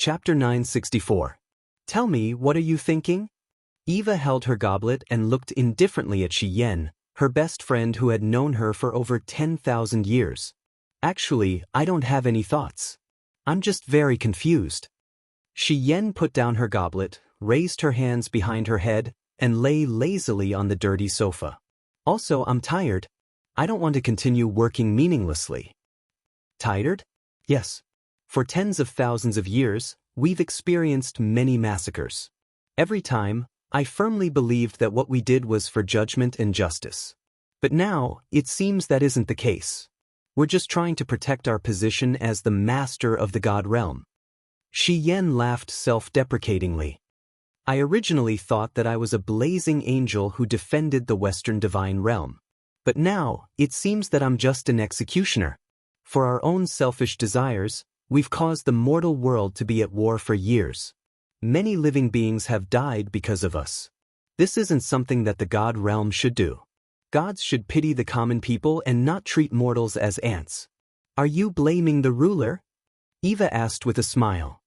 Chapter 964. Tell me, what are you thinking? Eva held her goblet and looked indifferently at Shi Yen, her best friend who had known her for over 10,000 years. Actually, I don't have any thoughts. I'm just very confused. Shi Yen put down her goblet, raised her hands behind her head, and lay lazily on the dirty sofa. Also, I'm tired. I don't want to continue working meaninglessly. Tired? Yes. For tens of thousands of years, we've experienced many massacres. Every time, I firmly believed that what we did was for judgment and justice. But now, it seems that isn't the case. We're just trying to protect our position as the master of the God realm. Shi Yen laughed self-deprecatingly. I originally thought that I was a blazing angel who defended the Western divine realm. But now, it seems that I'm just an executioner. For our own selfish desires, we've caused the mortal world to be at war for years. Many living beings have died because of us. This isn't something that the God realm should do. Gods should pity the common people and not treat mortals as ants. Are you blaming the ruler? Eva asked with a smile.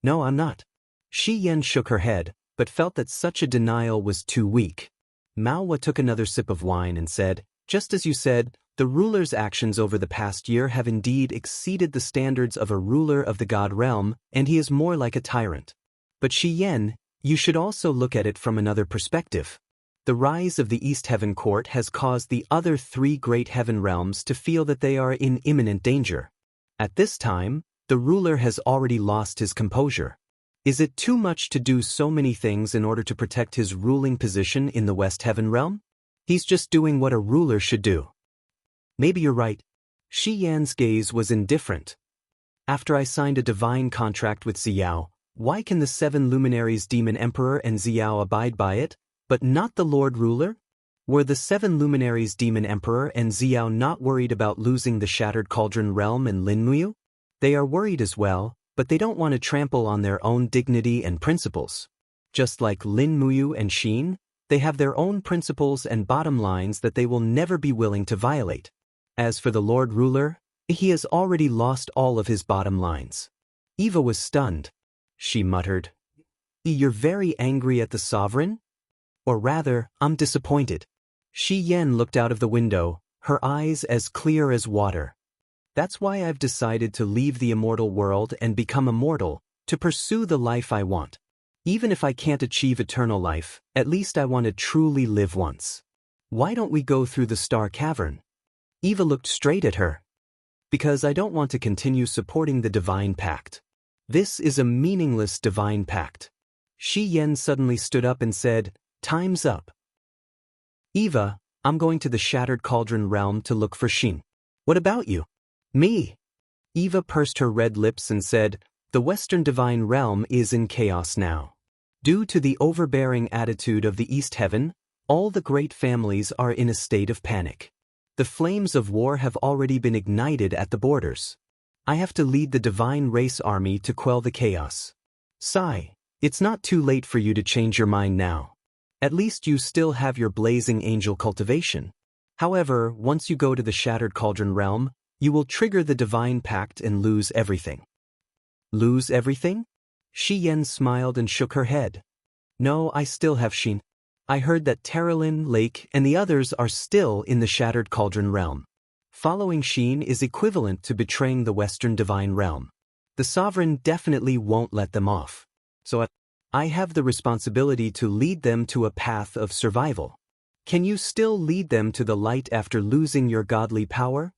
No, I'm not. Shi Yen shook her head, but felt that such a denial was too weak. Maowa took another sip of wine and said, just as you said, the ruler's actions over the past year have indeed exceeded the standards of a ruler of the God realm, and he is more like a tyrant. But Shi Yen, you should also look at it from another perspective. The rise of the East Heaven Court has caused the other three great heaven realms to feel that they are in imminent danger. At this time, the ruler has already lost his composure. Is it too much to do so many things in order to protect his ruling position in the West Heaven realm? He's just doing what a ruler should do. Maybe you're right. Shi Yan's gaze was indifferent. After I signed a divine contract with Xiao, why can the 7 luminaries Demon Emperor and Xiao abide by it, but not the Lord Ruler? Were the 7 luminaries Demon Emperor and Xiao not worried about losing the Shattered Cauldron realm and Linmuyu? They are worried as well, but they don't want to trample on their own dignity and principles. Just like Linmuyu and Xin, they have their own principles and bottom lines that they will never be willing to violate. As for the Lord Ruler, he has already lost all of his bottom lines. Eva was stunned. She muttered, You're very angry at the sovereign? Or rather, I'm disappointed. Shi Yen looked out of the window, her eyes as clear as water. That's why I've decided to leave the immortal world and become immortal, to pursue the life I want. Even if I can't achieve eternal life, at least I want to truly live once. Why don't we go through the Star Cavern? Eva looked straight at her. Because I don't want to continue supporting the Divine Pact. This is a meaningless Divine Pact. Shi Yen suddenly stood up and said, Time's up. Eva, I'm going to the Shattered Cauldron realm to look for Xin. What about you? Me. Eva pursed her red lips and said, The Western Divine Realm is in chaos now. Due to the overbearing attitude of the East Heaven, all the great families are in a state of panic. The flames of war have already been ignited at the borders. I have to lead the Divine Race Army to quell the chaos. Sai, it's not too late for you to change your mind now. At least you still have your blazing angel cultivation. However, once you go to the Shattered Cauldron realm, you will trigger the Divine Pact and lose everything. Lose everything? Shi Yen smiled and shook her head. No, I still have Xin. I heard that Terralyn, Lake, and the others are still in the Shattered Cauldron realm. Following Xin is equivalent to betraying the Western Divine Realm. The Sovereign definitely won't let them off. So I have the responsibility to lead them to a path of survival. Can you still lead them to the light after losing your godly power?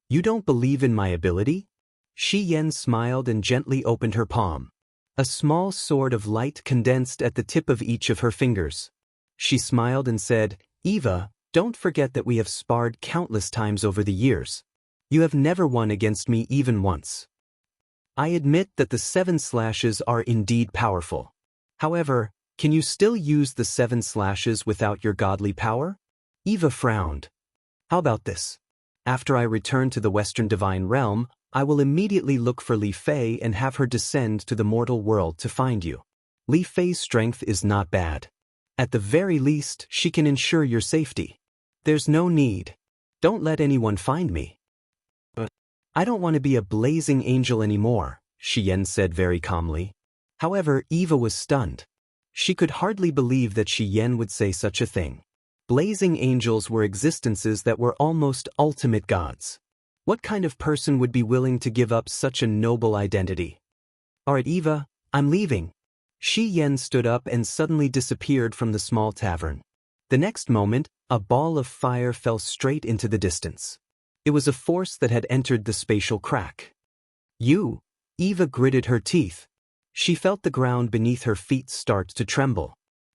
You don't believe in my ability? Shi Yen smiled and gently opened her palm. A small sword of light condensed at the tip of each of her fingers. She smiled and said, Eva, don't forget that we have sparred countless times over the years. You have never won against me even once. I admit that the 7 slashes are indeed powerful. However, can you still use the 7 slashes without your godly power? Eva frowned. How about this? After I return to the Western Divine Realm, I will immediately look for Li Fei and have her descend to the mortal world to find you. Li Fei's strength is not bad. At the very least, she can ensure your safety. There's no need. Don't let anyone find me. But I don't want to be a blazing angel anymore. Shi Yan said very calmly. However, Eva was stunned. She could hardly believe that Shi Yan would say such a thing. Blazing angels were existences that were almost ultimate gods. What kind of person would be willing to give up such a noble identity? Alright, Eva, I'm leaving. Shi Yan stood up and suddenly disappeared from the small tavern. The next moment, a ball of fire fell straight into the distance. It was a force that had entered the spatial crack. You! Eva gritted her teeth. She felt the ground beneath her feet start to tremble.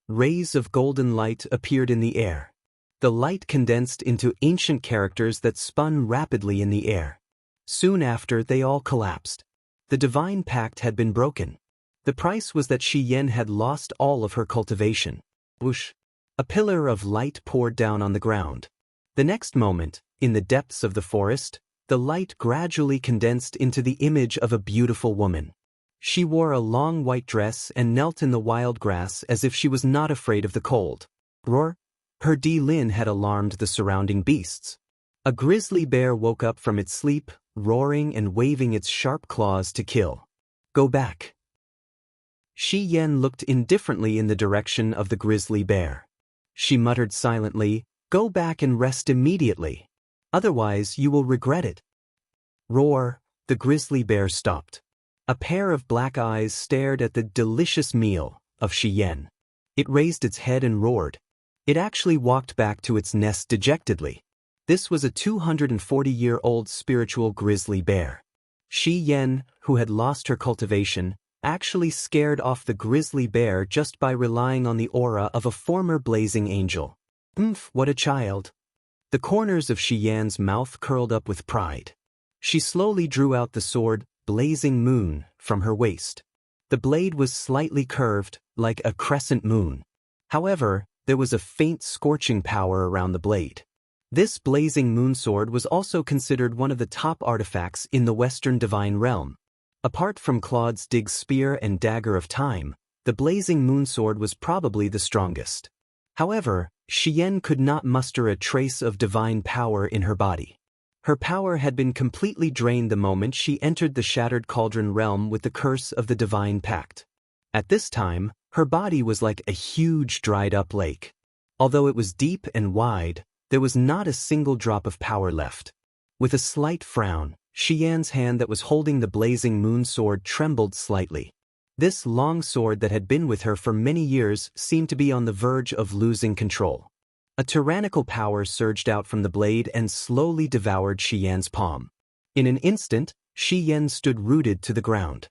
Rays of golden light appeared in the air. The light condensed into ancient characters that spun rapidly in the air. Soon after, they all collapsed. The divine pact had been broken. The price was that Shi Yan had lost all of her cultivation. Whoosh! A pillar of light poured down on the ground. The next moment, in the depths of the forest, the light gradually condensed into the image of a beautiful woman. She wore a long white dress and knelt in the wild grass as if she was not afraid of the cold. Roar! Her Lin had alarmed the surrounding beasts. A grizzly bear woke up from its sleep, roaring and waving its sharp claws to kill. Go back. Shi Yan looked indifferently in the direction of the grizzly bear. She muttered silently, "Go back and rest immediately. Otherwise you will regret it." Roar! The grizzly bear stopped. A pair of black eyes stared at the delicious meal of Shi Yan. It raised its head and roared. It actually walked back to its nest dejectedly. This was a 240-year-old spiritual grizzly bear. Shi Yan, who had lost her cultivation, actually scared off the grizzly bear just by relying on the aura of a former blazing angel. What a child. The corners of Shi Yan's mouth curled up with pride. She slowly drew out the sword, Blazing Moon, from her waist. The blade was slightly curved, like a crescent moon. However, there was a faint scorching power around the blade. This blazing moon sword was also considered one of the top artifacts in the Western divine realm. Apart from Claude's Dig's spear and dagger of time, the blazing moon sword was probably the strongest. However, Shi Yan could not muster a trace of divine power in her body. Her power had been completely drained the moment she entered the Shattered Cauldron realm with the curse of the divine pact. At this time, her body was like a huge dried-up lake. Although it was deep and wide, there was not a single drop of power left. With a slight frown, Shi Yan's hand that was holding the blazing moon sword trembled slightly. This long sword that had been with her for many years seemed to be on the verge of losing control. A tyrannical power surged out from the blade and slowly devoured Shi Yan's palm. In an instant, Shi Yan stood rooted to the ground.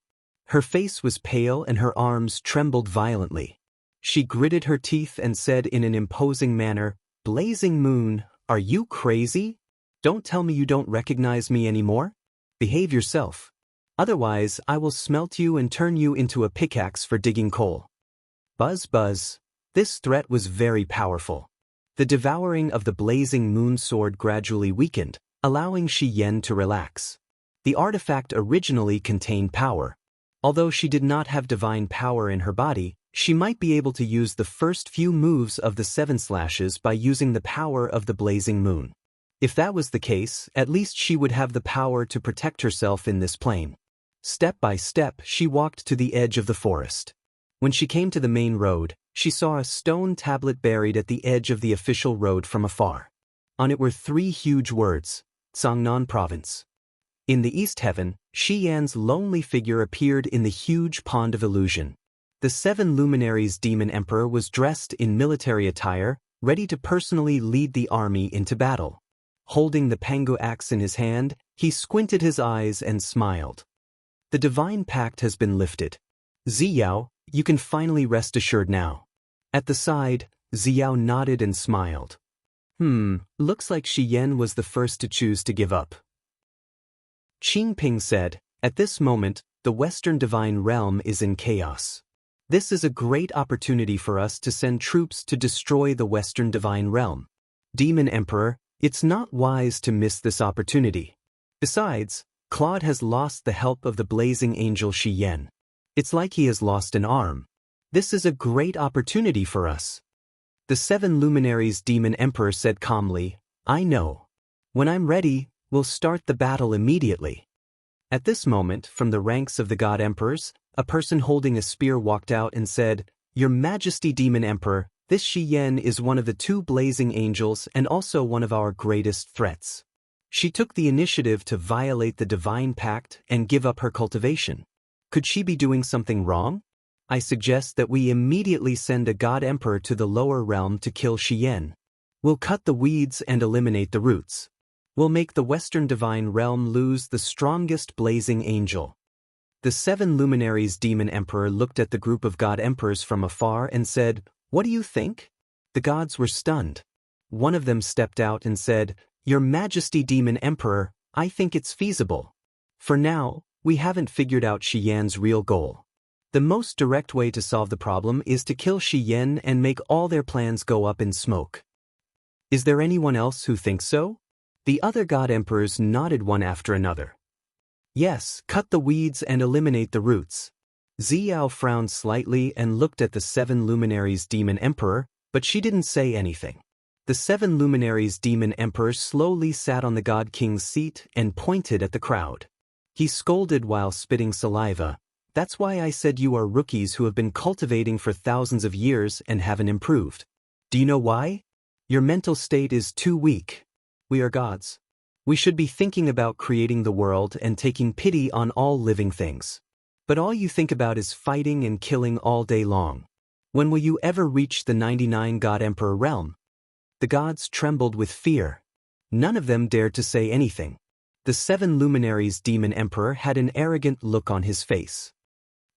Her face was pale and her arms trembled violently. She gritted her teeth and said in an imposing manner, "Blazing Moon, are you crazy? Don't tell me you don't recognize me anymore? Behave yourself. Otherwise, I will smelt you and turn you into a pickaxe for digging coal." Buzz buzz. This threat was very powerful. The devouring of the blazing moon sword gradually weakened, allowing Shi Yan to relax. The artifact originally contained power. Although she did not have divine power in her body, she might be able to use the first few moves of the 7 slashes by using the power of the blazing moon. If that was the case, at least she would have the power to protect herself in this plane. Step by step, she walked to the edge of the forest. When she came to the main road, she saw a stone tablet buried at the edge of the official road from afar. On it were 3 huge words, Sangnan Province. In the East Heaven, Shi Yan's lonely figure appeared in the huge pond of illusion. The 7 luminaries' demon emperor was dressed in military attire, ready to personally lead the army into battle. Holding the Pangu axe in his hand, he squinted his eyes and smiled. The divine pact has been lifted. Ziyao, you can finally rest assured now. At the side, Ziyao nodded and smiled. Looks like Shi Yan was the first to choose to give up. Qingping said, "At this moment, the Western Divine Realm is in chaos. This is a great opportunity for us to send troops to destroy the Western Divine Realm. Demon Emperor, it's not wise to miss this opportunity. Besides, Claude has lost the help of the blazing angel Shi Yan. It's like he has lost an arm. This is a great opportunity for us." The 7 luminaries' demon emperor said calmly, "I know. When I'm ready, we'll start the battle immediately." At this moment, from the ranks of the god emperors, a person holding a spear walked out and said, "Your Majesty Demon Emperor, this Shi Yan is one of the two blazing angels and also one of our greatest threats. She took the initiative to violate the divine pact and give up her cultivation. Could she be doing something wrong? I suggest that we immediately send a god emperor to the lower realm to kill Shi Yan. We'll cut the weeds and eliminate the roots. We'll make the western divine realm lose the strongest blazing angel." The 7 luminaries demon emperor looked at the group of god emperors from afar and said, "What do you think?" The gods were stunned. One of them stepped out and said, "Your Majesty Demon Emperor, I think it's feasible. For now, we haven't figured out Shi Yan's real goal. The most direct way to solve the problem is to kill Shi Yan and make all their plans go up in smoke. Is there anyone else who thinks so?" The other god emperors nodded one after another. "Yes, cut the weeds and eliminate the roots." Xiao frowned slightly and looked at the 7 luminaries demon emperor, but she didn't say anything. The 7 luminaries demon emperor slowly sat on the god king's seat and pointed at the crowd. He scolded while spitting saliva. "That's why I said you are rookies who have been cultivating for thousands of years and haven't improved. Do you know why? Your mental state is too weak. We are gods. We should be thinking about creating the world and taking pity on all living things. But all you think about is fighting and killing all day long. When will you ever reach the 99 God Emperor realm?" The gods trembled with fear. None of them dared to say anything. The 7 luminaries demon emperor had an arrogant look on his face.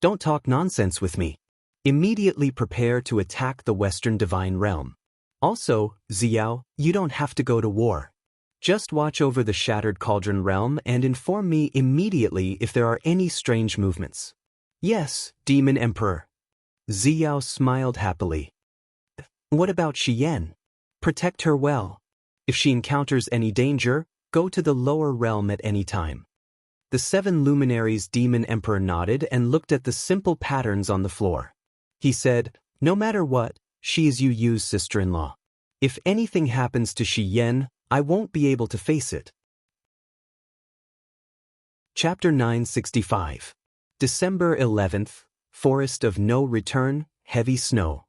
"Don't talk nonsense with me. Immediately prepare to attack the western divine realm. Also, Xiao, you don't have to go to war. Just watch over the Shattered Cauldron realm and inform me immediately if there are any strange movements." "Yes, Demon Emperor." Xiao smiled happily. "What about Shi Yan? Protect her well. If she encounters any danger, go to the lower realm at any time." The 7 luminaries demon emperor nodded and looked at the simple patterns on the floor. He said, "No matter what, she is Yu Yu's sister-in-law. If anything happens to Shi Yan, I won't be able to face it." Chapter 965. December 11th, Forest of No Return, Heavy Snow.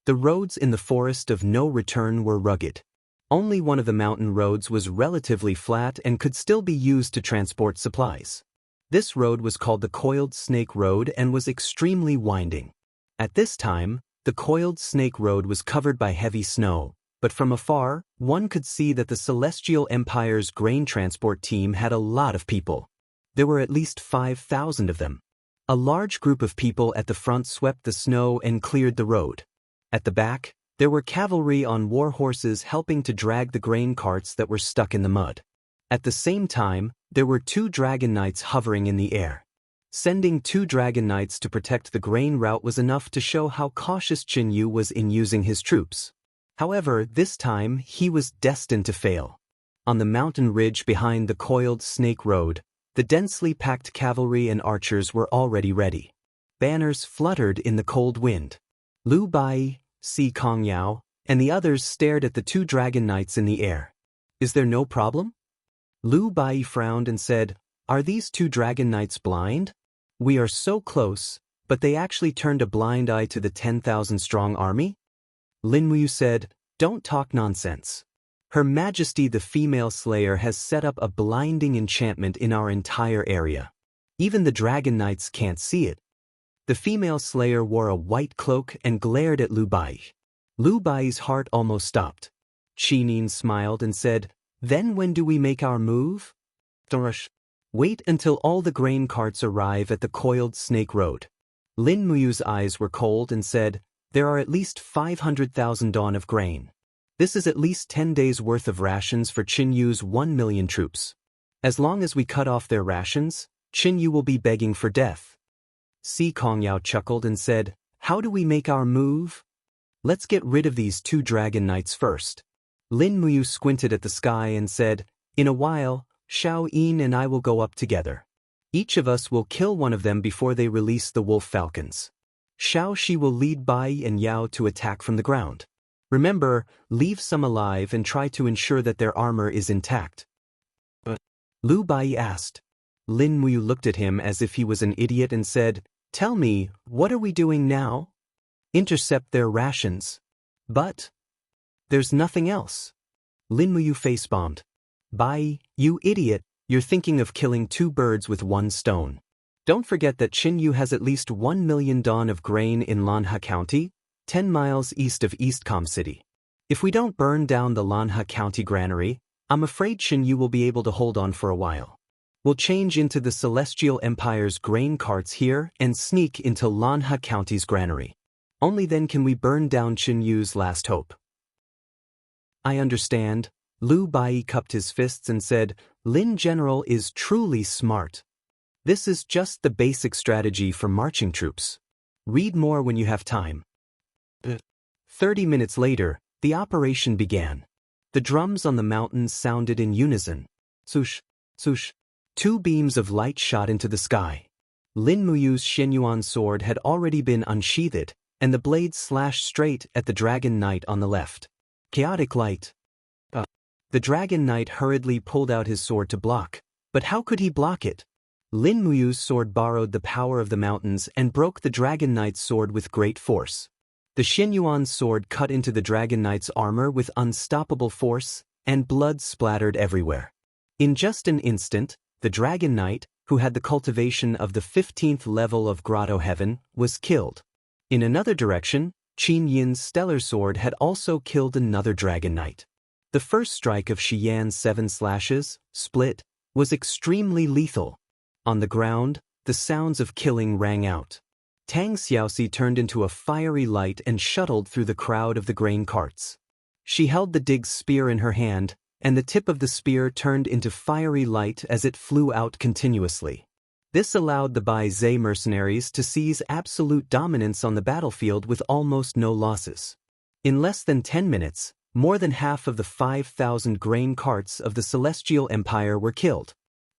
The roads in the Forest of No Return were rugged. Only one of the mountain roads was relatively flat and could still be used to transport supplies. This road was called the Coiled Snake Road and was extremely winding. At this time, the Coiled Snake Road was covered by heavy snow, but from afar, one could see that the Celestial Empire's grain transport team had a lot of people. There were at least 5,000 of them. A large group of people at the front swept the snow and cleared the road. At the back, there were cavalry on war horses helping to drag the grain carts that were stuck in the mud. At the same time, there were 2 dragon knights hovering in the air. Sending 2 dragon knights to protect the grain route was enough to show how cautious Qin Yu was in using his troops. However, this time he was destined to fail. On the mountain ridge behind the Coiled Snake Road, the densely packed cavalry and archers were already ready. Banners fluttered in the cold wind. Lu Bai, Si Kongyao, and the others stared at the 2 dragon knights in the air. "Is there no problem?" Lu Bai frowned and said, "Are these 2 dragon knights blind? We are so close, but they actually turned a blind eye to the 10,000-strong army?" Lin Muyu said, "Don't talk nonsense. Her Majesty the Female Slayer has set up a blinding enchantment in our entire area. Even the Dragon Knights can't see it." The Female Slayer wore a white cloak and glared at Lu Bai. Lu Bai's heart almost stopped. Qinin smiled and said, "Then when do we make our move?" "Dorosh. Wait until all the grain carts arrive at the Coiled Snake Road." Lin Muyu's eyes were cold and said, "There are at least 500,000 dawn of grain. This is at least 10 days' worth of rations for Qin Yu's 1 million troops. As long as we cut off their rations, Qin Yu will be begging for death." Si Kongyao chuckled and said, "How do we make our move? Let's get rid of these 2 dragon knights first." Lin Muyu squinted at the sky and said, "In a while, Xiao Yin and I will go up together. Each of us will kill one of them before they release the wolf falcons. Xiao Shi will lead Bai and Yao to attack from the ground. Remember, leave some alive and try to ensure that their armor is intact." Lu Bai asked, Lin Muyu looked at him as if he was an idiot and said, "Tell me, what are we doing now?" "Intercept their rations." "But there's nothing else." Lin Muyu face-bombed. "Bai, you idiot, you're thinking of killing two birds with one stone. Don't forget that Qinyu has at least 1 million don of grain in Lanhe County, 10 miles east of Eastcom City. If we don't burn down the Lanhe County granary, I'm afraid Qinyu will be able to hold on for a while. We'll change into the Celestial Empire's grain carts here and sneak into Lanhe County's granary. Only then can we burn down Qinyu's last hope." "I understand." Lu Bai cupped his fists and said, "Lin General is truly smart. This is just the basic strategy for marching troops. Read more when you have time." 30 minutes later, the operation began. The drums on the mountains sounded in unison. Swoosh, swoosh. 2 beams of light shot into the sky. Lin Muyu's Shenyuan sword had already been unsheathed, and the blade slashed straight at the Dragon Knight on the left. Chaotic light. The Dragon Knight hurriedly pulled out his sword to block, but how could he block it? Lin Muyu's sword borrowed the power of the mountains and broke the Dragon Knight's sword with great force. The Shenyuan sword cut into the Dragon Knight's armor with unstoppable force, and blood splattered everywhere. In just an instant, the Dragon Knight, who had the cultivation of the 15th level of Grotto Heaven, was killed. In another direction, Qin Yin's stellar sword had also killed another Dragon Knight. The first strike of Shi Yan's 7 slashes, split, was extremely lethal. On the ground, the sounds of killing rang out. Tang Xiaoxi turned into a fiery light and shuttled through the crowd of the grain carts. She held the Dig's spear in her hand, and the tip of the spear turned into fiery light as it flew out continuously. This allowed the Bai Zhe mercenaries to seize absolute dominance on the battlefield with almost no losses. In less than 10 minutes, more than half of the 5,000 grain carts of the Celestial Empire were killed.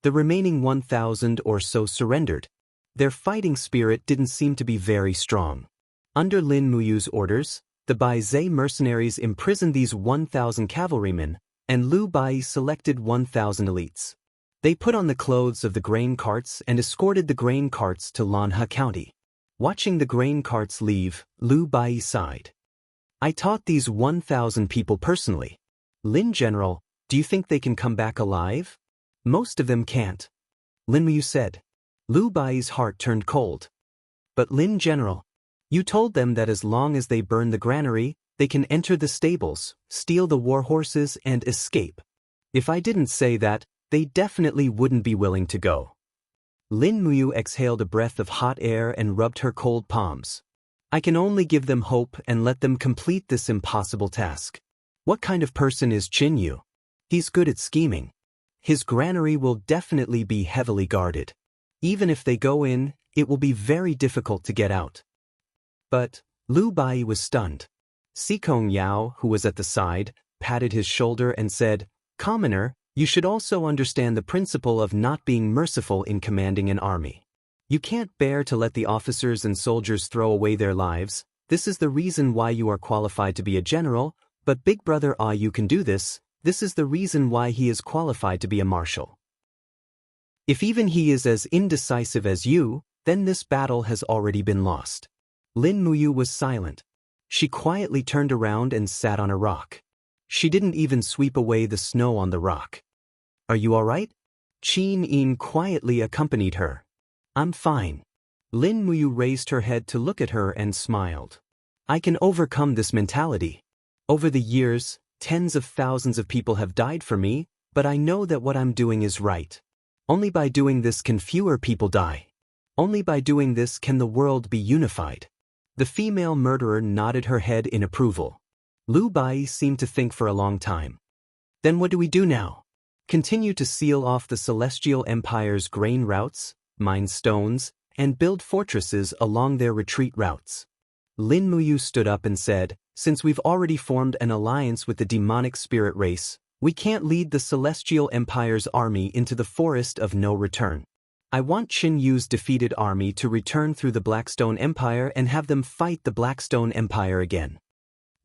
The remaining 1,000 or so surrendered. Their fighting spirit didn't seem to be very strong. Under Lin Muyu's orders, the Bai Zhe mercenaries imprisoned these 1,000 cavalrymen, and Lu Bai selected 1,000 elites. They put on the clothes of the grain carts and escorted the grain carts to Lanhe County. Watching the grain carts leave, Lu Bai sighed. "I taught these 1,000 people personally. Lin General, do you think they can come back alive?" "Most of them can't," Lin Muyu said. Lu Bai's heart turned cold. "But Lin General, you told them that as long as they burn the granary, they can enter the stables, steal the war horses and escape. If I didn't say that, they definitely wouldn't be willing to go." Lin Muyu exhaled a breath of hot air and rubbed her cold palms. "I can only give them hope and let them complete this impossible task. What kind of person is Qinyu? He's good at scheming. His granary will definitely be heavily guarded. Even if they go in, it will be very difficult to get out." But Lu Bai was stunned. Sikong Yao, who was at the side, patted his shoulder and said, "Commoner, you should also understand the principle of not being merciful in commanding an army. You can't bear to let the officers and soldiers throw away their lives. This is the reason why you are qualified to be a general, but Big Brother you can do this. This is the reason why he is qualified to be a marshal. If even he is as indecisive as you, then this battle has already been lost." Lin Muyu was silent. She quietly turned around and sat on a rock. She didn't even sweep away the snow on the rock. "Are you all right?" Qin Yin quietly accompanied her. "I'm fine." Lin Muyu raised her head to look at her and smiled. "I can overcome this mentality. Over the years, tens of thousands of people have died for me, but I know that what I'm doing is right. Only by doing this can fewer people die. Only by doing this can the world be unified." The female murderer nodded her head in approval. Lu Bai seemed to think for a long time. "Then what do we do now? Continue to seal off the Celestial Empire's grain routes, mine stones, and build fortresses along their retreat routes." Lin Muyu stood up and said, "Since we've already formed an alliance with the demonic spirit race, we can't lead the Celestial Empire's army into the forest of no return. I want Qin Yu's defeated army to return through the Blackstone Empire and have them fight the Blackstone Empire again."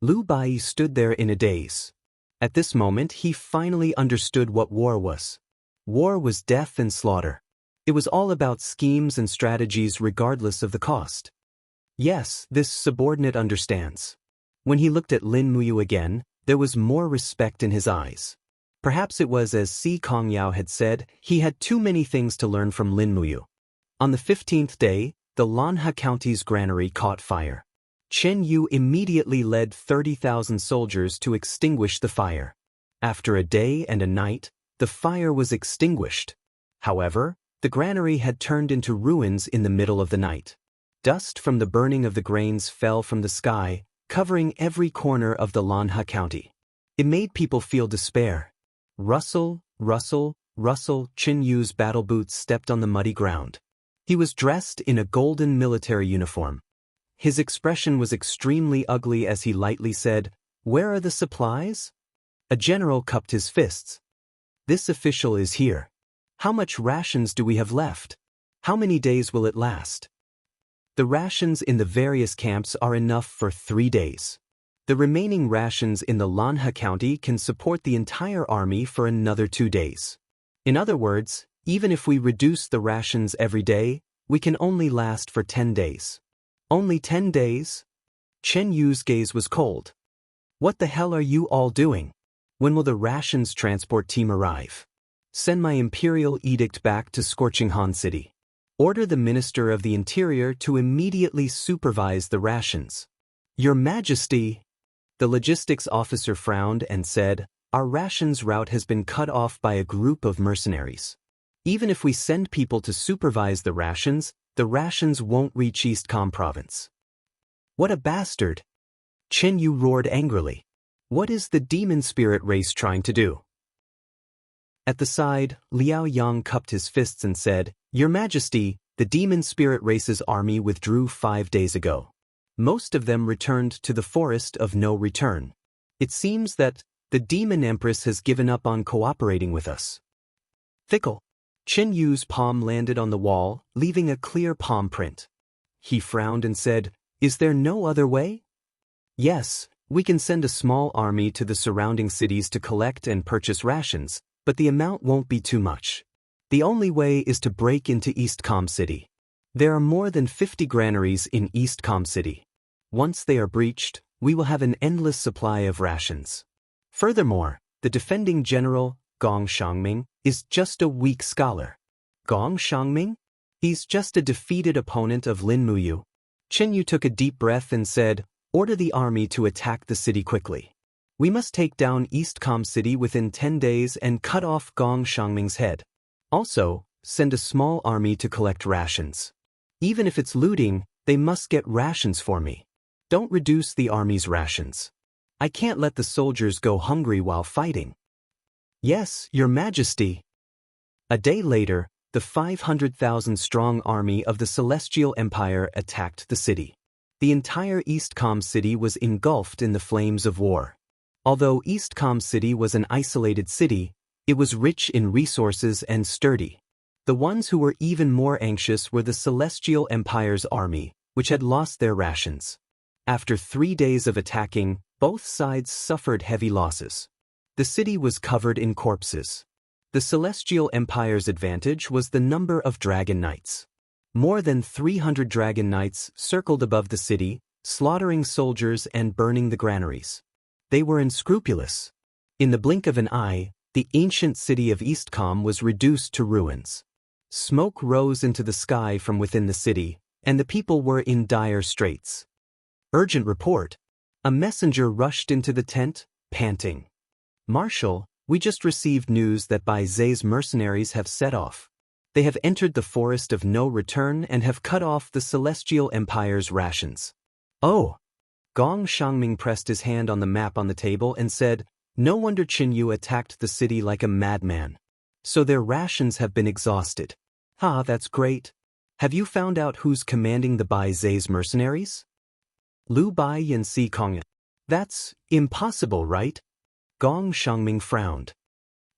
Lu Bai stood there in a daze. At this moment he finally understood what war was. War was death and slaughter. It was all about schemes and strategies regardless of the cost. Yes, this subordinate understands. When he looked at Lin Muyu again, there was more respect in his eyes. Perhaps it was as Si Kongyao had said, he had too many things to learn from Lin Muyu. On the 15th day, the Lanha County's granary caught fire. Chen Yu immediately led 30,000 soldiers to extinguish the fire. After a day and a night, the fire was extinguished. However, the granary had turned into ruins in the middle of the night. Dust from the burning of the grains fell from the sky, covering every corner of the Lanha County. It made people feel despair. Rustle, rustle, rustle. Chen Yu's battle boots stepped on the muddy ground. He was dressed in a golden military uniform. His expression was extremely ugly as he lightly said, "Where are the supplies?" A general cupped his fists. "This official is here. How much rations do we have left? How many days will it last?" The rations in the various camps are enough for 3 days. The remaining rations in the Lanha County can support the entire army for another 2 days. In other words, even if we reduce the rations every day, we can only last for 10 days. Only 10 days? Chen Yu's gaze was cold. What the hell are you all doing? When will the rations transport team arrive? Send my imperial edict back to Scorching Han City. Order the Minister of the Interior to immediately supervise the rations. Your Majesty! The logistics officer frowned and said, "Our rations route has been cut off by a group of mercenaries. Even if we send people to supervise the rations won't reach Eastcom province." What a bastard! Chen Yu roared angrily. What is the demon spirit race trying to do? At the side, Liao Yang cupped his fists and said, "Your Majesty, the demon spirit race's army withdrew 5 days ago. Most of them returned to the forest of no return. It seems that the demon empress has given up on cooperating with us." Fickle. Chen Yu's palm landed on the wall, leaving a clear palm print. He frowned and said, "Is there no other way?" "Yes, we can send a small army to the surrounding cities to collect and purchase rations, but the amount won't be too much. The only way is to break into Eastcom City. There are more than 50 granaries in Eastcom City. Once they are breached, we will have an endless supply of rations. Furthermore, the defending general, Gong Shangming, is just a weak scholar." Gong Shangming? He's just a defeated opponent of Lin Muyu. Chen Yu took a deep breath and said, "Order the army to attack the city quickly. We must take down Eastcom City within 10 days and cut off Gong Shangming's head. Also, send a small army to collect rations. Even if it's looting, they must get rations for me. Don't reduce the army's rations. I can't let the soldiers go hungry while fighting." "Yes, Your Majesty." A day later, the 500,000-strong army of the Celestial Empire attacked the city. The entire Eastcom City was engulfed in the flames of war. Although Eastcom City was an isolated city, it was rich in resources and sturdy. The ones who were even more anxious were the Celestial Empire's army, which had lost their rations. After 3 days of attacking, both sides suffered heavy losses. The city was covered in corpses. The Celestial Empire's advantage was the number of Dragon Knights. More than 300 Dragon Knights circled above the city, slaughtering soldiers and burning the granaries. They were unscrupulous. In the blink of an eye, the ancient city of Eastcom was reduced to ruins. Smoke rose into the sky from within the city, and the people were in dire straits. "Urgent report." A messenger rushed into the tent, panting. "Marshal, we just received news that Bai Zai's mercenaries have set off. They have entered the forest of no return and have cut off the Celestial Empire's rations." "Oh!" Gong Shangming pressed his hand on the map on the table and said, "No wonder Qin Yu attacked the city like a madman. So their rations have been exhausted. Ha, that's great. Have you found out who's commanding the Bai Zai's mercenaries?" "Lu Bai and Si Kong." "That's impossible, right?" Gong Shangming frowned.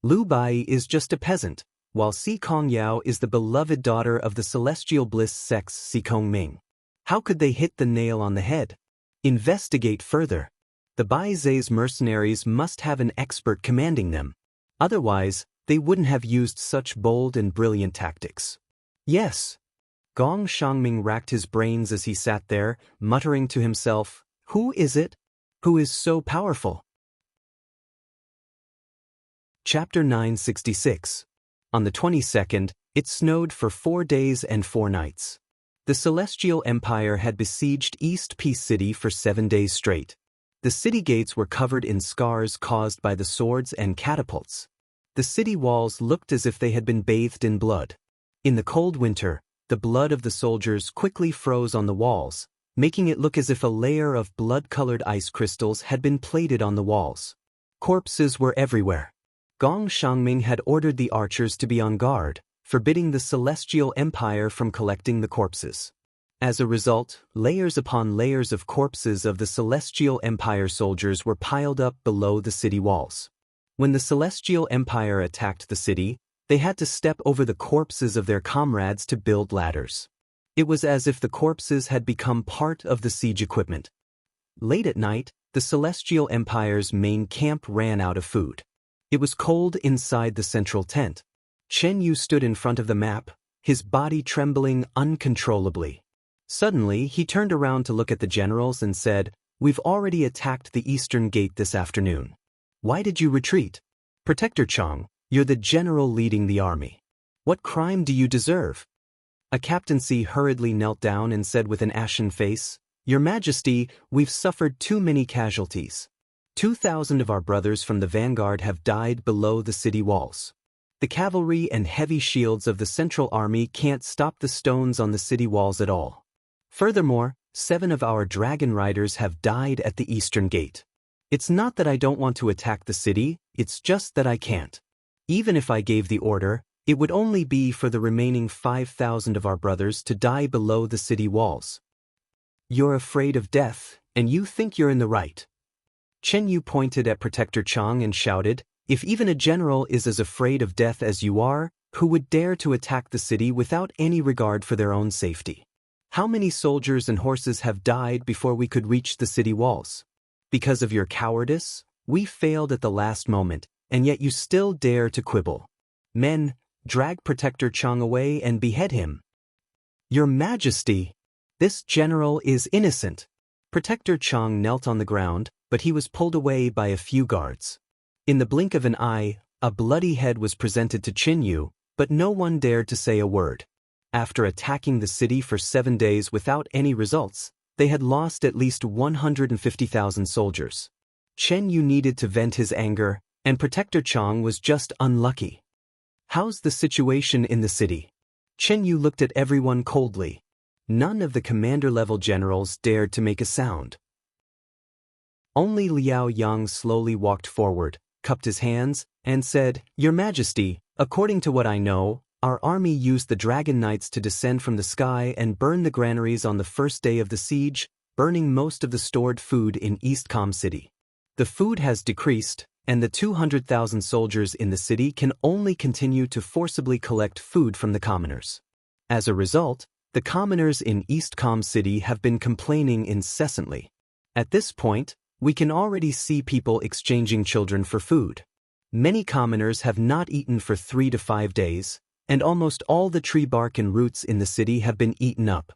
"Lu Bai is just a peasant, while Si Kongyao is the beloved daughter of the celestial bliss sex Si Kongming. How could they hit the nail on the head? Investigate further. The Bai Zai's mercenaries must have an expert commanding them. Otherwise, they wouldn't have used such bold and brilliant tactics." Yes. Gong Shangming racked his brains as he sat there, muttering to himself, who is it? Who is so powerful? Chapter 966. On the 22nd, it snowed for 4 days and 4 nights. The Celestial Empire had besieged East Peace City for 7 days straight. The city gates were covered in scars caused by the swords and catapults. The city walls looked as if they had been bathed in blood. In the cold winter, the blood of the soldiers quickly froze on the walls, making it look as if a layer of blood-colored ice crystals had been plated on the walls. Corpses were everywhere. Gong Shangming had ordered the archers to be on guard, forbidding the Celestial Empire from collecting the corpses. As a result, layers upon layers of corpses of the Celestial Empire soldiers were piled up below the city walls. When the Celestial Empire attacked the city, they had to step over the corpses of their comrades to build ladders. It was as if the corpses had become part of the siege equipment. Late at night, the Celestial Empire's main camp ran out of food. It was cold inside the central tent. Chen Yu stood in front of the map, his body trembling uncontrollably. Suddenly, he turned around to look at the generals and said, "We've already attacked the eastern gate this afternoon. Why did you retreat? Protector Chang, you're the general leading the army. What crime do you deserve?" A captaincy hurriedly knelt down and said with an ashen face, "Your Majesty, we've suffered too many casualties. 2,000 of our brothers from the vanguard have died below the city walls. The cavalry and heavy shields of the Central Army can't stop the stones on the city walls at all. Furthermore, 7 of our dragon riders have died at the eastern gate. It's not that I don't want to attack the city, it's just that I can't. Even if I gave the order, it would only be for the remaining 5,000 of our brothers to die below the city walls. You're afraid of death, and you think you're in the right." Chen Yu pointed at Protector Chang and shouted, "If even a general is as afraid of death as you are, who would dare to attack the city without any regard for their own safety? How many soldiers and horses have died before we could reach the city walls? Because of your cowardice, we failed at the last moment, and yet you still dare to quibble. Men, drag Protector Chang away and behead him." "Your Majesty, this general is innocent." Protector Chang knelt on the ground, but he was pulled away by a few guards. In the blink of an eye, a bloody head was presented to Chen Yu, but no one dared to say a word. After attacking the city for 7 days without any results, they had lost at least 150,000 soldiers. Chen Yu needed to vent his anger, and Protector Chang was just unlucky. "How's the situation in the city?" Chen Yu looked at everyone coldly. None of the commander-level generals dared to make a sound. Only Liao Yang slowly walked forward, cupped his hands, and said, "Your Majesty, according to what I know, our army used the Dragon Knights to descend from the sky and burn the granaries on the first day of the siege, burning most of the stored food in Eastcom City. The food has decreased, and the 200,000 soldiers in the city can only continue to forcibly collect food from the commoners. As a result, the commoners in Eastcom City have been complaining incessantly. At this point, we can already see people exchanging children for food. Many commoners have not eaten for 3 to 5 days, and almost all the tree bark and roots in the city have been eaten up."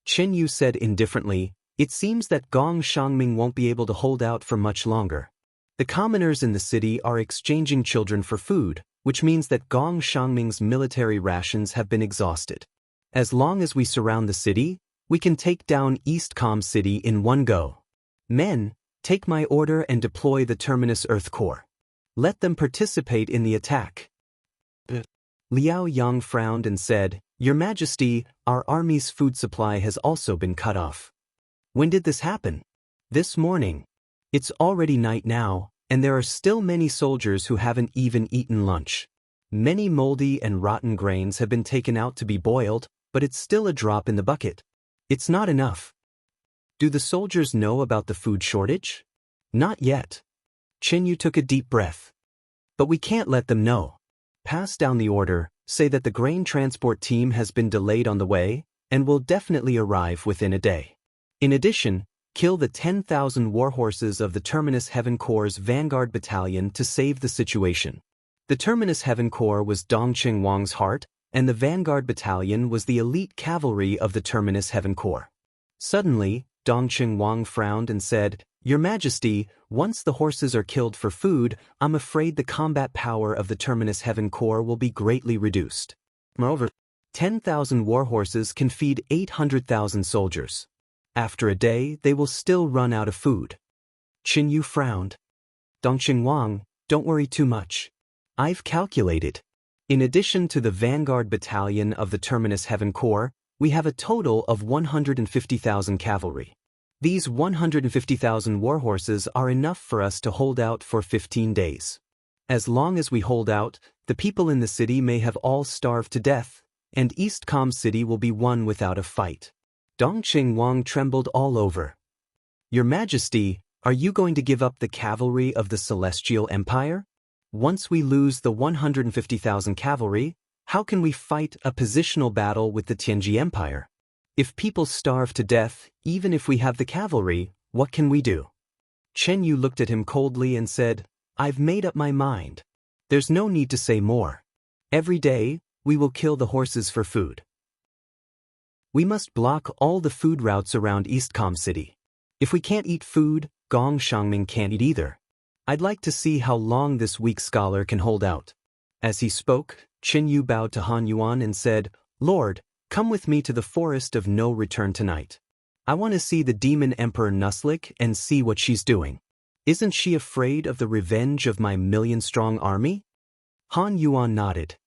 Chen Yu said indifferently, "It seems that Gong Shangming won't be able to hold out for much longer. The commoners in the city are exchanging children for food, which means that Gong Shangming's military rations have been exhausted. As long as we surround the city, we can take down Eastcom City in one go. Men, take my order and deploy the Terminus Earth Corps. Let them participate in the attack." Liao Yang frowned and said, "Your Majesty, our army's food supply has also been cut off." "When did this happen?" "This morning. It's already night now, and there are still many soldiers who haven't even eaten lunch. Many moldy and rotten grains have been taken out to be boiled, but it's still a drop in the bucket. It's not enough." "Do the soldiers know about the food shortage?" "Not yet." Chen Yu took a deep breath. "But we can't let them know. Pass down the order, say that the grain transport team has been delayed on the way, and will definitely arrive within a day. In addition, kill the 10,000 warhorses of the Terminus Heaven Corps' Vanguard Battalion to save the situation." The Terminus Heaven Corps was Dongqing Wang's heart, and the vanguard battalion was the elite cavalry of the Terminus Heaven Corps. Suddenly, Dongqing Wang frowned and said, "Your Majesty, once the horses are killed for food, I'm afraid the combat power of the Terminus Heaven Corps will be greatly reduced. Moreover, 10,000 war horses can feed 800,000 soldiers. After a day, they will still run out of food." Qin Yu frowned. "Dongqing Wang, don't worry too much. I've calculated. In addition to the vanguard battalion of the Terminus Heaven Corps, we have a total of 150,000 cavalry. These 150,000 war horses are enough for us to hold out for 15 days. As long as we hold out, the people in the city may have all starved to death, and East Com City will be won without a fight." Dongqing Wang trembled all over. "Your Majesty, are you going to give up the cavalry of the Celestial Empire? Once we lose the 150,000 cavalry, how can we fight a positional battle with the Tianji Empire? If people starve to death, even if we have the cavalry, what can we do?" Chen Yu looked at him coldly and said, "I've made up my mind. There's no need to say more. Every day, we will kill the horses for food. We must block all the food routes around Eastcom City. If we can't eat food, Gong Shangming can't eat either. I'd like to see how long this weak scholar can hold out." As he spoke, Qin Yu bowed to Han Yuan and said, "Lord, come with me to the forest of no return tonight. I want to see the demon Emperor Nuslik and see what she's doing. Isn't she afraid of the revenge of my million-strong army?" Han Yuan nodded.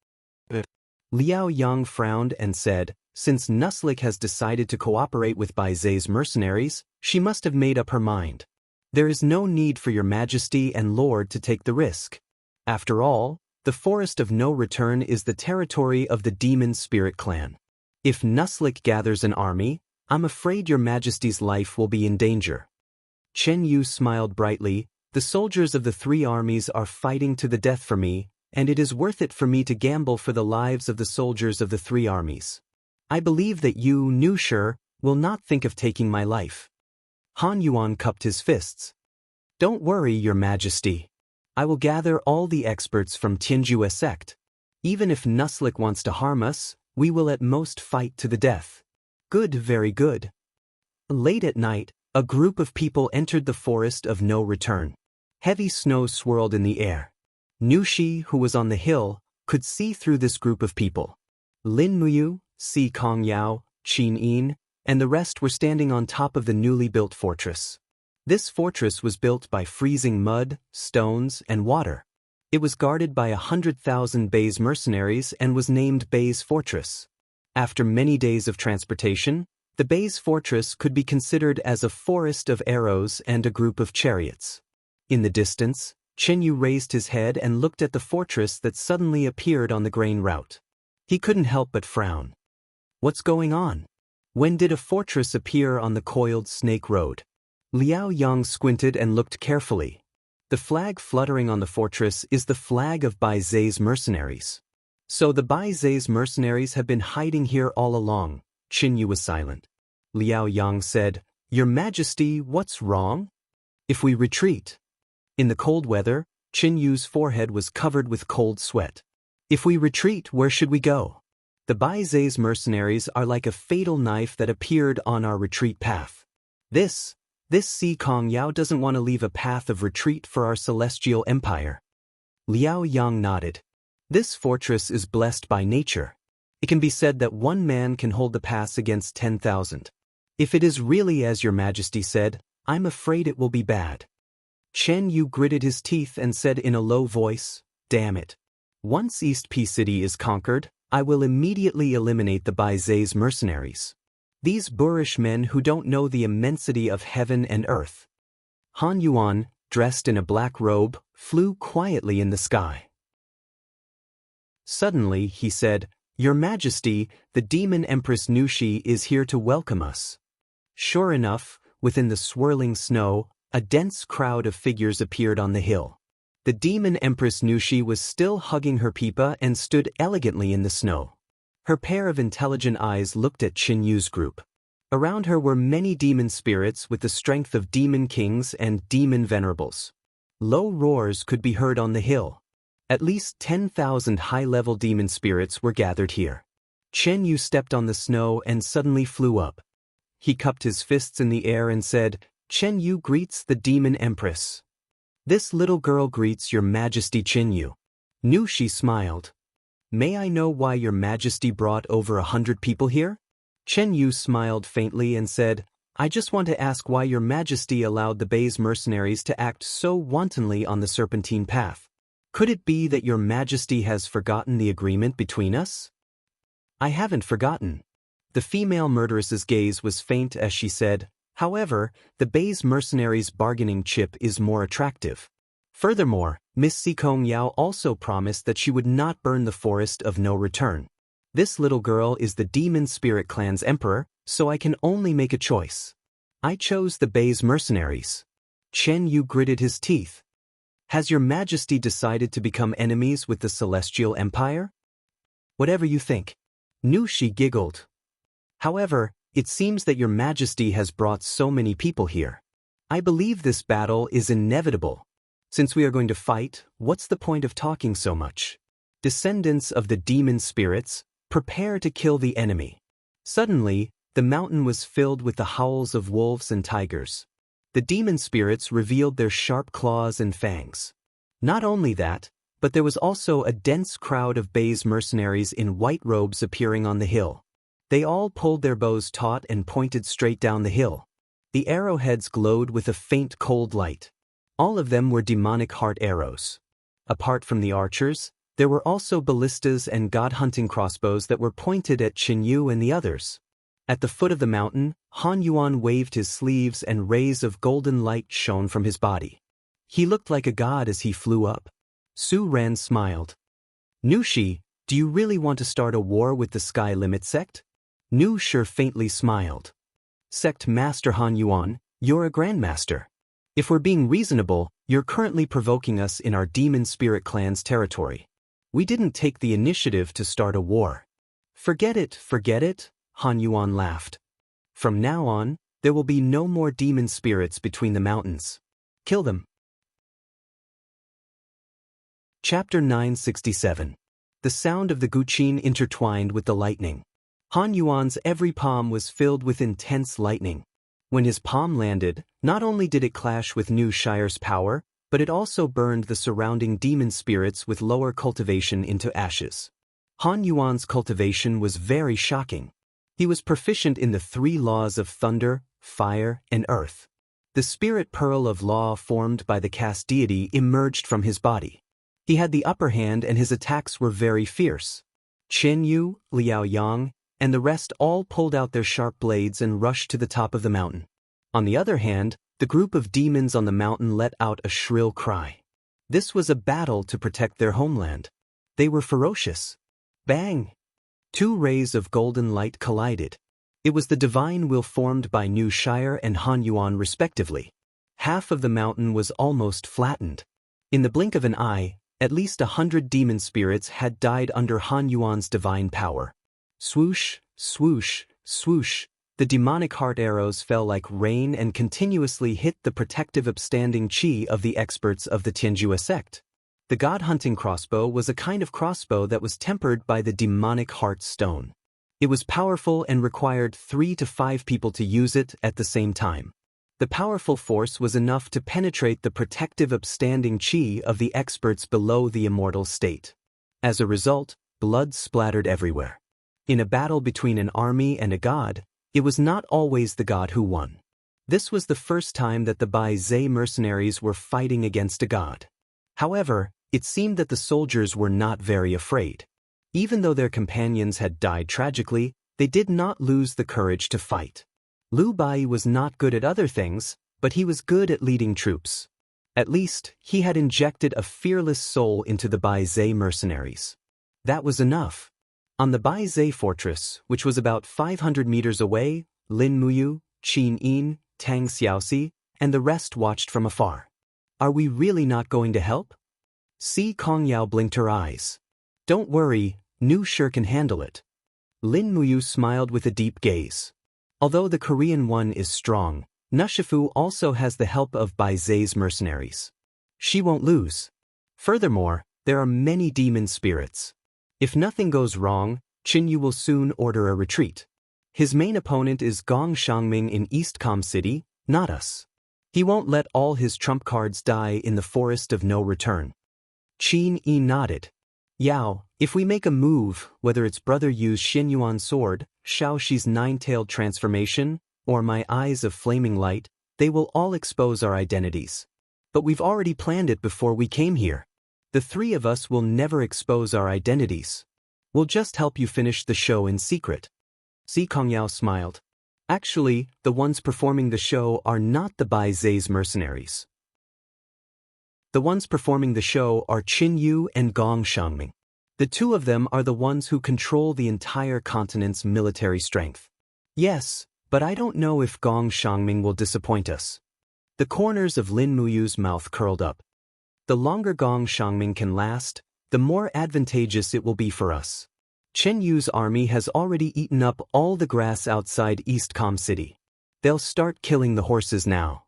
Liao Yang frowned and said, "Since Nuslik has decided to cooperate with Bai Zai's mercenaries, she must have made up her mind. There is no need for your Majesty and Lord to take the risk. After all, the Forest of No Return is the territory of the Demon Spirit Clan. If Nuslik gathers an army, I'm afraid your Majesty's life will be in danger." Chen Yu smiled brightly. "The soldiers of the three armies are fighting to the death for me, and it is worth it for me to gamble for the lives of the soldiers of the three armies. I believe that you, Nusher, will not think of taking my life." Han Yuan cupped his fists. "Don't worry, your Majesty. I will gather all the experts from Tianjue sect. Even if Nuslik wants to harm us, we will at most fight to the death." "Good, very good." Late at night, a group of people entered the forest of no return. Heavy snow swirled in the air. Nushi, who was on the hill, could see through this group of people. Lin Muyu, Si Kong Yao, Qin Yin, and the rest were standing on top of the newly built fortress. This fortress was built by freezing mud, stones, and water. It was guarded by 100,000 Bai's mercenaries and was named Bai's Fortress. After many days of transportation, the Bai's Fortress could be considered as a forest of arrows and a group of chariots. In the distance, Chen Yu raised his head and looked at the fortress that suddenly appeared on the grain route. He couldn't help but frown. What's going on? When did a fortress appear on the coiled snake road? Liao Yang squinted and looked carefully. The flag fluttering on the fortress is the flag of Bai Zai's mercenaries. So the Bai Zai's mercenaries have been hiding here all along. Qin Yu was silent. Liao Yang said, "Your Majesty, what's wrong? If we retreat." In the cold weather, Qin Yu's forehead was covered with cold sweat. "If we retreat, where should we go? The Bai Zai's mercenaries are like a fatal knife that appeared on our retreat path. This Si Kong Yao doesn't want to leave a path of retreat for our celestial empire." Liao Yang nodded. "This fortress is blessed by nature. It can be said that one man can hold the pass against 10,000. If it is really as your Majesty said, I'm afraid it will be bad." Chen Yu gritted his teeth and said in a low voice, "Damn it. Once East P City is conquered, I will immediately eliminate the Bai Zai's mercenaries. These boorish men who don't know the immensity of heaven and earth." Han Yuan, dressed in a black robe, flew quietly in the sky. Suddenly, he said, "Your Majesty, the demon Empress Nushi is here to welcome us." Sure enough, within the swirling snow, a dense crowd of figures appeared on the hill. The demon Empress Nushi was still hugging her pipa and stood elegantly in the snow. Her pair of intelligent eyes looked at Qin Yu's group. Around her were many demon spirits with the strength of demon kings and demon venerables. Low roars could be heard on the hill. At least 10,000 high-level demon spirits were gathered here. Chen Yu stepped on the snow and suddenly flew up. He cupped his fists in the air and said, "Chen Yu greets the demon empress." "This little girl greets your majesty, Chen Yu." Nushi smiled. "May I know why your majesty brought over 100 people here?" Chen Yu smiled faintly and said, "I just want to ask why your majesty allowed the Bai's mercenaries to act so wantonly on the serpentine path. Could it be that your majesty has forgotten the agreement between us?" "I haven't forgotten." The female murderess's gaze was faint as she said, "However, the Bai's mercenaries' bargaining chip is more attractive. Furthermore, Miss Sikong Yao also promised that she would not burn the forest of no return. This little girl is the Demon Spirit Clan's emperor, so I can only make a choice. I chose the Bai's mercenaries." Chen Yu gritted his teeth. "Has your majesty decided to become enemies with the Celestial Empire?" "Whatever you think." Nushi giggled. "However, it seems that your majesty has brought so many people here. I believe this battle is inevitable. Since we are going to fight, what's the point of talking so much? Descendants of the demon spirits, prepare to kill the enemy." Suddenly, the mountain was filled with the howls of wolves and tigers. The demon spirits revealed their sharp claws and fangs. Not only that, but there was also a dense crowd of Bai's mercenaries in white robes appearing on the hill. They all pulled their bows taut and pointed straight down the hill. The arrowheads glowed with a faint cold light. All of them were demonic heart arrows. Apart from the archers, there were also ballistas and god-hunting crossbows that were pointed at Chen Yu and the others. At the foot of the mountain, Han Yuan waved his sleeves and rays of golden light shone from his body. He looked like a god as he flew up. Su Ran smiled. "Nushi, do you really want to start a war with the Sky Limit sect?" Nu Shi faintly smiled. "Sect Master Han Yuan, you're a grandmaster. If we're being reasonable, you're currently provoking us in our Demon Spirit Clan's territory. We didn't take the initiative to start a war." Forget it, Han Yuan laughed. "From now on, there will be no more demon spirits between the mountains. Kill them." Chapter 967. The sound of the guqin intertwined with the lightning. Han Yuan's every palm was filled with intense lightning. When his palm landed, not only did it clash with Nu Shire's power, but it also burned the surrounding demon spirits with lower cultivation into ashes. Han Yuan's cultivation was very shocking. He was proficient in the 3 laws of thunder, fire, and earth. The spirit pearl of law formed by the caste deity emerged from his body. He had the upper hand and his attacks were very fierce. Chen Yu, Liao Yang, and the rest all pulled out their sharp blades and rushed to the top of the mountain. On the other hand, the group of demons on the mountain let out a shrill cry. This was a battle to protect their homeland. They were ferocious. Bang! 2 rays of golden light collided. It was the divine will formed by Nu Shire and Han Yuan respectively. Half of the mountain was almost flattened. In the blink of an eye, at least 100 demon spirits had died under Han Yuan's divine power. Swoosh, swoosh, swoosh, the demonic heart arrows fell like rain and continuously hit the protective upstanding chi of the experts of the Tianjua sect. The god-hunting crossbow was a kind of crossbow that was tempered by the demonic heart stone. It was powerful and required 3 to 5 people to use it at the same time. The powerful force was enough to penetrate the protective upstanding chi of the experts below the immortal state. As a result, blood splattered everywhere. In a battle between an army and a god, it was not always the god who won. This was the first time that the Bai Zhe mercenaries were fighting against a god. However, it seemed that the soldiers were not very afraid. Even though their companions had died tragically, they did not lose the courage to fight. Liu Bai was not good at other things, but he was good at leading troops. At least, he had injected a fearless soul into the Bai Zhe mercenaries. That was enough. On the Bai Zhe fortress, which was about 500 meters away, Lin Muyu, Qin Yin, Tang Xiaoxi, and the rest watched from afar. "Are we really not going to help?" Si Kongyao blinked her eyes. "Don't worry, Nu Shi can handle it." Lin Muyu smiled with a deep gaze. Although the Korean one is strong, Nushifu also has the help of Bai Zhe's mercenaries. She won't lose. Furthermore, There are many demon spirits. If nothing goes wrong, Qin Yu will soon order a retreat. His main opponent is Gong Shangming in Eastcom City, not us. He won't let all his trump cards die in the forest of no return. Qin Yi nodded. Yao, if we make a move, whether it's Brother Yu's Xin Yuan sword, Shao Shi's nine-tailed transformation, or my eyes of flaming light, they will all expose our identities. But we've already planned it before we came here. The three of us will never expose our identities. We'll just help you finish the show in secret. Si Kongyao smiled. Actually, the ones performing the show are not the Bai Zai's mercenaries. The ones performing the show are Qin Yu and Gong Shangming. The two of them are the ones who control the entire continent's military strength. Yes, but I don't know if Gong Shangming will disappoint us. The corners of Lin Muyu's mouth curled up. The longer Gong Shangming can last, the more advantageous it will be for us. Chen Yu's army has already eaten up all the grass outside Eastcom City. They'll start killing the horses now.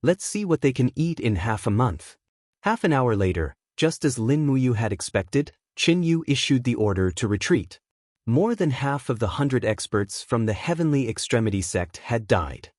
Let's see what they can eat in half a month. Half an hour later, just as Lin Muyu had expected, Qin Yu issued the order to retreat. More than half of the 100 experts from the Heavenly Extremity sect had died.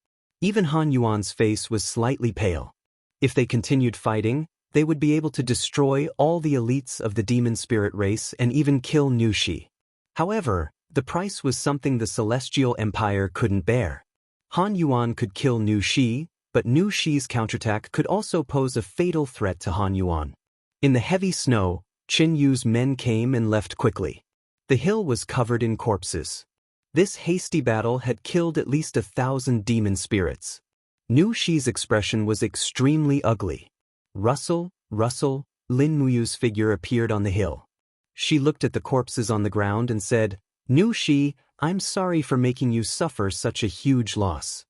Even Han Yuan's face was slightly pale. If they continued fighting, they would be able to destroy all the elites of the demon spirit race and even kill Nu Shi. However, the price was something the Celestial Empire couldn't bear. Han Yuan could kill Nu Shi, but Nu Shi's counterattack could also pose a fatal threat to Han Yuan. In the heavy snow, Qin Yu's men came and left quickly. The hill was covered in corpses. This hasty battle had killed at least 1,000 demon spirits. Nu Shi's expression was extremely ugly. Rustle, rustle, Lin Muyu's figure appeared on the hill. She looked at the corpses on the ground and said, Nu Shi, I'm sorry for making you suffer such a huge loss.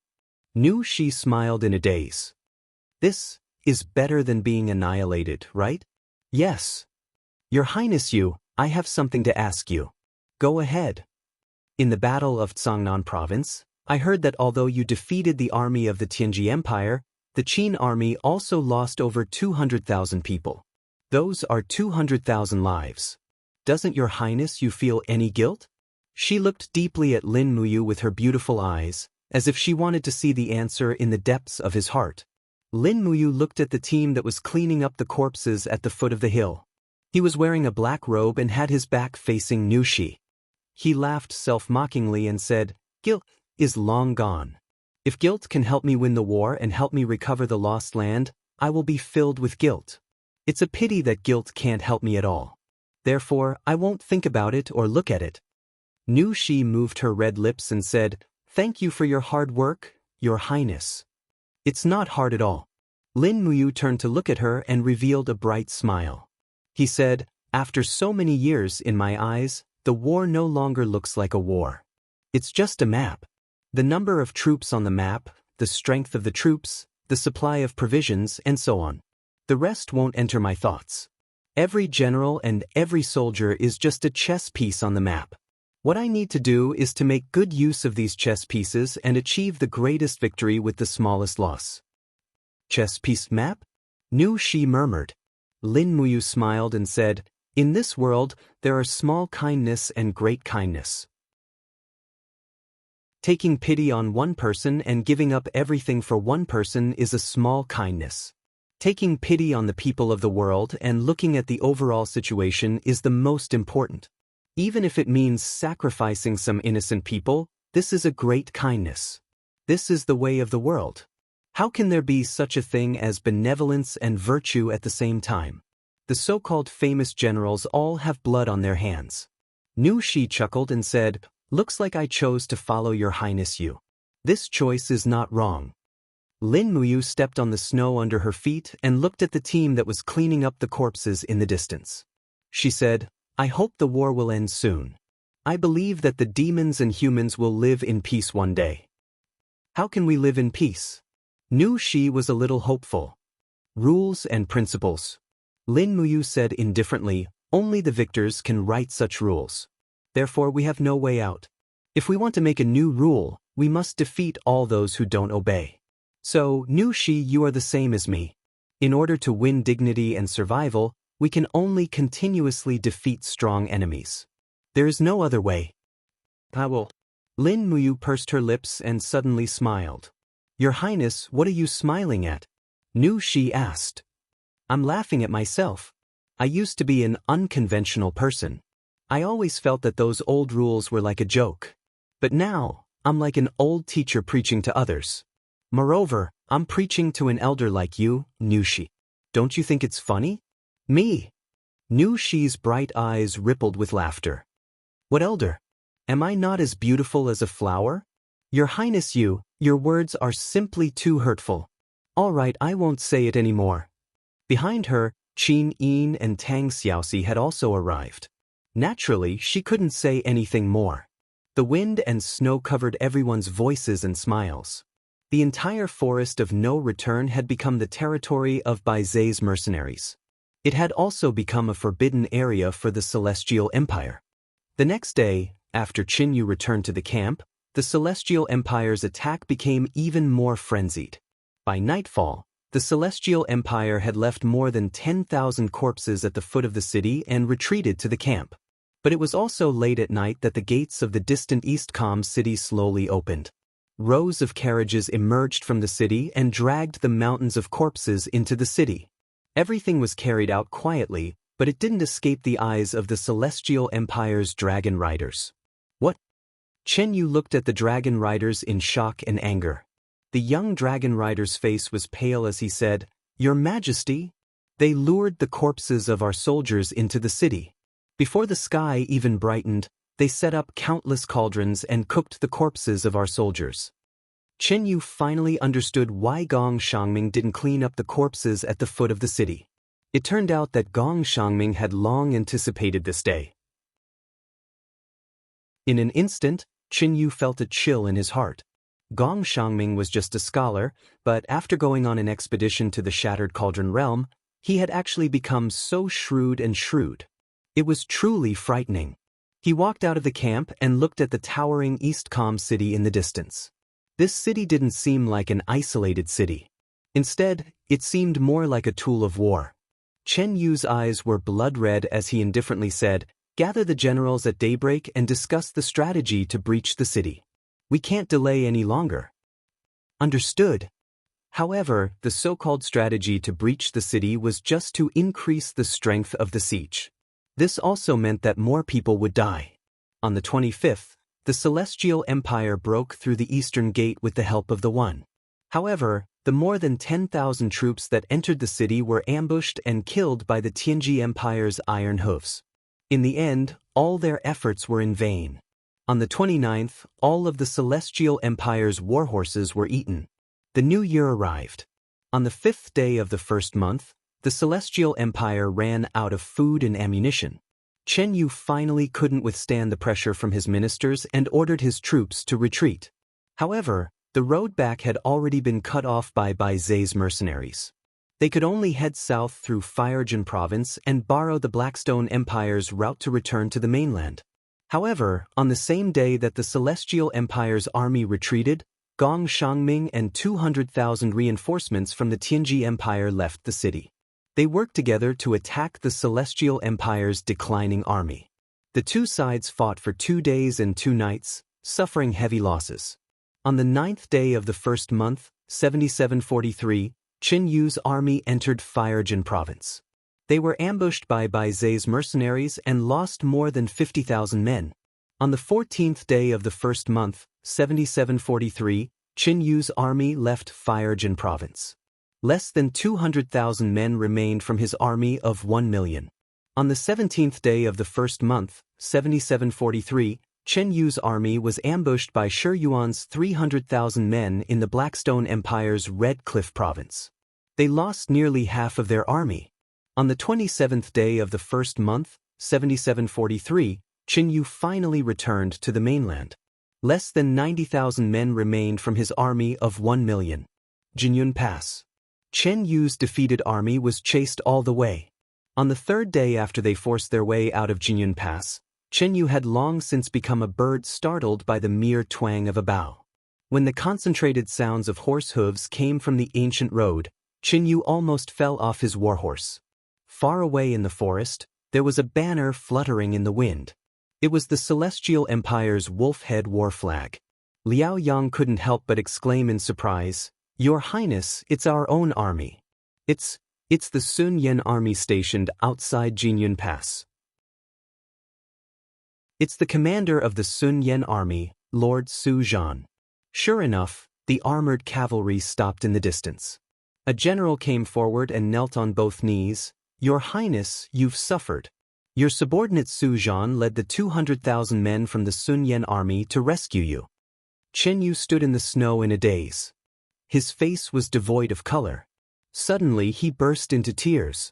Nu Shi smiled in a daze. This is better than being annihilated, right? Yes. Your Highness Yu, I have something to ask you. Go ahead. In the Battle of Tsangnan Province, I heard that although you defeated the army of the Tianji Empire, the Qin army also lost over 200,000 people. Those are 200,000 lives. Doesn't Your Highness Yu feel any guilt? She looked deeply at Lin Muyu with her beautiful eyes, as if she wanted to see the answer in the depths of his heart. Lin Muyu looked at the team that was cleaning up the corpses at the foot of the hill. He was wearing a black robe and had his back facing Nu Shi. He laughed self-mockingly and said, Guilt is long gone. If guilt can help me win the war and help me recover the lost land, I will be filled with guilt. It's a pity that guilt can't help me at all. Therefore, I won't think about it or look at it. Nu Shi moved her red lips and said, Thank you for your hard work, Your Highness. It's not hard at all. Lin Muyu turned to look at her and revealed a bright smile. He said, After so many years in my eyes, the war no longer looks like a war. It's just a map. The number of troops on the map, the strength of the troops, the supply of provisions, and so on. The rest won't enter my thoughts. Every general and every soldier is just a chess piece on the map. What I need to do is to make good use of these chess pieces and achieve the greatest victory with the smallest loss. Chess piece map? Nu Shi murmured. Lin Muyu smiled and said, In this world, there are small kindness and great kindness. Taking pity on one person and giving up everything for one person is a small kindness. Taking pity on the people of the world and looking at the overall situation is the most important. Even if it means sacrificing some innocent people, this is a great kindness. This is the way of the world. How can there be such a thing as benevolence and virtue at the same time? The so-called famous generals all have blood on their hands. Nu Shi chuckled and said, Looks like I chose to follow Your Highness Yu. This choice is not wrong. Lin Muyu stepped on the snow under her feet and looked at the team that was cleaning up the corpses in the distance. She said, I hope the war will end soon. I believe that the demons and humans will live in peace one day. How can we live in peace? Nu Shi was a little hopeful. Rules and principles. Lin Muyu said indifferently, Only the victors can write such rules. Therefore we have no way out. If we want to make a new rule, we must defeat all those who don't obey. So, Nu Shi, you are the same as me. In order to win dignity and survival, We can only continuously defeat strong enemies. There is no other way. I will. Lin Muyu pursed her lips and suddenly smiled. Your Highness, what are you smiling at? Nu Shi asked. I'm laughing at myself. I used to be an unconventional person. I always felt that those old rules were like a joke. But now, I'm like an old teacher preaching to others. Moreover, I'm preaching to an elder like you, Nu Shi. Don't you think it's funny? Me? Nu Shi's bright eyes rippled with laughter. What elder? Am I not as beautiful as a flower? Your Highness, your words are simply too hurtful. All right, I won't say it anymore. Behind her, Qin Yin and Tang Xiaoxi had also arrived. Naturally, she couldn't say anything more. The wind and snow covered everyone's voices and smiles. The entire forest of no return had become the territory of Bai Zai's mercenaries. It had also become a forbidden area for the Celestial Empire. The next day, after Qin Yu returned to the camp, the Celestial Empire's attack became even more frenzied. By nightfall, the Celestial Empire had left more than 10,000 corpses at the foot of the city and retreated to the camp. But it was also late at night that the gates of the distant Eastcom city slowly opened. Rows of carriages emerged from the city and dragged the mountains of corpses into the city. Everything was carried out quietly, but it didn't escape the eyes of the Celestial Empire's dragon riders. What? Chen Yu looked at the dragon riders in shock and anger. The young dragon rider's face was pale as he said, Your Majesty, they lured the corpses of our soldiers into the city. Before the sky even brightened, they set up countless cauldrons and cooked the corpses of our soldiers. Chen Yu finally understood why Gong Shangming didn't clean up the corpses at the foot of the city. It turned out that Gong Shangming had long anticipated this day. In an instant, Chen Yu felt a chill in his heart. Gong Shangming was just a scholar, but after going on an expedition to the Shattered Cauldron realm, he had actually become so shrewd. It was truly frightening. He walked out of the camp and looked at the towering Eastcom city in the distance. This city didn't seem like an isolated city. Instead, it seemed more like a tool of war. Chen Yu's eyes were blood red as he indifferently said, Gather the generals at daybreak and discuss the strategy to breach the city. We can't delay any longer. Understood. However, the so-called strategy to breach the city was just to increase the strength of the siege. This also meant that more people would die. On the 25th, the Celestial Empire broke through the Eastern Gate with the help of the One. However, the more than 10,000 troops that entered the city were ambushed and killed by the Tianji Empire's iron hoofs. In the end, all their efforts were in vain. On the 29th, all of the Celestial Empire's warhorses were eaten. The new year arrived. On the 5th day of the first month, the Celestial Empire ran out of food and ammunition. Chen Yu finally couldn't withstand the pressure from his ministers and ordered his troops to retreat. However, the road back had already been cut off by Bai Zai's mercenaries. They could only head south through Firejin province and borrow the Blackstone Empire's route to return to the mainland. However, on the same day that the Celestial Empire's army retreated, Gong Shangming and 200,000 reinforcements from the Tianji Empire left the city. They worked together to attack the Celestial Empire's declining army. The two sides fought for 2 days and 2 nights, suffering heavy losses. On the 9th day of the first month, 7743, Qin Yu's army entered Firejin province. They were ambushed by Bai Zai's mercenaries and lost more than 50,000 men. On the 14th day of the first month, 7743, Qin Yu's army left Firejin province. Less than 200,000 men remained from his army of 1 million. On the 17th day of the first month, 7743, Chen Yu's army was ambushed by Shi Yuan's 300,000 men in the Blackstone Empire's Red Cliff province. They lost nearly half of their army. On the 27th day of the first month, 7743, Qin Yu finally returned to the mainland. Less than 90,000 men remained from his army of 1 million. Jinyun Pass. Chen Yu's defeated army was chased all the way. On the 3rd day after they forced their way out of Jinyun Pass, Chen Yu had long since become a bird startled by the mere twang of a bow. When the concentrated sounds of horse hooves came from the ancient road, Chen Yu almost fell off his warhorse. Far away in the forest, there was a banner fluttering in the wind. It was the Celestial Empire's wolf-head war flag. Liao Yang couldn't help but exclaim in surprise, "Your Highness, it's our own army. It's the Sun Yan army stationed outside Jinyun Pass." "It's the commander of the Sun Yan army, Lord Su Zhan." Sure enough, the armored cavalry stopped in the distance. A general came forward and knelt on both knees. "Your Highness, you've suffered. Your subordinate Su Zhan led the 200,000 men from the Sun Yan army to rescue you." Chen Yu stood in the snow in a daze. His face was devoid of color. Suddenly he burst into tears.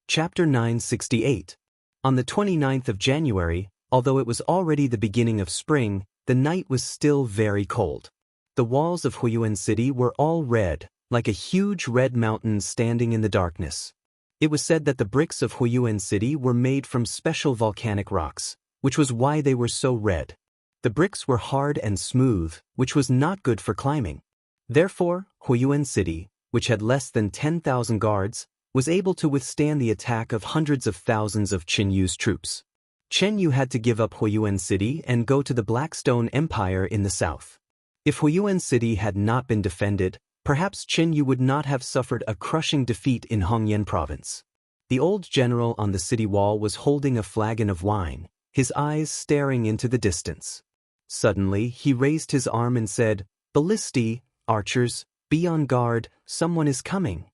Chapter 968. On the 29th of January, although it was already the beginning of spring, the night was still very cold. The walls of Huiyuan City were all red, like a huge red mountain standing in the darkness. It was said that the bricks of Huiyuan City were made from special volcanic rocks, which was why they were so red. The bricks were hard and smooth, which was not good for climbing. Therefore, Huiyuan City, which had less than 10,000 guards, was able to withstand the attack of hundreds of thousands of Chen Yu's troops. Chen Yu had to give up Huiyuan City and go to the Blackstone Empire in the south. If Huiyuan City had not been defended, perhaps Chen Yu would not have suffered a crushing defeat in Hongyan province. The old general on the city wall was holding a flagon of wine, his eyes staring into the distance. Suddenly, he raised his arm and said, "Ballisti, archers, be on guard, someone is coming."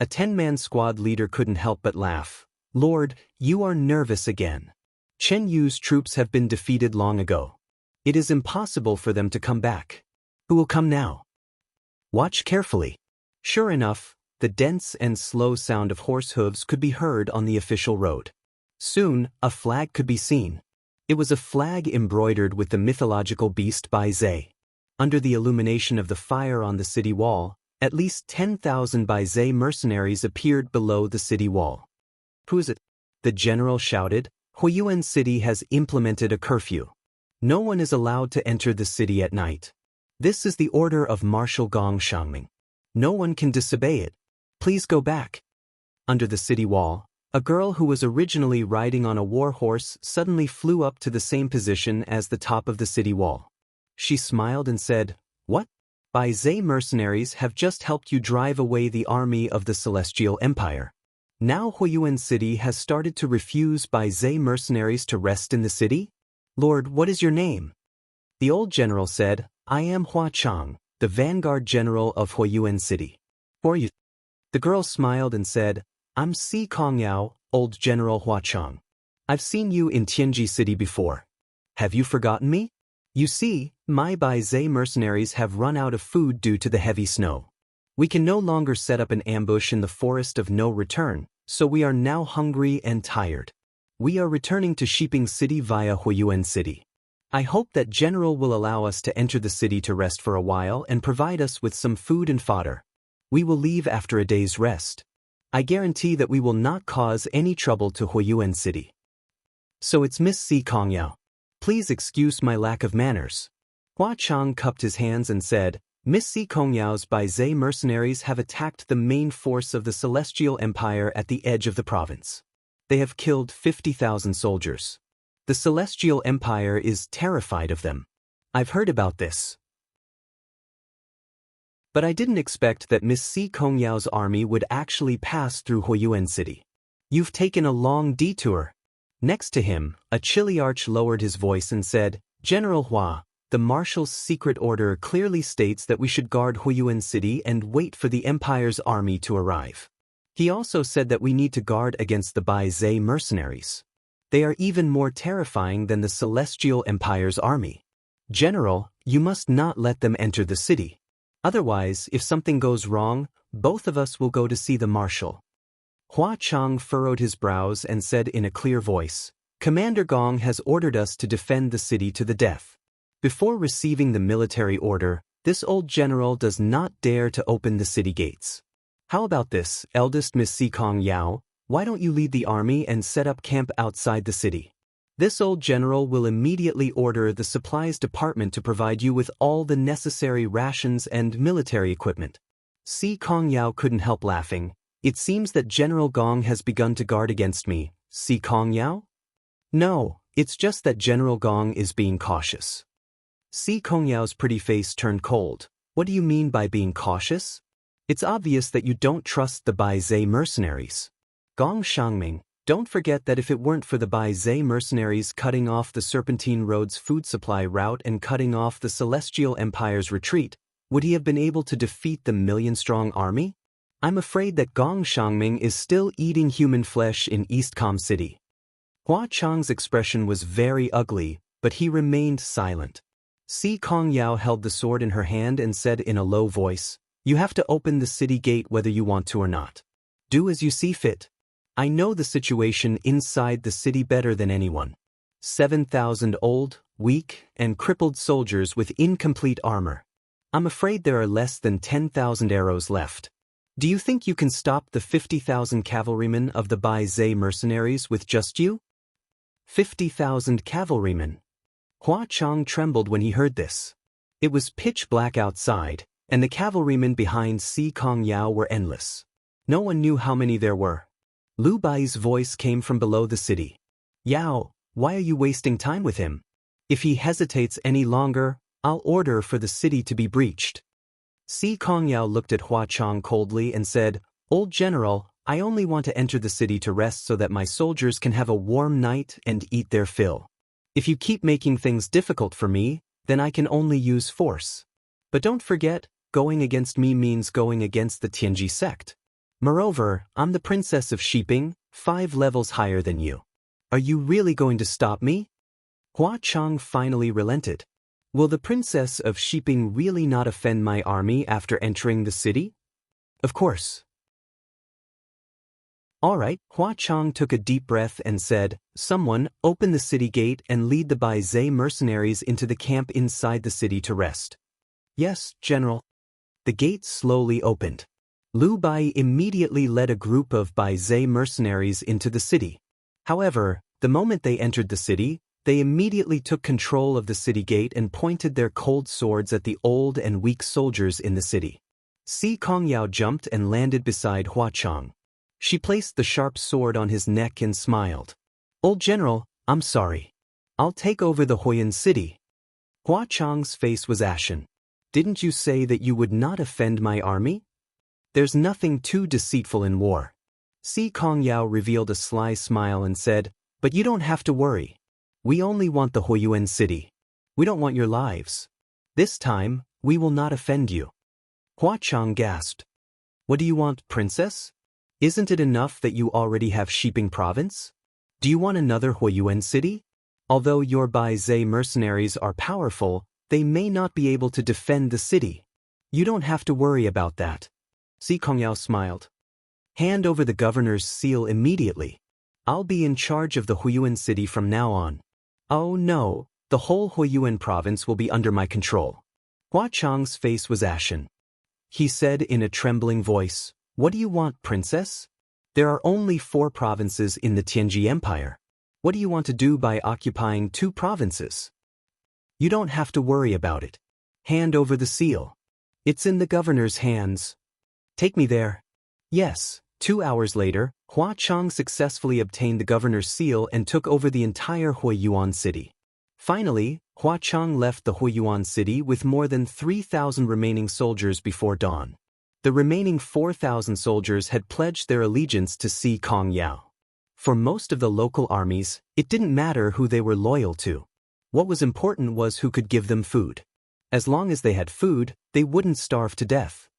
A 10-man squad leader couldn't help but laugh. "Lord, you are nervous again. Chen Yu's troops have been defeated long ago. It is impossible for them to come back. Who will come now? Watch carefully." Sure enough, the dense and slow sound of horse hooves could be heard on the official road. Soon, a flag could be seen. It was a flag embroidered with the mythological beast Bai Zhe. Under the illumination of the fire on the city wall, at least 10,000 Bai Zhe mercenaries appeared below the city wall. "Who is it?" the general shouted. "Huiyuan City has implemented a curfew. No one is allowed to enter the city at night. This is the order of Marshal Gong Shangming. No one can disobey it. Please go back." Under the city wall, a girl who was originally riding on a war horse suddenly flew up to the same position as the top of the city wall. She smiled and said, "What? Bai Zhe mercenaries have just helped you drive away the army of the Celestial Empire. Now Huiyuan City has started to refuse Bai Zhe mercenaries to rest in the city? Lord, what is your name?" The old general said, "I am Hua Chang, the vanguard general of Huiyuan City. Who are you?" The girl smiled and said, "I'm Si Kongyao, old General Hua Chang. I've seen you in Tianji City before. Have you forgotten me? You see, my Bai Zhe mercenaries have run out of food due to the heavy snow. We can no longer set up an ambush in the forest of no return, so we are now hungry and tired. We are returning to Shiping City via Huiyuan City. I hope that General will allow us to enter the city to rest for a while and provide us with some food and fodder. We will leave after a day's rest. I guarantee that we will not cause any trouble to Huiyuan City. So it's Miss Si Kongyao. Please excuse my lack of manners." Hua Chang cupped his hands and said, "Miss Si Kongyao's Bai Zhe mercenaries have attacked the main force of the Celestial Empire at the edge of the province. They have killed 50,000 soldiers. The Celestial Empire is terrified of them. I've heard about this. But I didn't expect that Miss Si Kongyao's army would actually pass through Huiyuan City. You've taken a long detour." Next to him, a Chiliarch lowered his voice and said, "General Hua, the Marshal's secret order clearly states that we should guard Huiyuan City and wait for the Empire's army to arrive. He also said that we need to guard against the Bai Zhe mercenaries. They are even more terrifying than the Celestial Empire's army. General, you must not let them enter the city. Otherwise, if something goes wrong, both of us will go to see the Marshal." Hua Chang furrowed his brows and said in a clear voice, "Commander Gong has ordered us to defend the city to the death. Before receiving the military order, this old general does not dare to open the city gates. How about this, eldest Miss Si Kongyao? Why don't you lead the army and set up camp outside the city? This old general will immediately order the supplies department to provide you with all the necessary rations and military equipment." Si Kongyao couldn't help laughing. It seems that General Gong has begun to guard against me, Si Kong Yao? No, it's just that General Gong is being cautious. Si Kong Yao's pretty face turned cold. What do you mean by being cautious? It's obvious that you don't trust the Bai Zhe mercenaries. Gong Shangming, don't forget that if it weren't for the Bai Zhe mercenaries cutting off the Serpentine Road's food supply route and cutting off the Celestial Empire's retreat, would he have been able to defeat the million-strong army? I'm afraid that Gong Shangming is still eating human flesh in Eastcom City. Hua Chang's expression was very ugly, but he remained silent. Si Kong Yao held the sword in her hand and said in a low voice, "You have to open the city gate whether you want to or not. Do as you see fit. I know the situation inside the city better than anyone. 7,000 old, weak, and crippled soldiers with incomplete armor. I'm afraid there are less than 10,000 arrows left. Do you think you can stop the 50,000 cavalrymen of the Bai Zhe mercenaries with just you?" 50,000 cavalrymen. Hua Chang trembled when he heard this. It was pitch black outside, and the cavalrymen behind Si Kong Yao were endless. No one knew how many there were. Lu Bai's voice came from below the city. "Yao, why are you wasting time with him? If he hesitates any longer, I'll order for the city to be breached." Si Kong Yao looked at Hua Chang coldly and said, "Old General, I only want to enter the city to rest so that my soldiers can have a warm night and eat their fill. If you keep making things difficult for me, then I can only use force. But don't forget, going against me means going against the Tianji sect. Moreover, I'm the Princess of Shiping, 5 levels higher than you. Are you really going to stop me?" Hua Chang finally relented. "Will the Princess of Shiping really not offend my army after entering the city?" "Of course." "All right." Hua Chang took a deep breath and said, "Someone, open the city gate and lead the Bai Zhe mercenaries into the camp inside the city to rest." "Yes, General." The gate slowly opened. Lu Bai immediately led a group of Bai Zhe mercenaries into the city. However, the moment they entered the city, they immediately took control of the city gate and pointed their cold swords at the old and weak soldiers in the city. Si Kong Yao jumped and landed beside Hua Chang. She placed the sharp sword on his neck and smiled. "Old General, I'm sorry. I'll take over the Huoyan city." Hua Chang's face was ashen. "Didn't you say that you would not offend my army? There's nothing too deceitful in war." Si Kong Yao revealed a sly smile and said, "But you don't have to worry. We only want the Huoyuan city. We don't want your lives. This time, we will not offend you." Hua Chang gasped. "What do you want, Princess? Isn't it enough that you already have Shiping Province? Do you want another Huoyuan city? Although your Bai Zhe mercenaries are powerful, they may not be able to defend the city. You don't have to worry about that." Si Kong Yao smiled. "Hand over the governor's seal immediately. I'll be in charge of the Huoyuan city from now on." "Oh no, the whole Huoyuan province will be under my control." Hua Chang's face was ashen. He said in a trembling voice, "What do you want, Princess? There are only 4 provinces in the Tianji Empire. What do you want to do by occupying 2 provinces? You don't have to worry about it. Hand over the seal. It's in the governor's hands. Take me there." Yes. 2 hours later, Hua Chang successfully obtained the governor's seal and took over the entire Huoyuan city. Finally, Hua Chang left the Huoyuan city with more than 3,000 remaining soldiers before dawn. The remaining 4,000 soldiers had pledged their allegiance to Si Kong Yao. For most of the local armies, it didn't matter who they were loyal to. What was important was who could give them food. As long as they had food, they wouldn't starve to death.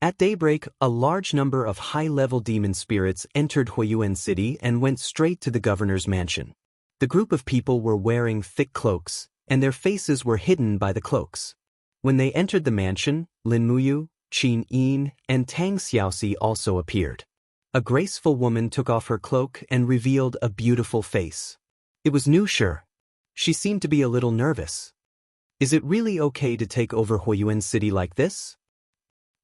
At daybreak, a large number of high-level demon spirits entered Huoyuan City and went straight to the governor's mansion. The group of people were wearing thick cloaks, and their faces were hidden by the cloaks. When they entered the mansion, Lin Muyu, Qin Yin, and Tang Xiaoxi also appeared. A graceful woman took off her cloak and revealed a beautiful face. It was Nu Shi. She seemed to be a little nervous. "Is it really okay to take over Huoyuan City like this?"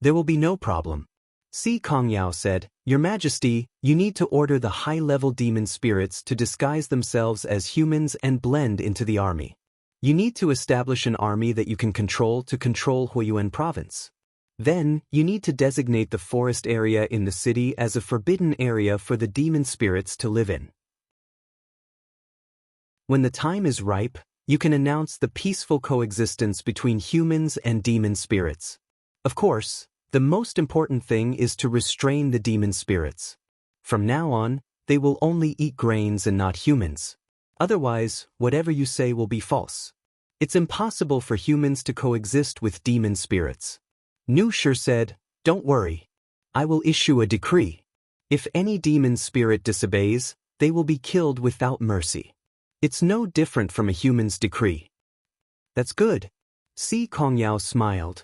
"There will be no problem." Si Kong Yao said, "Your Majesty, you need to order the high-level demon spirits to disguise themselves as humans and blend into the army. You need to establish an army that you can control to control Huoyuan province. Then, you need to designate the forest area in the city as a forbidden area for the demon spirits to live in. When the time is ripe, you can announce the peaceful coexistence between humans and demon spirits. Of course, the most important thing is to restrain the demon spirits. From now on, they will only eat grains and not humans. Otherwise, whatever you say will be false. It's impossible for humans to coexist with demon spirits. Nushir said, "Don't worry. I will issue a decree. If any demon spirit disobeys, they will be killed without mercy. It's no different from a human's decree." "That's good." Si Kongyao smiled.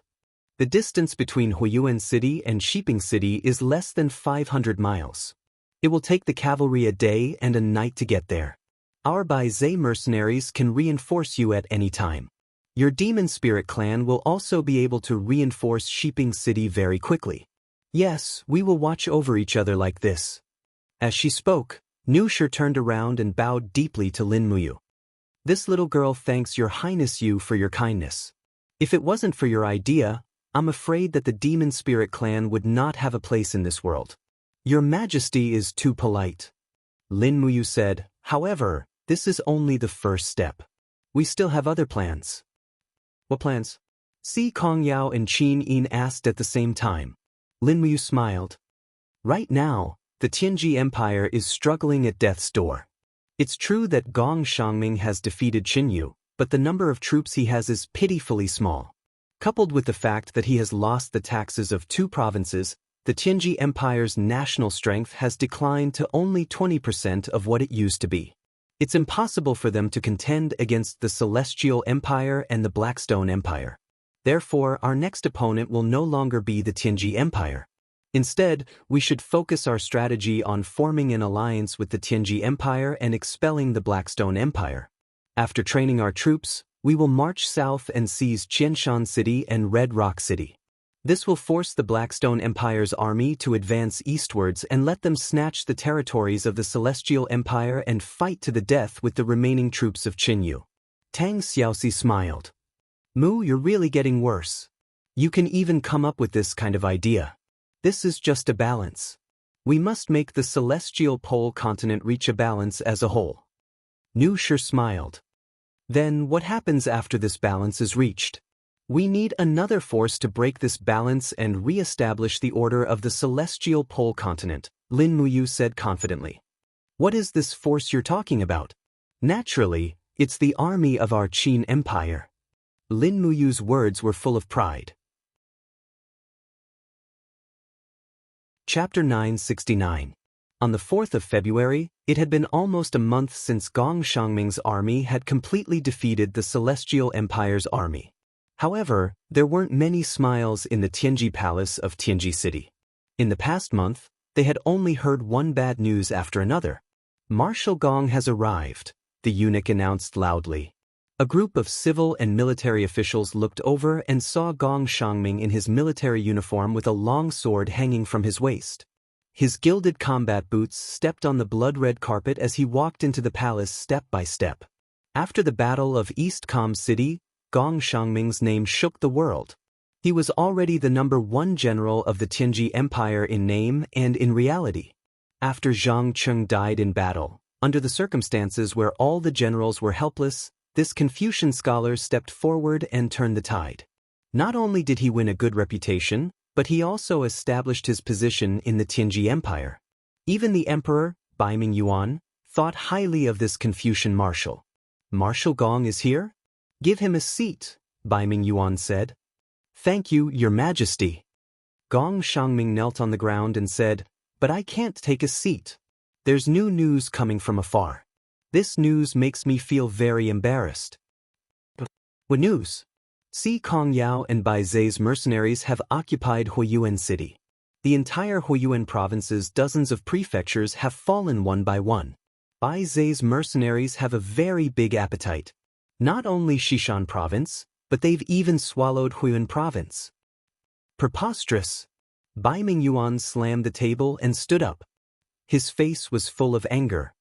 The distance between Huiyuan City and Shiping City is less than 500 miles. It will take the cavalry a day and a night to get there. Our Bai Zhe mercenaries can reinforce you at any time. Your demon spirit clan will also be able to reinforce Shiping City very quickly. Yes, we will watch over each other like this. As she spoke, Nushir turned around and bowed deeply to Lin Muyu. "This little girl thanks your highness you for your kindness. If it wasn't for your idea, I'm afraid that the demon spirit clan would not have a place in this world. Your majesty is too polite." Lin Muyu said, "However, this is only the first step. We still have other plans." "What plans?" Si Kongyao and Qin Yin asked at the same time. Lin Muyu smiled. "Right now, the Tianji Empire is struggling at death's door. It's true that Gong Shangming has defeated Qinyu, but the number of troops he has is pitifully small. Coupled with the fact that he has lost the taxes of 2 provinces, the Tianji Empire's national strength has declined to only 20% of what it used to be. It's impossible for them to contend against the Celestial Empire and the Blackstone Empire. Therefore, our next opponent will no longer be the Tianji Empire. Instead, we should focus our strategy on forming an alliance with the Tianji Empire and expelling the Blackstone Empire. After training our troops, we will march south and seize Qianshan City and Red Rock City. This will force the Blackstone Empire's army to advance eastwards and let them snatch the territories of the Celestial Empire and fight to the death with the remaining troops of Qinyu. Tang Xiaoxi smiled. "Mu, you're really getting worse. You can even come up with this kind of idea. This is just a balance. We must make the celestial pole continent reach a balance as a whole." Nushir smiled. "Then what happens after this balance is reached?" "We need another force to break this balance and re-establish the order of the celestial pole continent," Lin Muyu said confidently. "What is this force you're talking about?" "Naturally, it's the army of our Qin Empire." Lin Muyu's words were full of pride. Chapter 969. On the 4th of February, it had been almost a month since Gong Shangming's army had completely defeated the Celestial Empire's army. However, there weren't many smiles in the Tianji Palace of Tianji City. In the past month, they had only heard one bad news after another. "Marshal Gong has arrived," the eunuch announced loudly. A group of civil and military officials looked over and saw Gong Shangming in his military uniform with a long sword hanging from his waist. His gilded combat boots stepped on the blood-red carpet as he walked into the palace step by step. After the Battle of East Kam City, Gong Shangming's name shook the world. He was already the #1 general of the Tianji Empire in name and in reality. After Zhang Cheng died in battle, under the circumstances where all the generals were helpless, this Confucian scholar stepped forward and turned the tide. Not only did he win a good reputation, but he also established his position in the Tianji Empire. Even the emperor, Baiming Yuan, thought highly of this Confucian marshal. "Marshal Gong is here? Give him a seat," Baiming Yuan said. "Thank you, your majesty." Gong Shangming knelt on the ground and said, "But I can't take a seat. There's new news coming from afar. This news makes me feel very embarrassed." "What news?" Si Kongyao and Bai Zhe's mercenaries have occupied Huiyuan City. The entire Huiyuan province's dozens of prefectures have fallen one by one. Bai Zhe's mercenaries have a very big appetite. Not only Xishan province, but they've even swallowed Huiyuan province. Preposterous! Baiming Yuan slammed the table and stood up. His face was full of anger.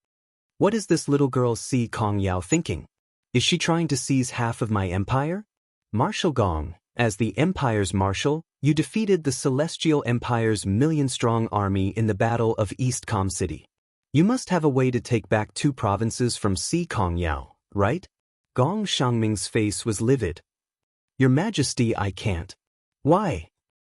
What is this little girl Si Kongyao thinking? Is she trying to seize half of my empire? Marshal Gong, as the empire's marshal, You defeated the Celestial Empire's million-strong army in the Battle of East Com City. You must have a way to take back 2 provinces from Si Kongyao, right? Gong Shangming's face was livid. Your Majesty, I can't. Why?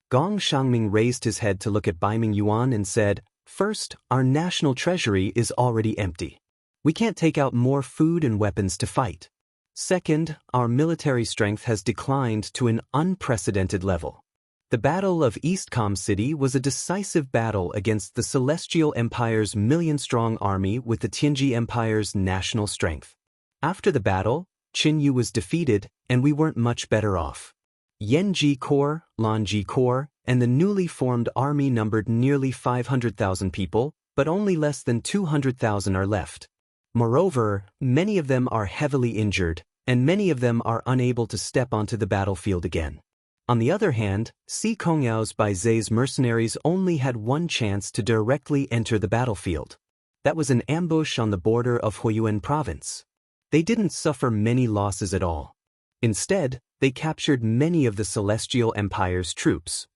Gong Shangming raised his head to look at Bai Mingyuan and said, First, our national treasury is already empty. We can't take out more food and weapons to fight. Second, our military strength has declined to an unprecedented level. The Battle of East Com City was a decisive battle against the Celestial Empire's million-strong army with the Tianji Empire's national strength. After the battle, Qin Yu was defeated, and we weren't much better off. Yanji Corps, Lanji Corps, and the newly formed army numbered nearly 500,000 people, but only less than 200,000 are left. Moreover, many of them are heavily injured, and many of them are unable to step onto the battlefield again. On the other hand, Si Kongyao's Bai Zai's mercenaries only had one chance to directly enter the battlefield. That was an ambush on the border of Huiyuan province. They didn't suffer many losses at all. Instead, they captured many of the Celestial Empire's troops.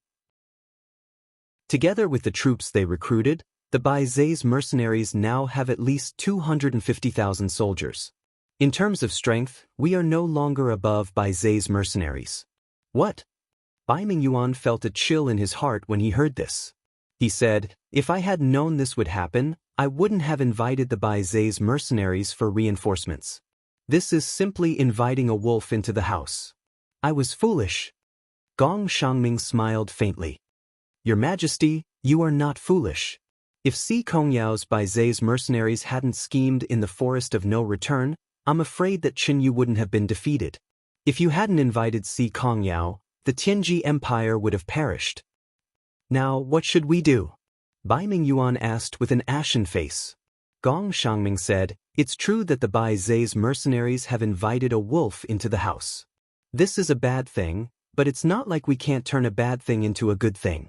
Together with the troops they recruited, the Bai Zai's mercenaries now have at least 250,000 soldiers. In terms of strength, we are no longer above Bai Zai's mercenaries. What? Bai Mingyuan felt a chill in his heart when he heard this. He said, If I had known this would happen, I wouldn't have invited the Bai Zai's mercenaries for reinforcements. This is simply inviting a wolf into the house. I was foolish. Gong Shangming smiled faintly. Your Majesty, you are not foolish. If Si Kongyao's Bai Zai's mercenaries hadn't schemed in the Forest of No Return, I'm afraid that Qin Yu wouldn't have been defeated. If you hadn't invited Si Kongyao, the Tianji Empire would have perished. Now, what should we do? Bai Mingyuan asked with an ashen face. Gong Shangming said, It's true that the Bai Zai's mercenaries have invited a wolf into the house. This is a bad thing, but it's not like we can't turn a bad thing into a good thing.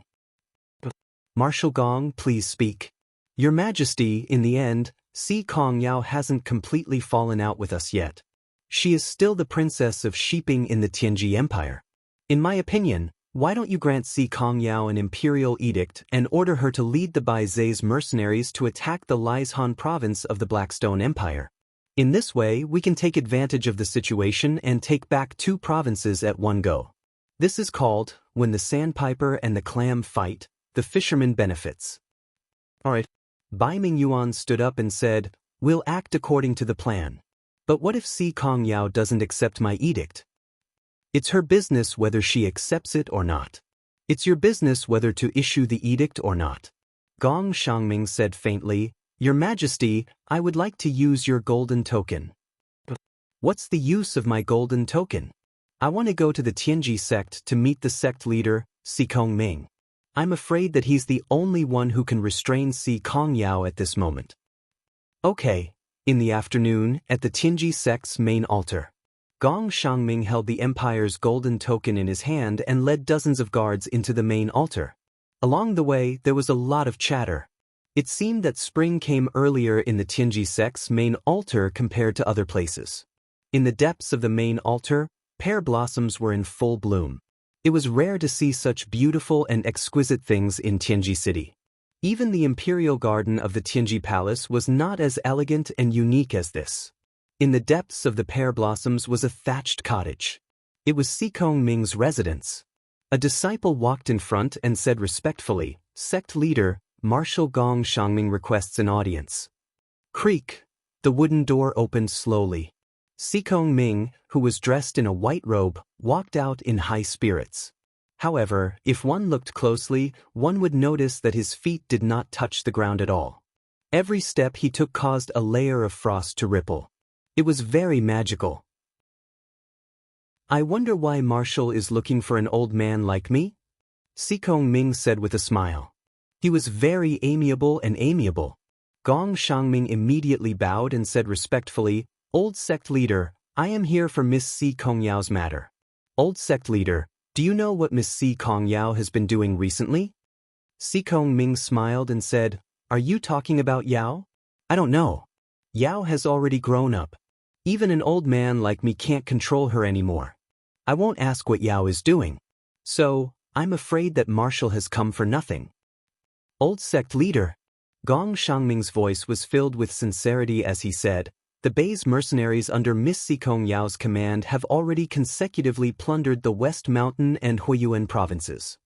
Marshal Gong, please speak. Your Majesty, in the end, Si Kongyao hasn't completely fallen out with us yet. She is still the princess of Shiping in the Tianji Empire. In my opinion, why don't you grant Si Kongyao an imperial edict and order her to lead the Bai Zai's mercenaries to attack the Lieshan province of the Blackstone Empire? In this way, we can take advantage of the situation and take back 2 provinces at one go. This is called, when the sandpiper and the clam fight, the fisherman benefits. Alright. Bai Mingyuan stood up and said, We'll act according to the plan. But what if Si Kongyao doesn't accept my edict? It's her business whether she accepts it or not. It's your business whether to issue the edict or not. Gong Shangming said faintly, Your Majesty, I would like to use your golden token. What's the use of my golden token? I want to go to the Tianji sect to meet the sect leader, Si Kongming. I'm afraid that he's the only one who can restrain Si Kongyao at this moment. Okay, in the afternoon, at the Tianji sect's main altar. Gong Shangming held the Empire's golden token in his hand and led dozens of guards into the main altar. Along the way, there was a lot of chatter. It seemed that spring came earlier in the Tianji sect's main altar compared to other places. In the depths of the main altar, pear blossoms were in full bloom. It was rare to see such beautiful and exquisite things in Tianji City. Even the imperial garden of the Tianji Palace was not as elegant and unique as this. In the depths of the pear blossoms was a thatched cottage. It was Si Kongming's residence. A disciple walked in front and said respectfully, Sect leader, Marshal Gong Shangming requests an audience. Creak. The wooden door opened slowly. Si Kongming, who was dressed in a white robe, walked out in high spirits. However, if one looked closely, one would notice that his feet did not touch the ground at all. Every step he took caused a layer of frost to ripple. It was very magical. I wonder why Marshal is looking for an old man like me? Si Kongming said with a smile. He was very amiable and amiable. Gong Shangming immediately bowed and said respectfully, Old sect leader, I am here for Miss Si Kongyao's matter. Old sect leader, do you know what Miss Si Kongyao has been doing recently? Si Kongming smiled and said, Are you talking about Yao? I don't know. Yao has already grown up. Even an old man like me can't control her anymore. I won't ask what Yao is doing. So, I'm afraid that Marshall has come for nothing. Old sect leader. Gong Shangming's voice was filled with sincerity as he said, the Bei's mercenaries under Miss Sikong Yao's command have already consecutively plundered the West Mountain and Huiyuan provinces.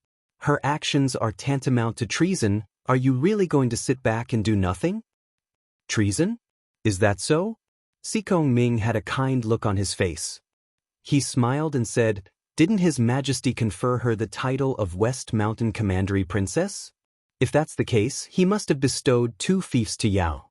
Her actions are tantamount to treason. Are you really going to sit back and do nothing? Treason? Is that so? Sikong Ming had a kind look on his face. He smiled and said, didn't His Majesty confer her the title of West Mountain Commandery Princess? If that's the case, he must have bestowed 2 fiefs to Yao.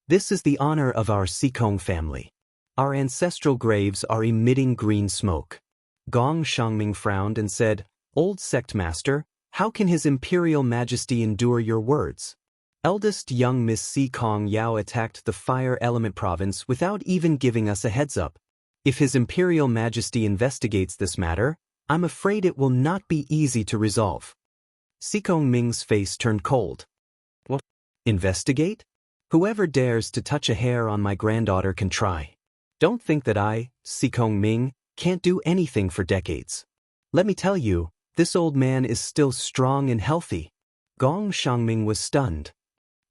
This is the honor of our Sikong family. Our ancestral graves are emitting green smoke. Gong Shangming frowned and said, Old sect master, how can His Imperial Majesty endure your words? Eldest young Miss Sikong Yao attacked the Fire Element Province without even giving us a heads up. If His Imperial Majesty investigates this matter, I'm afraid it will not be easy to resolve. Sikong Ming's face turned cold. What? Investigate? Whoever dares to touch a hair on my granddaughter can try. Don't think that I, Sikong Ming, can't do anything for decades. Let me tell you, this old man is still strong and healthy. Gong Shangming was stunned.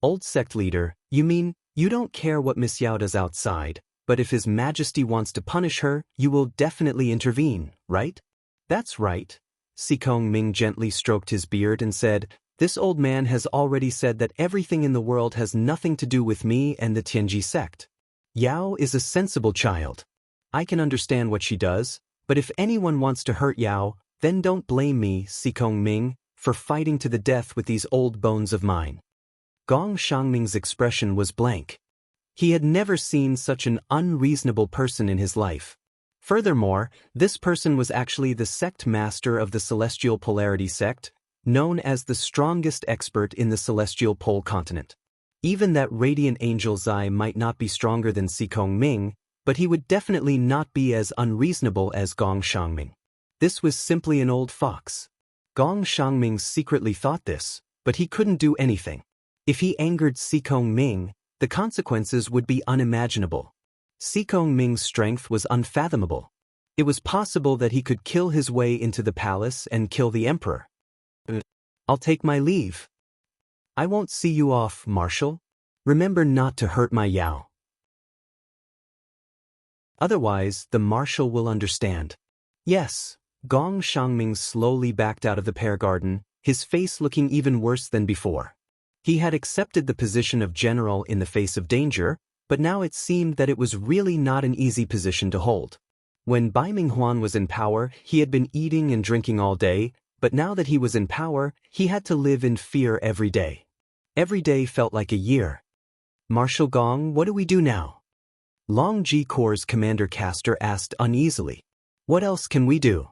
Old sect leader, you mean, you don't care what Miss Yao does outside, but if His Majesty wants to punish her, you will definitely intervene, right? That's right. Sikong Ming gently stroked his beard and said, this old man has already said that everything in the world has nothing to do with me and the Tianji sect. Yao is a sensible child. I can understand what she does, but if anyone wants to hurt Yao, then don't blame me, Sikong Ming, for fighting to the death with these old bones of mine. Gong Shangming's expression was blank. He had never seen such an unreasonable person in his life. Furthermore, this person was actually the sect master of the Celestial Polarity sect, known as the strongest expert in the Celestial Pole continent. Even that radiant angel Zai might not be stronger than Sikong Ming, but he would definitely not be as unreasonable as Gong Shangming. This was simply an old fox. Gong Shangming secretly thought this, but he couldn't do anything. If he angered Sikong Ming, the consequences would be unimaginable. Sikong Ming's strength was unfathomable. It was possible that he could kill his way into the palace and kill the emperor. I'll take my leave. I won't see you off, Marshal. Remember not to hurt my Yao. Otherwise, the Marshal will understand. Yes. Gong Shangming slowly backed out of the pear garden, his face looking even worse than before. He had accepted the position of general in the face of danger, but now it seemed that it was really not an easy position to hold. When Bai Minghuan was in power, he had been eating and drinking all day, but now that he was in power, he had to live in fear every day. Every day felt like a year. Marshal Gong, what do we do now? Long Ji Corps Commander Castor asked uneasily. What else can we do?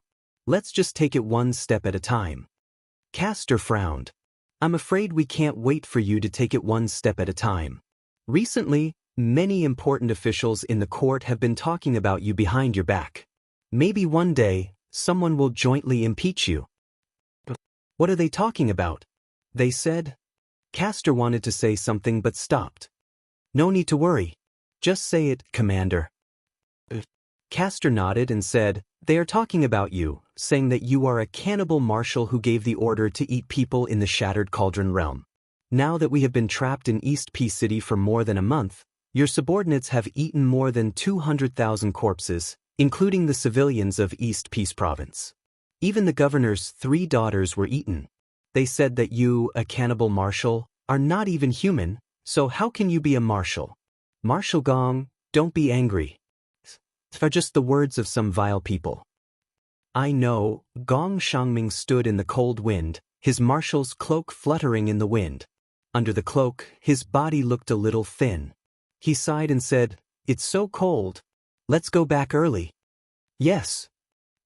Let's just take it one step at a time. Castor frowned. I'm afraid we can't wait for you to take it one step at a time. Recently, many important officials in the court have been talking about you behind your back. Maybe one day, someone will jointly impeach you. What are they talking about? They said. Castor wanted to say something but stopped. No need to worry. Just say it, Commander. Castor nodded and said, they are talking about you, saying that you are a cannibal marshal who gave the order to eat people in the Shattered Cauldron realm. Now that we have been trapped in East Peace City for more than a month, your subordinates have eaten more than 200,000 corpses, including the civilians of East Peace Province. Even the governor's 3 daughters were eaten. They said that you, a cannibal marshal, are not even human, so how can you be a marshal? Marshal Gong, don't be angry. For just the words of some vile people. I know. Gong Shangming stood in the cold wind, his marshal's cloak fluttering in the wind. Under the cloak, his body looked a little thin. He sighed and said, it's so cold. Let's go back early. Yes.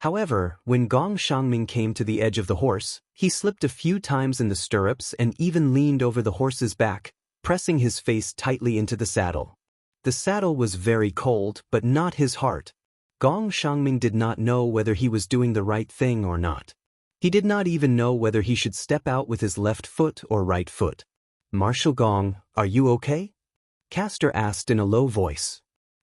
However, when Gong Shangming came to the edge of the horse, he slipped a few times in the stirrups and even leaned over the horse's back, pressing his face tightly into the saddle. The saddle was very cold, but not his heart. Gong Shangming did not know whether he was doing the right thing or not. He did not even know whether he should step out with his left foot or right foot. Marshal Gong, are you okay? Castor asked in a low voice.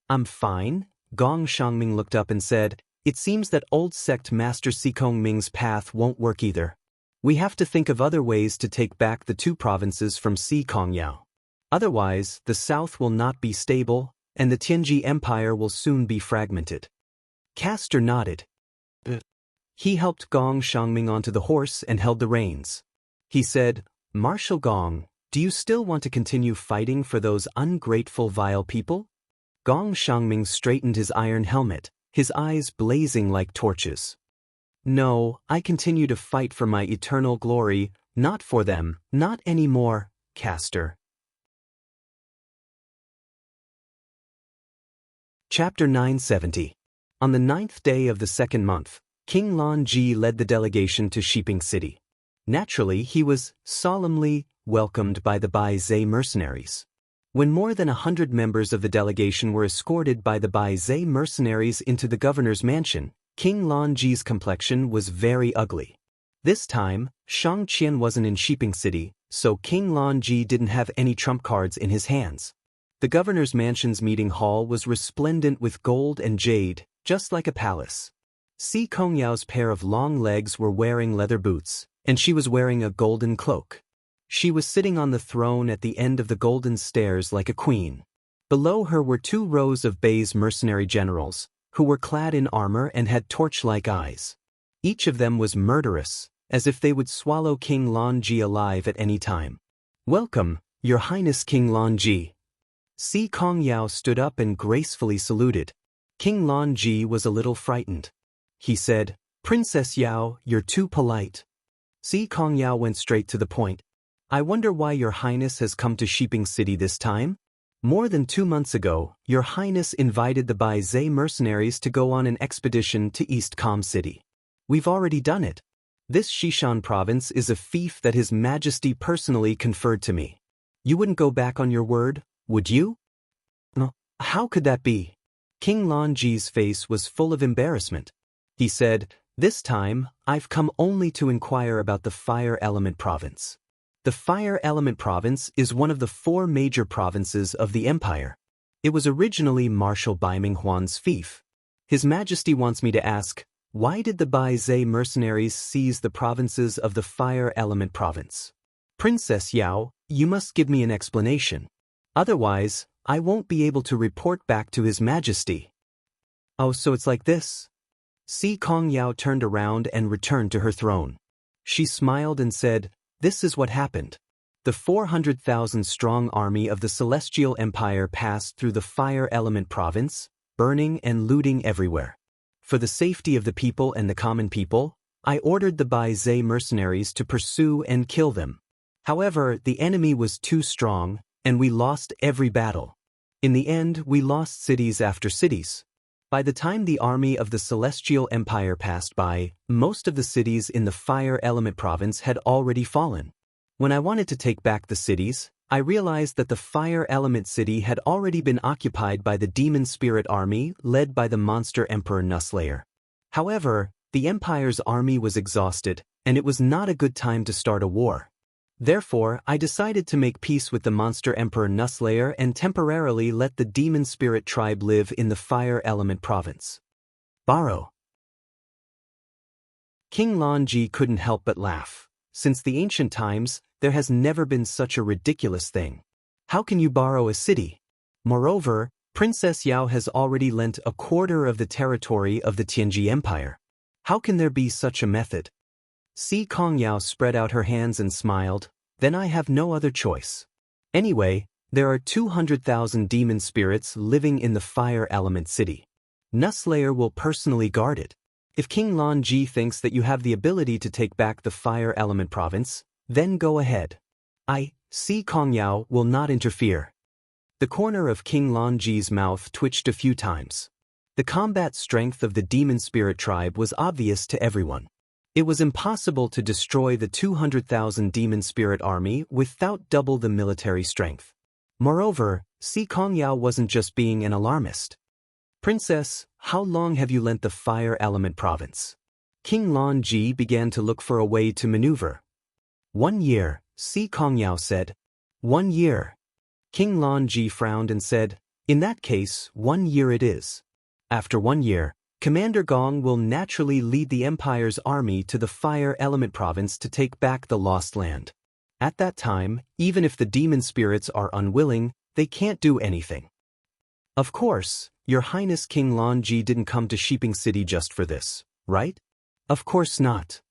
I'm fine. Gong Shangming looked up and said, it seems that old sect Master Sikong Ming's path won't work either. We have to think of other ways to take back the two provinces from Si Kongyao. Otherwise, the south will not be stable, and the Tianji Empire will soon be fragmented. Castor nodded. He helped Gong Shangming onto the horse and held the reins. He said, "Marshal Gong, do you still want to continue fighting for those ungrateful vile people?" Gong Shangming straightened his iron helmet, his eyes blazing like torches. "No, I continue to fight for my eternal glory, not for them, not anymore, Castor." Chapter 970. On the 9th day of the second month, King Lan Ji led the delegation to Shiping City. Naturally, he was solemnly welcomed by the Bai Zhe mercenaries. When more than 100 members of the delegation were escorted by the Bai Zhe mercenaries into the governor's mansion, King Lan Ji's complexion was very ugly. This time, Shang Qian wasn't in Shiping City, so King Lan Ji didn't have any trump cards in his hands. The governor's mansion's meeting hall was resplendent with gold and jade, just like a palace. Si Kongyao's pair of long legs were wearing leather boots, and she was wearing a golden cloak. She was sitting on the throne at the end of the golden stairs like a queen. Below her were 2 rows of Bai's mercenary generals, who were clad in armor and had torch-like eyes. Each of them was murderous, as if they would swallow King Lan Ji alive at any time. "Welcome, Your Highness King Lan Ji." Si Kongyao stood up and gracefully saluted. King Lan Ji was a little frightened. He said, "Princess Yao, you're too polite." Si Kongyao went straight to the point. "I wonder why Your Highness has come to Shiping City this time? More than 2 months ago, Your Highness invited the Bai Zhe mercenaries to go on an expedition to East Kam City. We've already done it. This Shishan province is a fief that His Majesty personally conferred to me. You wouldn't go back on your word, would you?" "No, how could that be?" King Lan Ji's face was full of embarrassment. He said, "This time, I've come only to inquire about the Fire Element Province. The Fire Element Province is one of the 4 major provinces of the Empire. It was originally Marshal Bai Minghuan's fief. His Majesty wants me to ask, why did the Bai Zhe mercenaries seize the provinces of the Fire Element Province? Princess Yao, you must give me an explanation. Otherwise, I won't be able to report back to His Majesty." "Oh, so it's like this?" Si Kongyao turned around and returned to her throne. She smiled and said, "This is what happened. The 400,000-strong army of the Celestial Empire passed through the Fire Element Province, burning and looting everywhere. For the safety of the people and the common people, I ordered the Bai Zhe mercenaries to pursue and kill them. However, the enemy was too strong, and we lost every battle. In the end, we lost cities after cities. By the time the army of the Celestial Empire passed by, most of the cities in the Fire Element Province had already fallen. When I wanted to take back the cities, I realized that the Fire Element City had already been occupied by the Demon Spirit Army led by the monster Emperor Nusslayer. However, the Empire's army was exhausted, and it was not a good time to start a war. Therefore, I decided to make peace with the monster Emperor Nusslayer and temporarily let the Demon Spirit tribe live in the Fire Element Province." Borrow. King Lan Ji couldn't help but laugh. Since the ancient times, there has never been such a ridiculous thing. How can you borrow a city? Moreover, Princess Yao has already lent a quarter of the territory of the Tianji Empire. How can there be such a method? Si Kongyao spread out her hands and smiled. "Then I have no other choice. Anyway, there are 200,000 demon spirits living in the Fire Element City. Nusslayer will personally guard it. If King Lan Ji thinks that you have the ability to take back the Fire Element Province, then go ahead. I, Si Kongyao, will not interfere." The corner of King Lan Ji's mouth twitched a few times. The combat strength of the Demon Spirit tribe was obvious to everyone. It was impossible to destroy the 200,000 Demon Spirit army without double the military strength. Moreover, Si Kongyao wasn't just being an alarmist. "Princess, how long have you lent the Fire Element Province?" King Lan Ji began to look for a way to maneuver. 1 year, Si Kongyao said. 1 year. King Lan Ji frowned and said, "In that case, 1 year it is." After 1 year, Commander Gong will naturally lead the Empire's army to the Fire Element Province to take back the lost land. At that time, even if the demon spirits are unwilling, they can't do anything. Of course, Your Highness King Lanji didn't come to Sheeping City just for this, right? Of course not.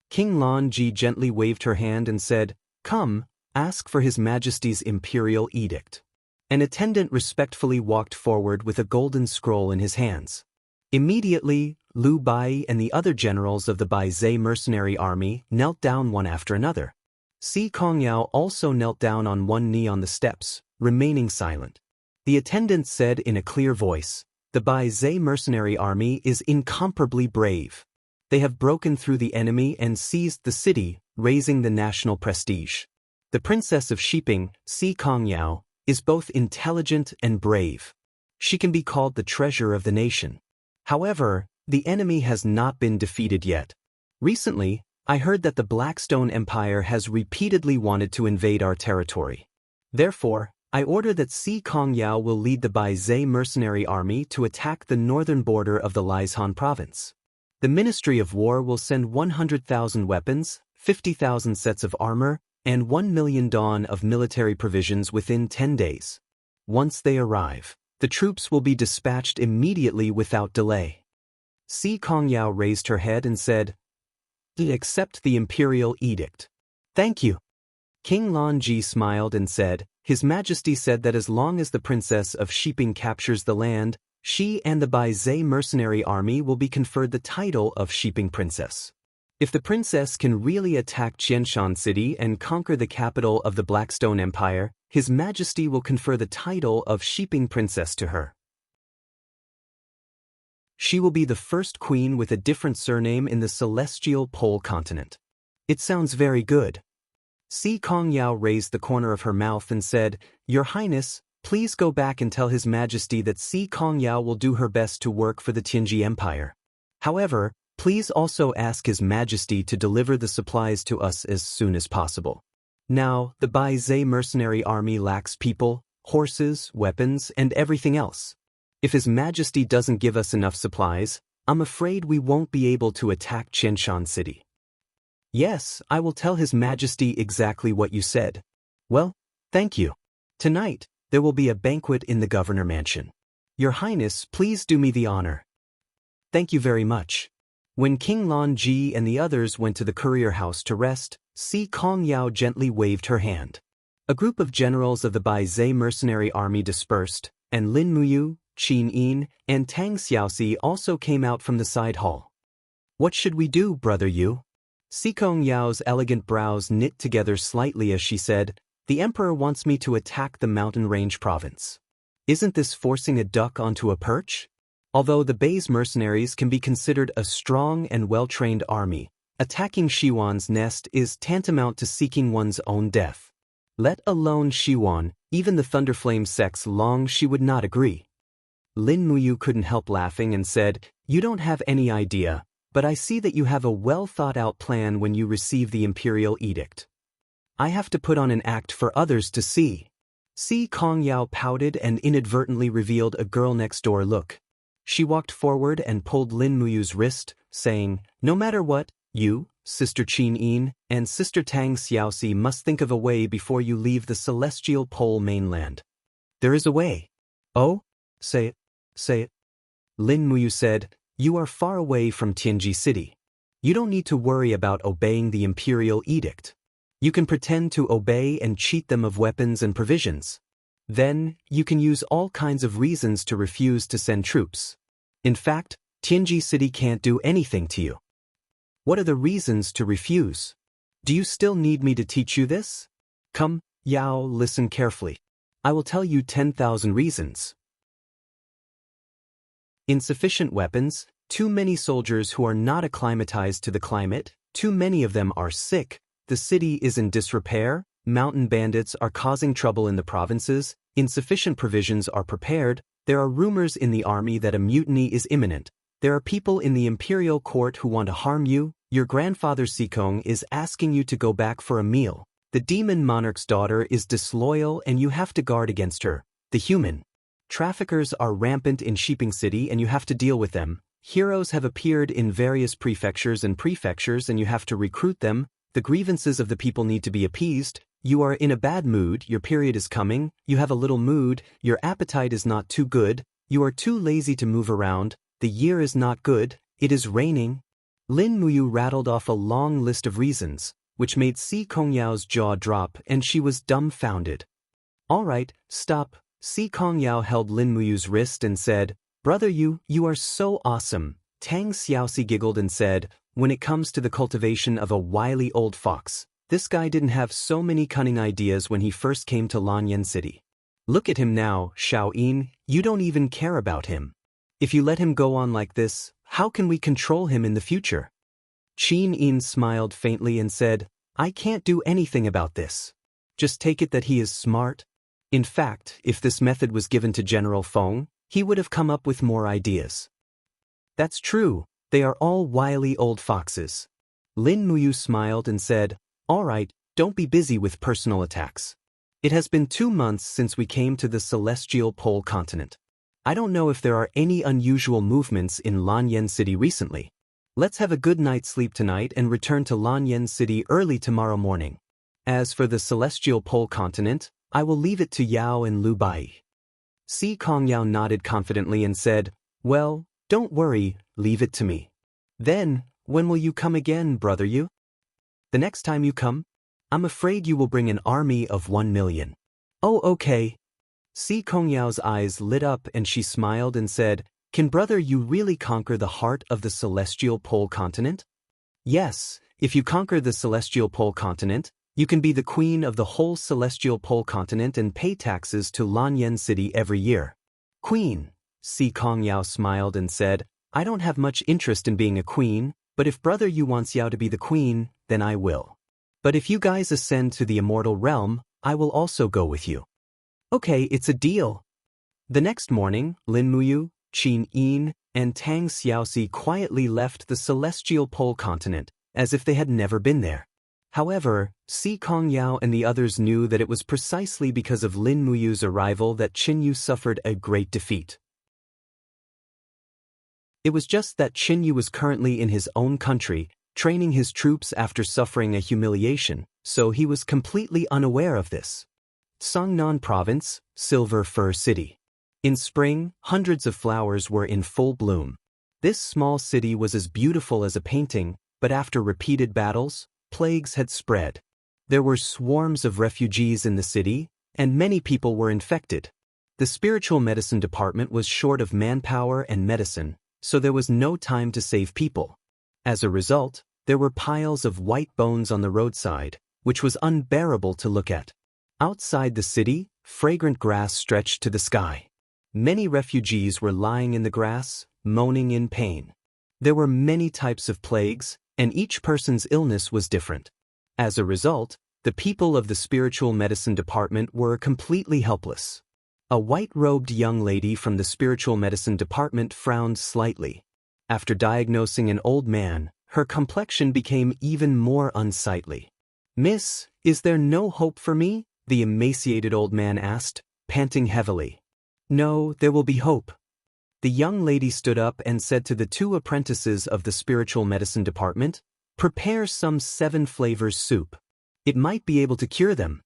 King Lanji gently waved her hand and said, "Come, ask for His Majesty's Imperial Edict." An attendant respectfully walked forward with a golden scroll in his hands. Immediately, Liu Bai and the other generals of the Baizhe mercenary army knelt down one after another. Si Kongyao also knelt down on one knee on the steps, remaining silent. The attendant said in a clear voice, "The Baizhe mercenary army is incomparably brave. They have broken through the enemy and seized the city, raising the national prestige. The Princess of Sheeping, Si Kongyao, is both intelligent and brave. She can be called the treasure of the nation. However, the enemy has not been defeated yet. Recently, I heard that the Blackstone Empire has repeatedly wanted to invade our territory. Therefore, I order that Si Kongyao will lead the Baizhe mercenary army to attack the northern border of the Liaishan province. The Ministry of War will send 100,000 weapons, 50,000 sets of armor, and 1 million dawn of military provisions within 10 days. Once they arrive, the troops will be dispatched immediately without delay." Si Kongyao raised her head and said, "Accept the imperial edict." "Thank you." King Lanji smiled and said, "His Majesty said that as long as the Princess of Sheeping captures the land, she and the Baizhe mercenary army will be conferred the title of Sheeping Princess. If the princess can really attack Qianshan City and conquer the capital of the Blackstone Empire, His Majesty will confer the title of Sheeping Princess to her. She will be the first queen with a different surname in the celestial pole continent." "It sounds very good." Si Kongyao raised the corner of her mouth and said, "Your Highness, please go back and tell His Majesty that Si Kongyao will do her best to work for the Tianji Empire. However, please also ask His Majesty to deliver the supplies to us as soon as possible. Now, the Baizhe mercenary army lacks people, horses, weapons, and everything else. If His Majesty doesn't give us enough supplies, I'm afraid we won't be able to attack Qianshan City." "Yes, I will tell His Majesty exactly what you said." "Well, thank you. Tonight, there will be a banquet in the Governor Mansion. Your Highness, please do me the honor." "Thank you very much." When King Lanji and the others went to the courier house to rest, Si Kongyao gently waved her hand. A group of generals of the Baizhe mercenary army dispersed, and Lin Muyu, Qin Yin, and Tang Xiaoxi also came out from the side hall. "What should we do, Brother Yu?" Si Kongyao's elegant brows knit together slightly as she said, "The Emperor wants me to attack the mountain range province. Isn't this forcing a duck onto a perch? Although the Bai's mercenaries can be considered a strong and well-trained army, attacking Shiwan's nest is tantamount to seeking one's own death. Let alone Shiwan, even the Thunderflame Sex Long she would not agree." Lin Muyu couldn't help laughing and said, "You don't have any idea, but I see that you have a well-thought-out plan when you receive the imperial edict. I have to put on an act for others to see." Si Kongyao pouted and inadvertently revealed a girl-next-door look. She walked forward and pulled Lin Muyu's wrist, saying, "No matter what, you, Sister Qin Yin, and Sister Tang Xiaoxi must think of a way before you leave the celestial pole mainland." "There is a way." "Oh? Say it. Say it." Lin Muyu said, "You are far away from Tianji City. You don't need to worry about obeying the imperial edict. You can pretend to obey and cheat them of weapons and provisions. Then, you can use all kinds of reasons to refuse to send troops. In fact, Tianji City can't do anything to you. What are the reasons to refuse? Do you still need me to teach you this? Come, Yao, listen carefully. I will tell you 10,000 reasons. Insufficient weapons, too many soldiers who are not acclimatized to the climate, too many of them are sick, the city is in disrepair, mountain bandits are causing trouble in the provinces, insufficient provisions are prepared, there are rumors in the army that a mutiny is imminent, there are people in the imperial court who want to harm you, your grandfather Sikong is asking you to go back for a meal, the demon monarch's daughter is disloyal and you have to guard against her, the human traffickers are rampant in Sheeping City and you have to deal with them, Heroes have appeared in various prefectures and you have to recruit them. The grievances of the people need to be appeased. You are in a bad mood, your period is coming, you have a little mood, your appetite is not too good, you are too lazy to move around, the year is not good, it is raining. Lin Muyu rattled off a long list of reasons, which made Si Kongyao's jaw drop and she was dumbfounded. All right, stop. Si Kongyao held Lin Muyu's wrist and said, Brother you are so awesome. Tang Xiaoxi giggled and said, when it comes to the cultivation of a wily old fox, this guy didn't have so many cunning ideas when he first came to Lanyan City. Look at him now, Xiao Yin, you don't even care about him. If you let him go on like this, how can we control him in the future? Qin Yin smiled faintly and said, I can't do anything about this. Just take it that he is smart. In fact, if this method was given to General Feng, he would have come up with more ideas. That's true, they are all wily old foxes. Lin Muyu smiled and said, all right, don't be busy with personal attacks. It has been 2 months since we came to the celestial pole continent. I don't know if there are any unusual movements in Lanyan City recently. Let's have a good night's sleep tonight and return to Lanyan City early tomorrow morning. As for the celestial pole continent, I will leave it to Yao and Lu Bai. Si Kongyao nodded confidently and said, well, don't worry, leave it to me. Then, when will you come again, brother you? The next time you come? I'm afraid you will bring an army of 1 million. Oh, okay. Si Kongyao's eyes lit up and she smiled and said, can brother you really conquer the heart of the celestial pole continent? Yes, if you conquer the celestial pole continent, you can be the queen of the whole celestial pole continent and pay taxes to Lanyan City every year. Queen, Si Kongyao smiled and said, I don't have much interest in being a queen, but if brother you wants Yao to be the queen, then I will. But if you guys ascend to the immortal realm, I will also go with you. Okay, it's a deal. The next morning, Lin Muyu, Qin Yin, and Tang Xiaoxi quietly left the celestial pole continent, as if they had never been there. However, Si Kongyao and the others knew that it was precisely because of Lin Muyu's arrival that Qinyu suffered a great defeat. It was just that Qinyu was currently in his own country, training his troops after suffering a humiliation, so he was completely unaware of this. Songnan Province, Silver Fir City. In spring, hundreds of flowers were in full bloom. This small city was as beautiful as a painting, but after repeated battles, plagues had spread. There were swarms of refugees in the city, and many people were infected. The spiritual medicine department was short of manpower and medicine, so there was no time to save people. As a result, there were piles of white bones on the roadside, which was unbearable to look at. Outside the city, fragrant grass stretched to the sky. Many refugees were lying in the grass, moaning in pain. There were many types of plagues, and each person's illness was different. As a result, the people of the spiritual medicine department were completely helpless. A white-robed young lady from the spiritual medicine department frowned slightly. After diagnosing an old man, her complexion became even more unsightly. Miss, is there no hope for me? The emaciated old man asked, panting heavily. No, there will be hope. The young lady stood up and said to the 2 apprentices of the spiritual medicine department, prepare some 7 flavors soup. It might be able to cure them.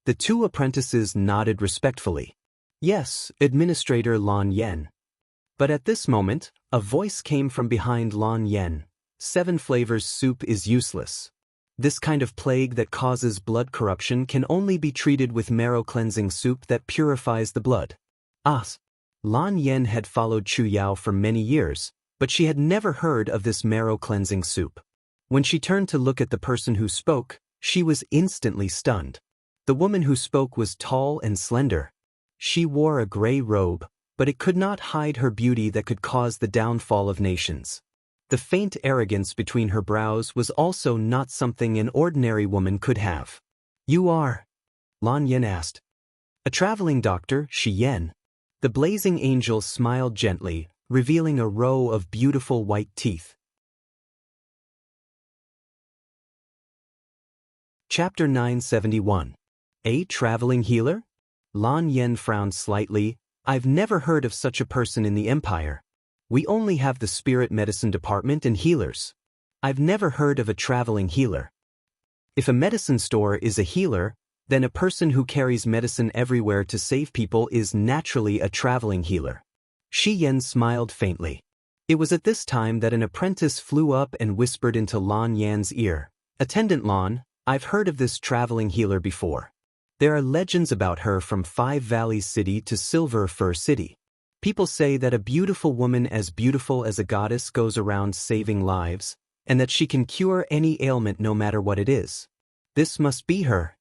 The 2 apprentices nodded respectfully. Yes, Administrator Lan Yen. But at this moment, a voice came from behind Lan Yen. 7 flavors soup is useless. This kind of plague that causes blood corruption can only be treated with marrow-cleansing soup that purifies the blood. Lan Yen had followed Chu Yao for many years, but she had never heard of this marrow-cleansing soup. When she turned to look at the person who spoke, she was instantly stunned. The woman who spoke was tall and slender. She wore a gray robe, but it could not hide her beauty that could cause the downfall of nations. The faint arrogance between her brows was also not something an ordinary woman could have. You are? Lan Yen asked. A traveling doctor, Shi Yen. The blazing angel smiled gently, revealing a row of beautiful white teeth. Chapter 971. A traveling healer? Lan Yen frowned slightly. I've never heard of such a person in the empire. We only have the spirit medicine department and healers. I've never heard of a traveling healer. If a medicine store is a healer, then a person who carries medicine everywhere to save people is naturally a traveling healer. Shi Yan smiled faintly. It was at this time that an apprentice flew up and whispered into Lan Yan's ear. Attendant Lan, I've heard of this traveling healer before. There are legends about her from Five Valleys City to Silver Fir City. People say that a beautiful woman as beautiful as a goddess goes around saving lives, and that she can cure any ailment no matter what it is. This must be her.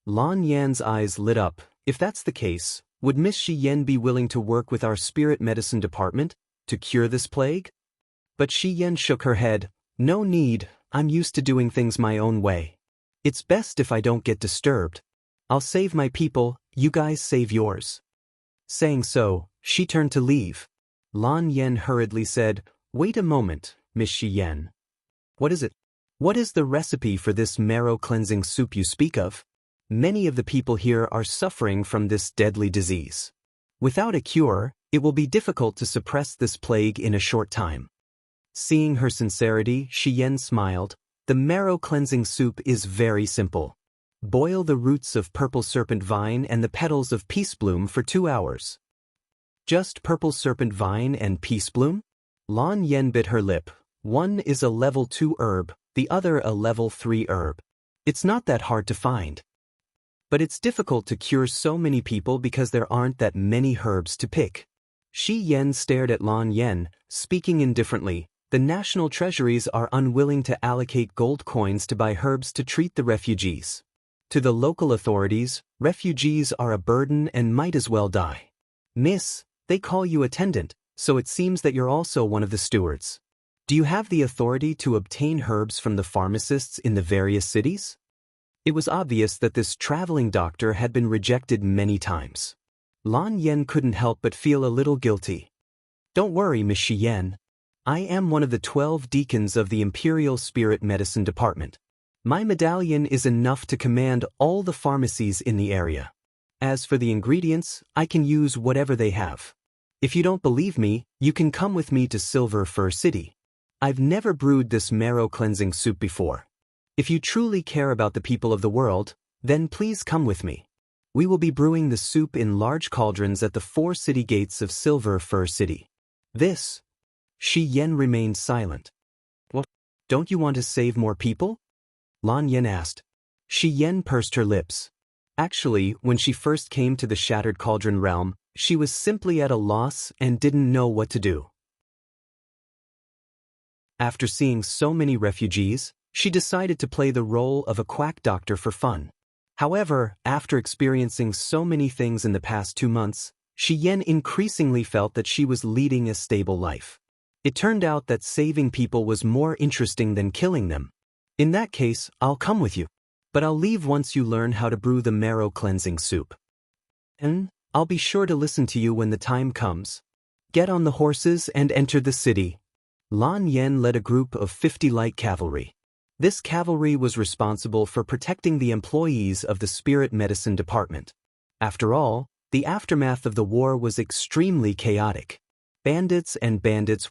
Lan Yan's eyes lit up. If that's the case, would Miss Shi Yan be willing to work with our spirit medicine department to cure this plague? But Shi Yan shook her head. No need, I'm used to doing things my own way. It's best if I don't get disturbed. I'll save my people, you guys save yours. Saying so, she turned to leave. Lan Yan hurriedly said, Wait a moment, Miss Shi Yan. What is it? What is the recipe for this marrow-cleansing soup you speak of? Many of the people here are suffering from this deadly disease. Without a cure, it will be difficult to suppress this plague in a short time. Seeing her sincerity, Shi Yan smiled. The marrow-cleansing soup is very simple. Boil the roots of purple serpent vine and the petals of peace bloom for 2 hours. Just purple serpent vine and peace bloom? Lan Yan bit her lip. One is a level 2 herb, the other a level 3 herb. It's not that hard to find. But it's difficult to cure so many people because there aren't that many herbs to pick. Shi Yan stared at Lan Yan, speaking indifferently. The national treasuries are unwilling to allocate gold coins to buy herbs to treat the refugees. To the local authorities, refugees are a burden and might as well die. Miss, they call you attendant, so it seems that you're also one of the stewards. Do you have the authority to obtain herbs from the pharmacists in the various cities? It was obvious that this traveling doctor had been rejected many times. Lan Yan couldn't help but feel a little guilty. Don't worry, Miss Shi Yan. I am one of the 12 deacons of the Imperial Spirit Medicine Department. My medallion is enough to command all the pharmacies in the area. As for the ingredients, I can use whatever they have. If you don't believe me, you can come with me to Silver Fir City. I've never brewed this marrow-cleansing soup before. If you truly care about the people of the world, then please come with me. We will be brewing the soup in large cauldrons at the 4 city gates of Silver Fir City. This. Shi Yan remained silent. What? Don't you want to save more people? Lan Yan asked. Shi Yan pursed her lips. Actually, when she first came to the Shattered Cauldron realm, she was simply at a loss and didn't know what to do. After seeing so many refugees, she decided to play the role of a quack doctor for fun. However, after experiencing so many things in the past 2 months, Shi Yan increasingly felt that she was leading a stable life. It turned out that saving people was more interesting than killing them. In that case, I'll come with you. But I'll leave once you learn how to brew the marrow-cleansing soup. And I'll be sure to listen to you when the time comes. Get on the horses and enter the city. Lan Yan led a group of 50 light cavalry. This cavalry was responsible for protecting the employees of the Spirit Medicine Department. After all, the aftermath of the war was extremely chaotic. Bandits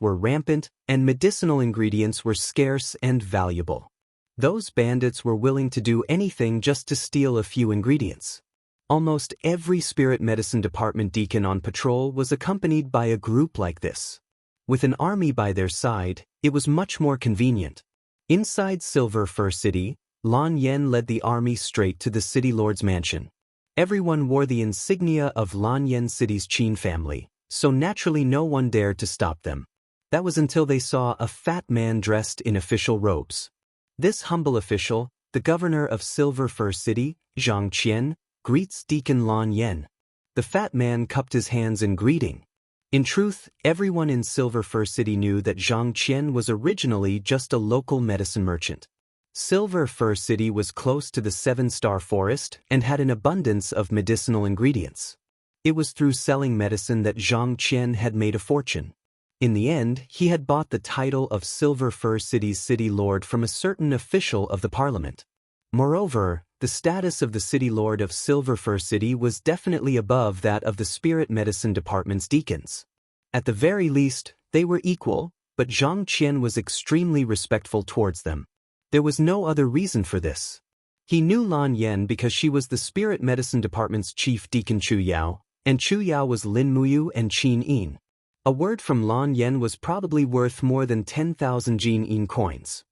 were rampant, and medicinal ingredients were scarce and valuable. Those bandits were willing to do anything just to steal a few ingredients. Almost every Spirit Medicine Department deacon on patrol was accompanied by a group like this. With an army by their side, it was much more convenient. Inside Silver Fir City, Lan Yan led the army straight to the city lord's mansion. Everyone wore the insignia of Lan Yan City's Qin family, so naturally no one dared to stop them. That was until they saw a fat man dressed in official robes. This humble official, the governor of Silver Fir City, Zhang Qian, greets Deacon Lan Yan. The fat man cupped his hands in greeting. In truth, everyone in Silver Fir City knew that Zhang Qian was originally just a local medicine merchant. Silver Fir City was close to the 7-star forest and had an abundance of medicinal ingredients. It was through selling medicine that Zhang Qian had made a fortune. In the end, he had bought the title of Silver Fir City's city lord from a certain official of the parliament. Moreover, the status of the city lord of Silver Fir City was definitely above that of the Spirit Medicine Department's deacons. At the very least, They were equal, but Zhang Qian was extremely respectful towards them. There was no other reason for this. He knew Lan Yan because she was the Spirit Medicine Department's chief deacon Chu Yao, and Chu Yao was Lin Muyu and Qin Yin. A word from Lan Yan was probably worth more than 10,000 Jin Yin coins.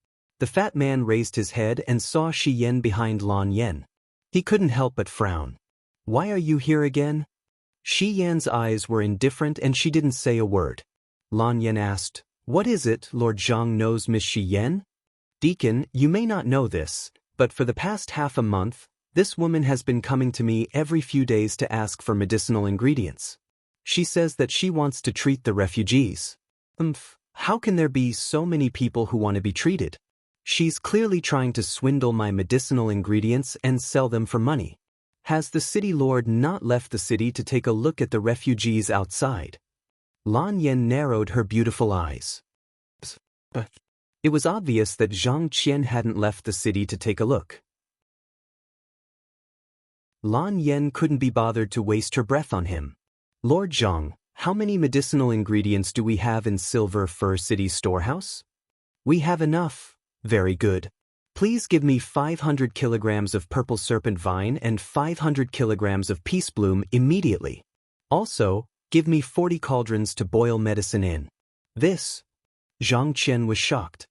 The fat man raised his head and saw Shi Yan behind Lan Yan. He couldn't help but frown. "Why are you here again?" Shi Yan's eyes were indifferent and she didn't say a word. Lan Yan asked, "What is it, Lord Zhang knows Miss Shi Yan?" "Deacon, you may not know this, but for the past half a month, this woman has been coming to me every few days to ask for medicinal ingredients. She says that she wants to treat the refugees." How can there be so many people who want to be treated? She's clearly trying to swindle my medicinal ingredients and sell them for money. Has the city lord not left the city to take a look at the refugees outside? Lan Yan narrowed her beautiful eyes. But it was obvious that Zhang Qian hadn't left the city to take a look. Lan Yan couldn't be bothered to waste her breath on him. "Lord Zhang, how many medicinal ingredients do we have in Silver Fir City's storehouse?" "We have enough." "Very good. Please give me 500 kilograms of purple serpent vine and 500 kilograms of peace bloom immediately. Also, give me 40 cauldrons to boil medicine in." This? Zhang Qian was shocked.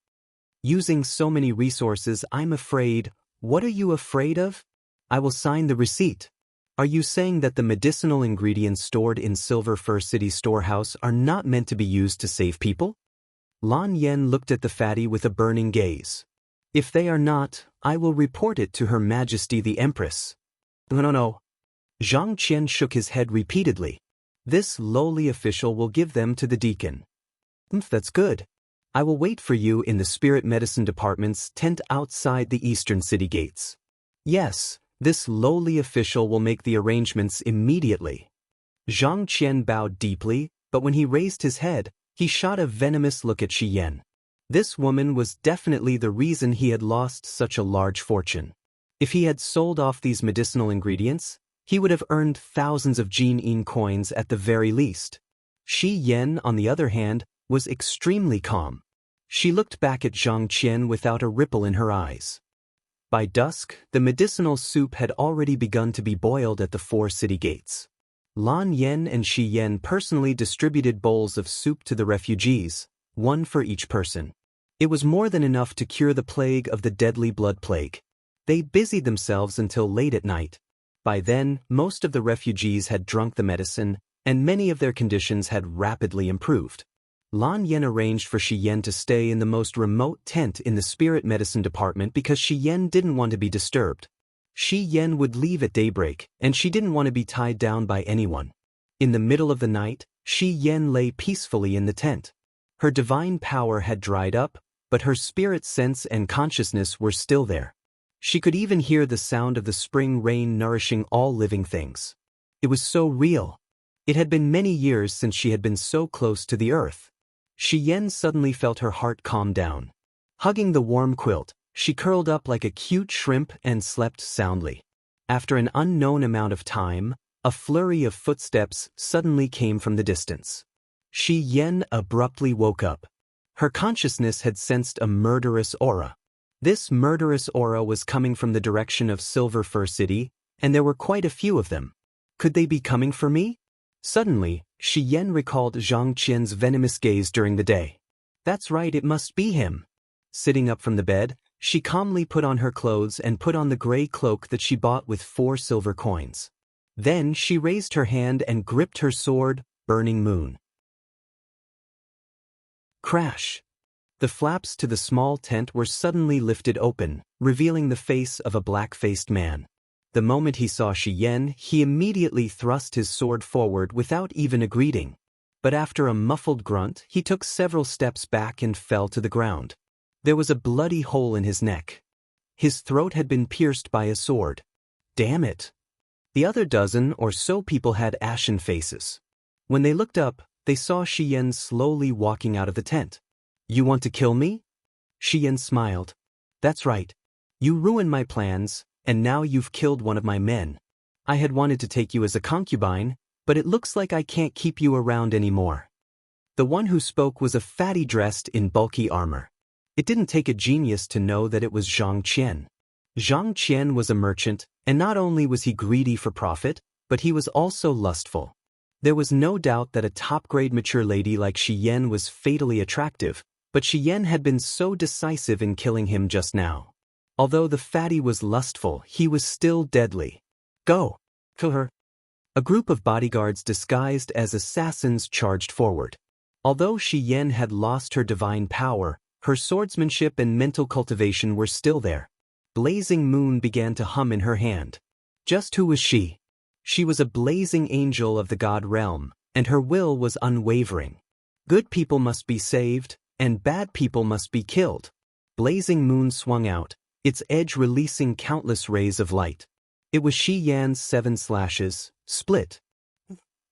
"Using so many resources, I'm afraid." "What are you afraid of?" "I will sign the receipt." "Are you saying that the medicinal ingredients stored in Silver Fir City storehouse are not meant to be used to save people?" Lan Yan looked at the fatty with a burning gaze. "If they are not, I will report it to Her Majesty the Empress." No. Zhang Qian shook his head repeatedly. "This lowly official will give them to the deacon." "That's good. I will wait for you in the Spirit Medicine Department's tent outside the eastern city gates." "Yes, this lowly official will make the arrangements immediately." Zhang Qian bowed deeply, but when he raised his head, he shot a venomous look at Shi Yan. This woman was definitely the reason he had lost such a large fortune. If he had sold off these medicinal ingredients, he would have earned thousands of Jin Yin coins at the very least. Shi Yan, on the other hand, was extremely calm. She looked back at Zhang Qian without a ripple in her eyes. By dusk, the medicinal soup had already begun to be boiled at the 4 city gates. Lan Yan and Shi Yan personally distributed bowls of soup to the refugees, one for each person. It was more than enough to cure the plague of the deadly blood plague. They busied themselves until late at night. By then, most of the refugees had drunk the medicine, and many of their conditions had rapidly improved. Lan Yan arranged for Shi Yan to stay in the most remote tent in the Spirit Medicine Department because Shi Yan didn't want to be disturbed. Shi Yan would leave at daybreak, and she didn't want to be tied down by anyone. In the middle of the night, Shi Yan lay peacefully in the tent. Her divine power had dried up, but her spirit sense and consciousness were still there. She could even hear the sound of the spring rain nourishing all living things. It was so real. It had been many years since she had been so close to the earth. Shi Yan suddenly felt her heart calm down. Hugging the warm quilt, she curled up like a cute shrimp and slept soundly. After an unknown amount of time, a flurry of footsteps suddenly came from the distance. Shi Yan abruptly woke up. Her consciousness had sensed a murderous aura. This murderous aura was coming from the direction of Silver Fir City, and there were quite a few of them. Could they be coming for me? Suddenly, Shi Yan recalled Zhang Qian's venomous gaze during the day. That's right, it must be him. Sitting up from the bed, she calmly put on her clothes and put on the gray cloak that she bought with 4 silver coins. Then she raised her hand and gripped her sword, Burning Moon. Crash! The flaps to the small tent were suddenly lifted open, revealing the face of a black-faced man. The moment he saw Shi Yan, he immediately thrust his sword forward without even a greeting. But after a muffled grunt, he took several steps back and fell to the ground. There was a bloody hole in his neck. His throat had been pierced by a sword. Damn it! The other dozen or so people had ashen faces. When they looked up, they saw Shi Yan slowly walking out of the tent. You want to kill me? Shi Yan smiled. That's right. You ruined my plans, and now you've killed one of my men. I had wanted to take you as a concubine, but it looks like I can't keep you around anymore. The one who spoke was a fatty dressed in bulky armor. It didn't take a genius to know that it was Zhang Qian. Zhang Qian was a merchant, and not only was he greedy for profit, but he was also lustful. There was no doubt that a top-grade mature lady like Shi Yan was fatally attractive, but Shi Yan had been so decisive in killing him just now. Although the fatty was lustful, he was still deadly. Go! Kill her! A group of bodyguards disguised as assassins charged forward. Although Shi Yan had lost her divine power, her swordsmanship and mental cultivation were still there. Blazing moon began to hum in her hand. Just who was she? She was a blazing angel of the god realm, and her will was unwavering. Good people must be saved, and bad people must be killed. Blazing moon swung out, its edge releasing countless rays of light. It was Shi Yan's 7 slashes, split.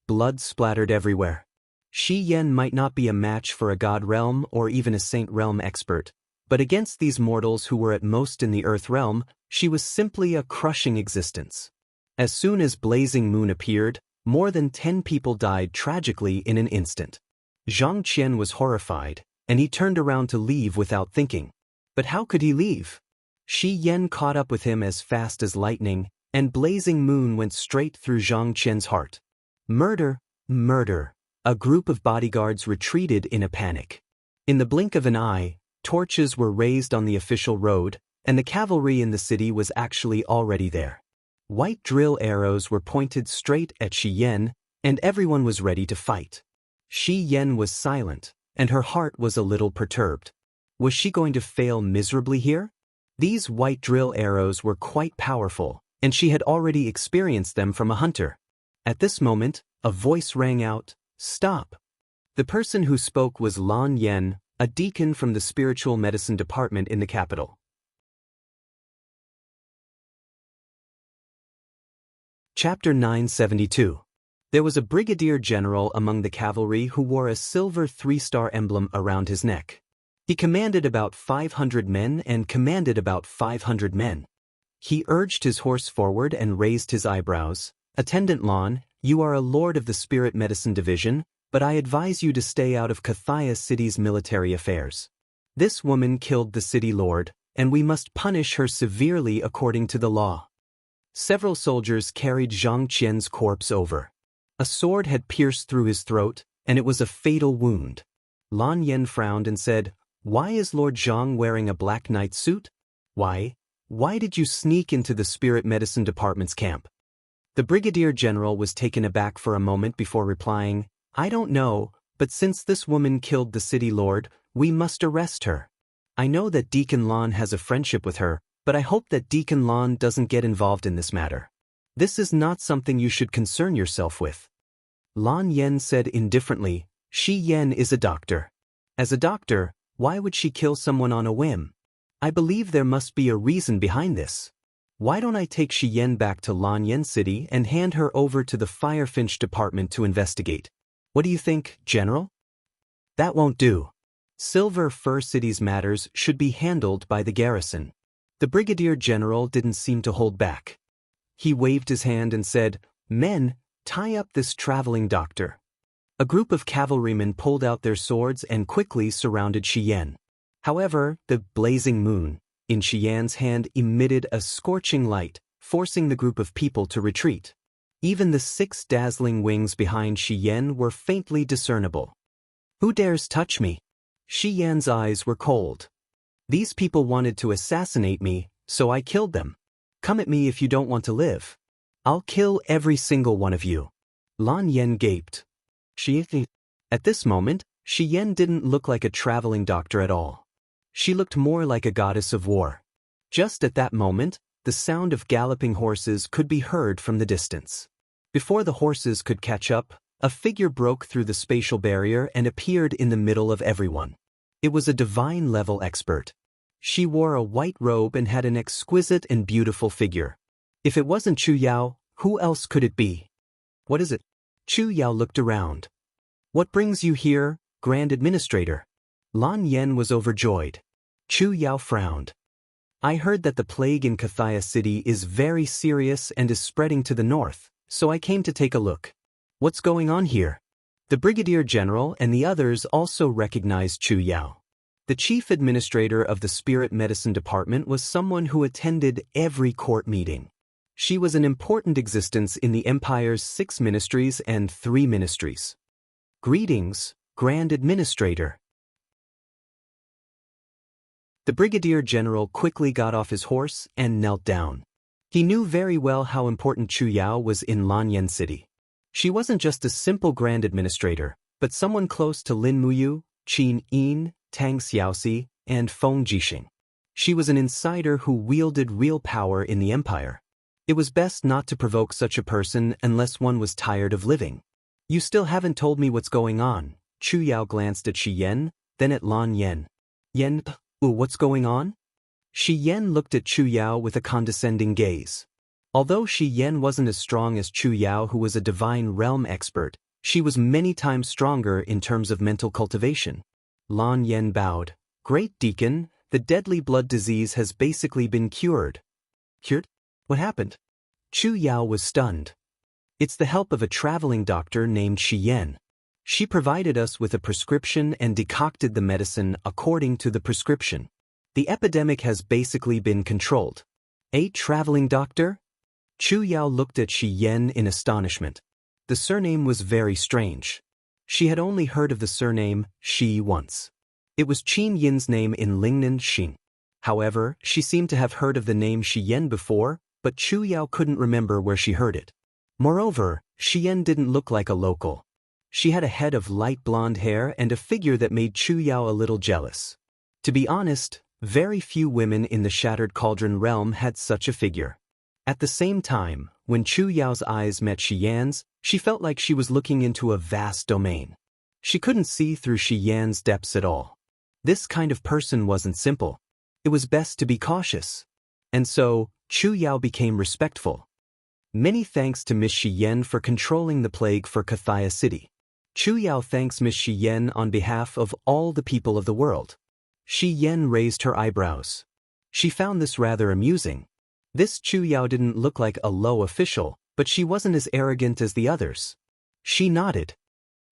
Blood splattered everywhere. Shi Yan might not be a match for a god realm or even a saint realm expert, but against these mortals who were at most in the earth realm, she was simply a crushing existence. As soon as Blazing Moon appeared, more than 10 people died tragically in an instant. Zhang Qian was horrified, and he turned around to leave without thinking. But how could he leave? Shi Yan caught up with him as fast as lightning, and Blazing Moon went straight through Zhang Qian's heart. Murder, murder. A group of bodyguards retreated in a panic. In the blink of an eye, torches were raised on the official road, and the cavalry in the city was actually already there. White drill arrows were pointed straight at Shi Yan, and everyone was ready to fight. Shi Yan was silent, and her heart was a little perturbed. Was she going to fail miserably here? These white drill arrows were quite powerful, and she had already experienced them from a hunter. At this moment, a voice rang out, "Stop!" The person who spoke was Lan Yen, a deacon from the spiritual medicine department in the capital. Chapter 972. There was a brigadier general among the cavalry who wore a silver 3-star emblem around his neck. He commanded about 500 men and commanded about 500 men. He urged his horse forward and raised his eyebrows. "Attendant Lan, you are a lord of the Spirit Medicine Division, but I advise you to stay out of Kathaya City's military affairs. This woman killed the city lord, and we must punish her severely according to the law." Several soldiers carried Zhang Qian's corpse over. A sword had pierced through his throat, and it was a fatal wound. Lan Yen frowned and said, "Why is Lord Zhang wearing a black knight suit? Why did you sneak into the Spirit Medicine Department's camp?" The brigadier general was taken aback for a moment before replying, "I don't know, but since this woman killed the city lord, we must arrest her. I know that Deacon Lan has a friendship with her, but I hope that Deacon Lan doesn't get involved in this matter. This is not something you should concern yourself with." Lan Yen said indifferently, "Shi Yan is a doctor. As a doctor, why would she kill someone on a whim? I believe there must be a reason behind this. Why don't I take Shi Yan back to Lan Yen City and hand her over to the Firefinch Department to investigate? What do you think, General?" "That won't do. Silver Fir City's matters should be handled by the garrison." The brigadier general didn't seem to hold back. He waved his hand and said, "Men, tie up this traveling doctor." A group of cavalrymen pulled out their swords and quickly surrounded Shi Yan. However, the blazing moon in Shi Yan's hand emitted a scorching light, forcing the group of people to retreat. Even the 6 dazzling wings behind Shi Yan were faintly discernible. "Who dares touch me?" Shi Yan's eyes were cold. "These people wanted to assassinate me, so I killed them. Come at me if you don't want to live. I'll kill every single one of you." Lan Yen gaped. At this moment, Shi Yan didn't look like a traveling doctor at all. She looked more like a goddess of war. Just at that moment, the sound of galloping horses could be heard from the distance. Before the horses could catch up, a figure broke through the spatial barrier and appeared in the middle of everyone. It was a divine-level expert. She wore a white robe and had an exquisite and beautiful figure. If it wasn't Chu Yao, who else could it be? "What is it?" Chu Yao looked around. "What brings you here, Grand Administrator?" Lan Yen was overjoyed. Chu Yao frowned. "I heard that the plague in Kathaya City is very serious and is spreading to the north, so I came to take a look. What's going on here?" The brigadier general and the others also recognized Chu Yao. The chief administrator of the spirit medicine department was someone who attended every court meeting. She was an important existence in the empire's 6 ministries and 3 ministries. Greetings, Grand Administrator. The brigadier general quickly got off his horse and knelt down. He knew very well how important Chu Yao was in Lanyan City. She wasn't just a simple grand administrator, but someone close to Lin Muyu, Qin Yin, Tang Xiaoxi, and Feng Jixing. She was an insider who wielded real power in the empire. It was best not to provoke such a person unless one was tired of living. You still haven't told me what's going on. Chu Yao glanced at Shi Yan, then at Lan Yan. Yan, what's going on? Shi Yan looked at Chu Yao with a condescending gaze. Although Shi Yan wasn't as strong as Chu Yao, who was a divine realm expert, she was many times stronger in terms of mental cultivation. Lan Yan bowed. Great Deacon, the deadly blood disease has basically been cured. Cured? What happened? Chu Yao was stunned. It's the help of a traveling doctor named Shi Yan. She provided us with a prescription and decocted the medicine according to the prescription. The epidemic has basically been controlled. A traveling doctor? Chu Yao looked at Shi Yan in astonishment. The surname was very strange. She had only heard of the surname Shi once. It was Qin Yin's name in Lingnan Xing. However, she seemed to have heard of the name Shi Yan before, but Chu Yao couldn't remember where she heard it. Moreover, Shi Yan didn't look like a local. She had a head of light blonde hair and a figure that made Chu Yao a little jealous. To be honest, very few women in the Shattered Cauldron realm had such a figure. At the same time, when Chu Yao's eyes met Shi Yan's, she felt like she was looking into a vast domain. She couldn't see through Shi Yan's depths at all. This kind of person wasn't simple. It was best to be cautious. And so, Chu Yao became respectful. Many thanks to Miss Shi Yan for controlling the plague for Kathaya City. Chu Yao thanks Miss Shi Yan on behalf of all the people of the world. Shi Yan raised her eyebrows. She found this rather amusing. This Chu Yao didn't look like a low official, but she wasn't as arrogant as the others. She nodded.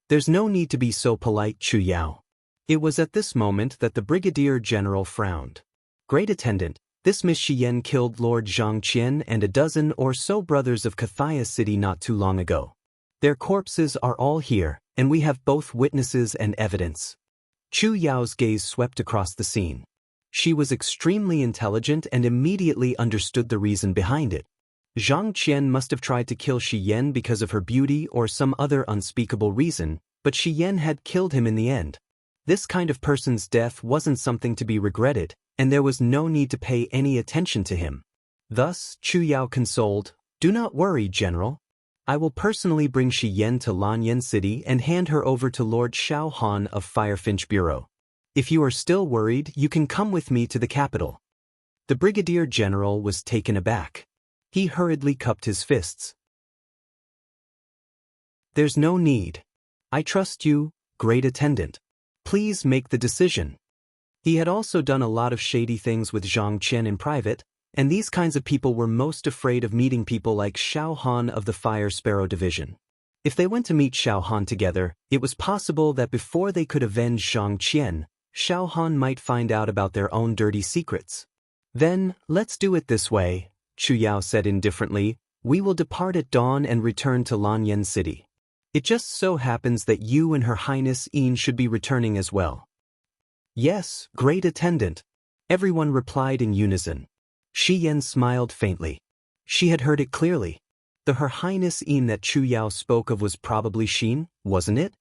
There's no need to be so polite, Chu Yao. It was at this moment that the brigadier general frowned. Great attendant, this Miss Shi Yan killed Lord Zhang Qian and a dozen or so brothers of Kathaya City not too long ago. Their corpses are all here, and we have both witnesses and evidence. Chu Yao's gaze swept across the scene. She was extremely intelligent and immediately understood the reason behind it. Zhang Qian must have tried to kill Shi Yan because of her beauty or some other unspeakable reason, but Shi Yan had killed him in the end. This kind of person's death wasn't something to be regretted, and there was no need to pay any attention to him. Thus, Chu Yao consoled, "Do not worry, General. I will personally bring Shi Yan to Lanyan City and hand her over to Lord Xiao Han of Firefinch Bureau. If you are still worried, you can come with me to the capital." The brigadier general was taken aback. He hurriedly cupped his fists. "There's no need. I trust you, great attendant. Please make the decision." He had also done a lot of shady things with Zhang Qian in private, and these kinds of people were most afraid of meeting people like Xiao Han of the Fire Sparrow Division. If they went to meet Xiao Han together, it was possible that before they could avenge Zhang Qian, Xiao Han might find out about their own dirty secrets. "Then, let's do it this way," Chu Yao said indifferently. "We will depart at dawn and return to Lanyan City. It just so happens that you and Her Highness Yin should be returning as well." "Yes, great attendant," everyone replied in unison. Shi Yan smiled faintly. She had heard it clearly. The Her Highness Yin that Chu Yao spoke of was probably Xin, wasn't it?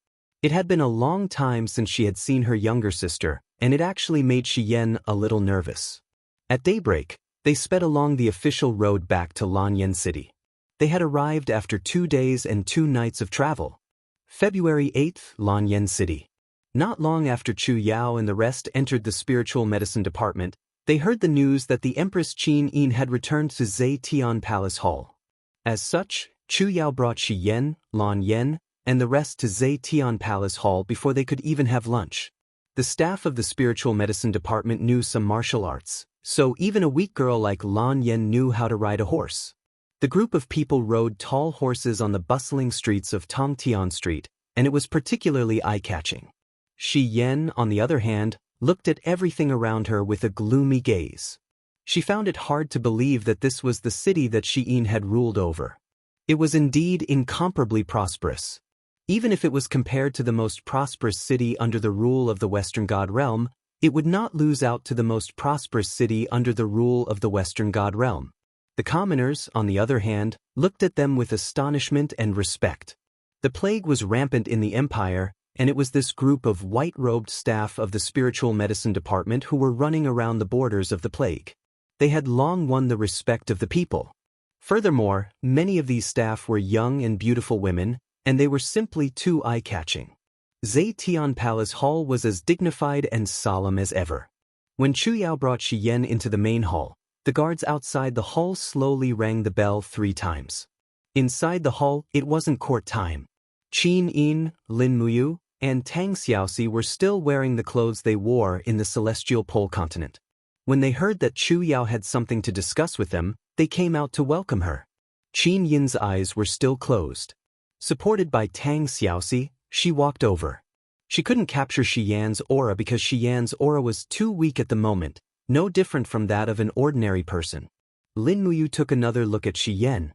It had been a long time since she had seen her younger sister, and it actually made Shi Yan a little nervous. At daybreak, they sped along the official road back to Lanyan City. They had arrived after 2 days and 2 nights of travel. February 8th, Lanyan City. Not long after Chu Yao and the rest entered the spiritual medicine department, they heard the news that the Empress Qin Yin had returned to Zetian Palace Hall. As such, Chu Yao brought Shi Yan, Lan Yan, and the rest to Zetian Palace Hall before they could even have lunch. The staff of the spiritual medicine department knew some martial arts, so even a weak girl like Lan Yan knew how to ride a horse. The group of people rode tall horses on the bustling streets of Tongtian Street, and it was particularly eye-catching. Shi Yan, on the other hand, looked at everything around her with a gloomy gaze. She found it hard to believe that this was the city that Shi had ruled over. It was indeed incomparably prosperous. Even if it was compared to the most prosperous city under the rule of the Western God Realm, it would not lose out to the most prosperous city under the rule of the Western God Realm. The commoners, on the other hand, looked at them with astonishment and respect. The plague was rampant in the empire, and it was this group of white-robed staff of the spiritual medicine department who were running around the borders of the plague. They had long won the respect of the people. Furthermore, many of these staff were young and beautiful women, and they were simply too eye-catching. Zetian Palace Hall was as dignified and solemn as ever. When Chu Yao brought Shi Yan into the main hall, the guards outside the hall slowly rang the bell 3 times. Inside the hall, it wasn't court time. Qin Yin, Lin Muyu, and Tang Xiaoxi were still wearing the clothes they wore in the celestial pole continent. When they heard that Chu Yao had something to discuss with them, they came out to welcome her. Qin Yin's eyes were still closed. Supported by Tang Xiaoxi, she walked over. She couldn't capture Shi Yan's aura because Shi Yan's aura was too weak at the moment, no different from that of an ordinary person. Lin Muyu took another look at Shi Yan.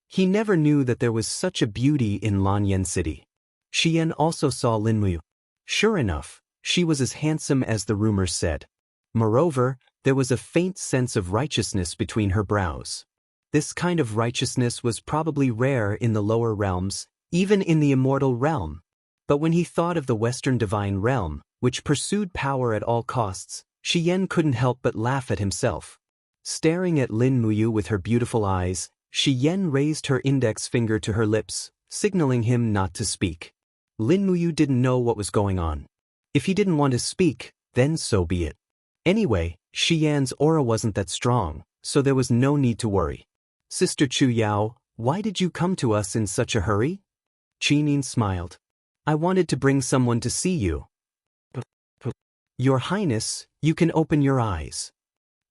He never knew that there was such a beauty in Lanyan City. Shi Yan also saw Lin Muyu. Sure enough, she was as handsome as the rumors said. Moreover, there was a faint sense of righteousness between her brows. This kind of righteousness was probably rare in the lower realms, even in the immortal realm. But when he thought of the Western divine realm, which pursued power at all costs, Shi Yan couldn't help but laugh at himself. Staring at Lin Muyu with her beautiful eyes, Shi Yan raised her index finger to her lips, signaling him not to speak. Lin Muyu didn't know what was going on. If he didn't want to speak, then so be it. Anyway, Shi Yan's aura wasn't that strong, so there was no need to worry. Sister Chu Yao, why did you come to us in such a hurry? Qin Yin smiled. I wanted to bring someone to see you. Your Highness, you can open your eyes.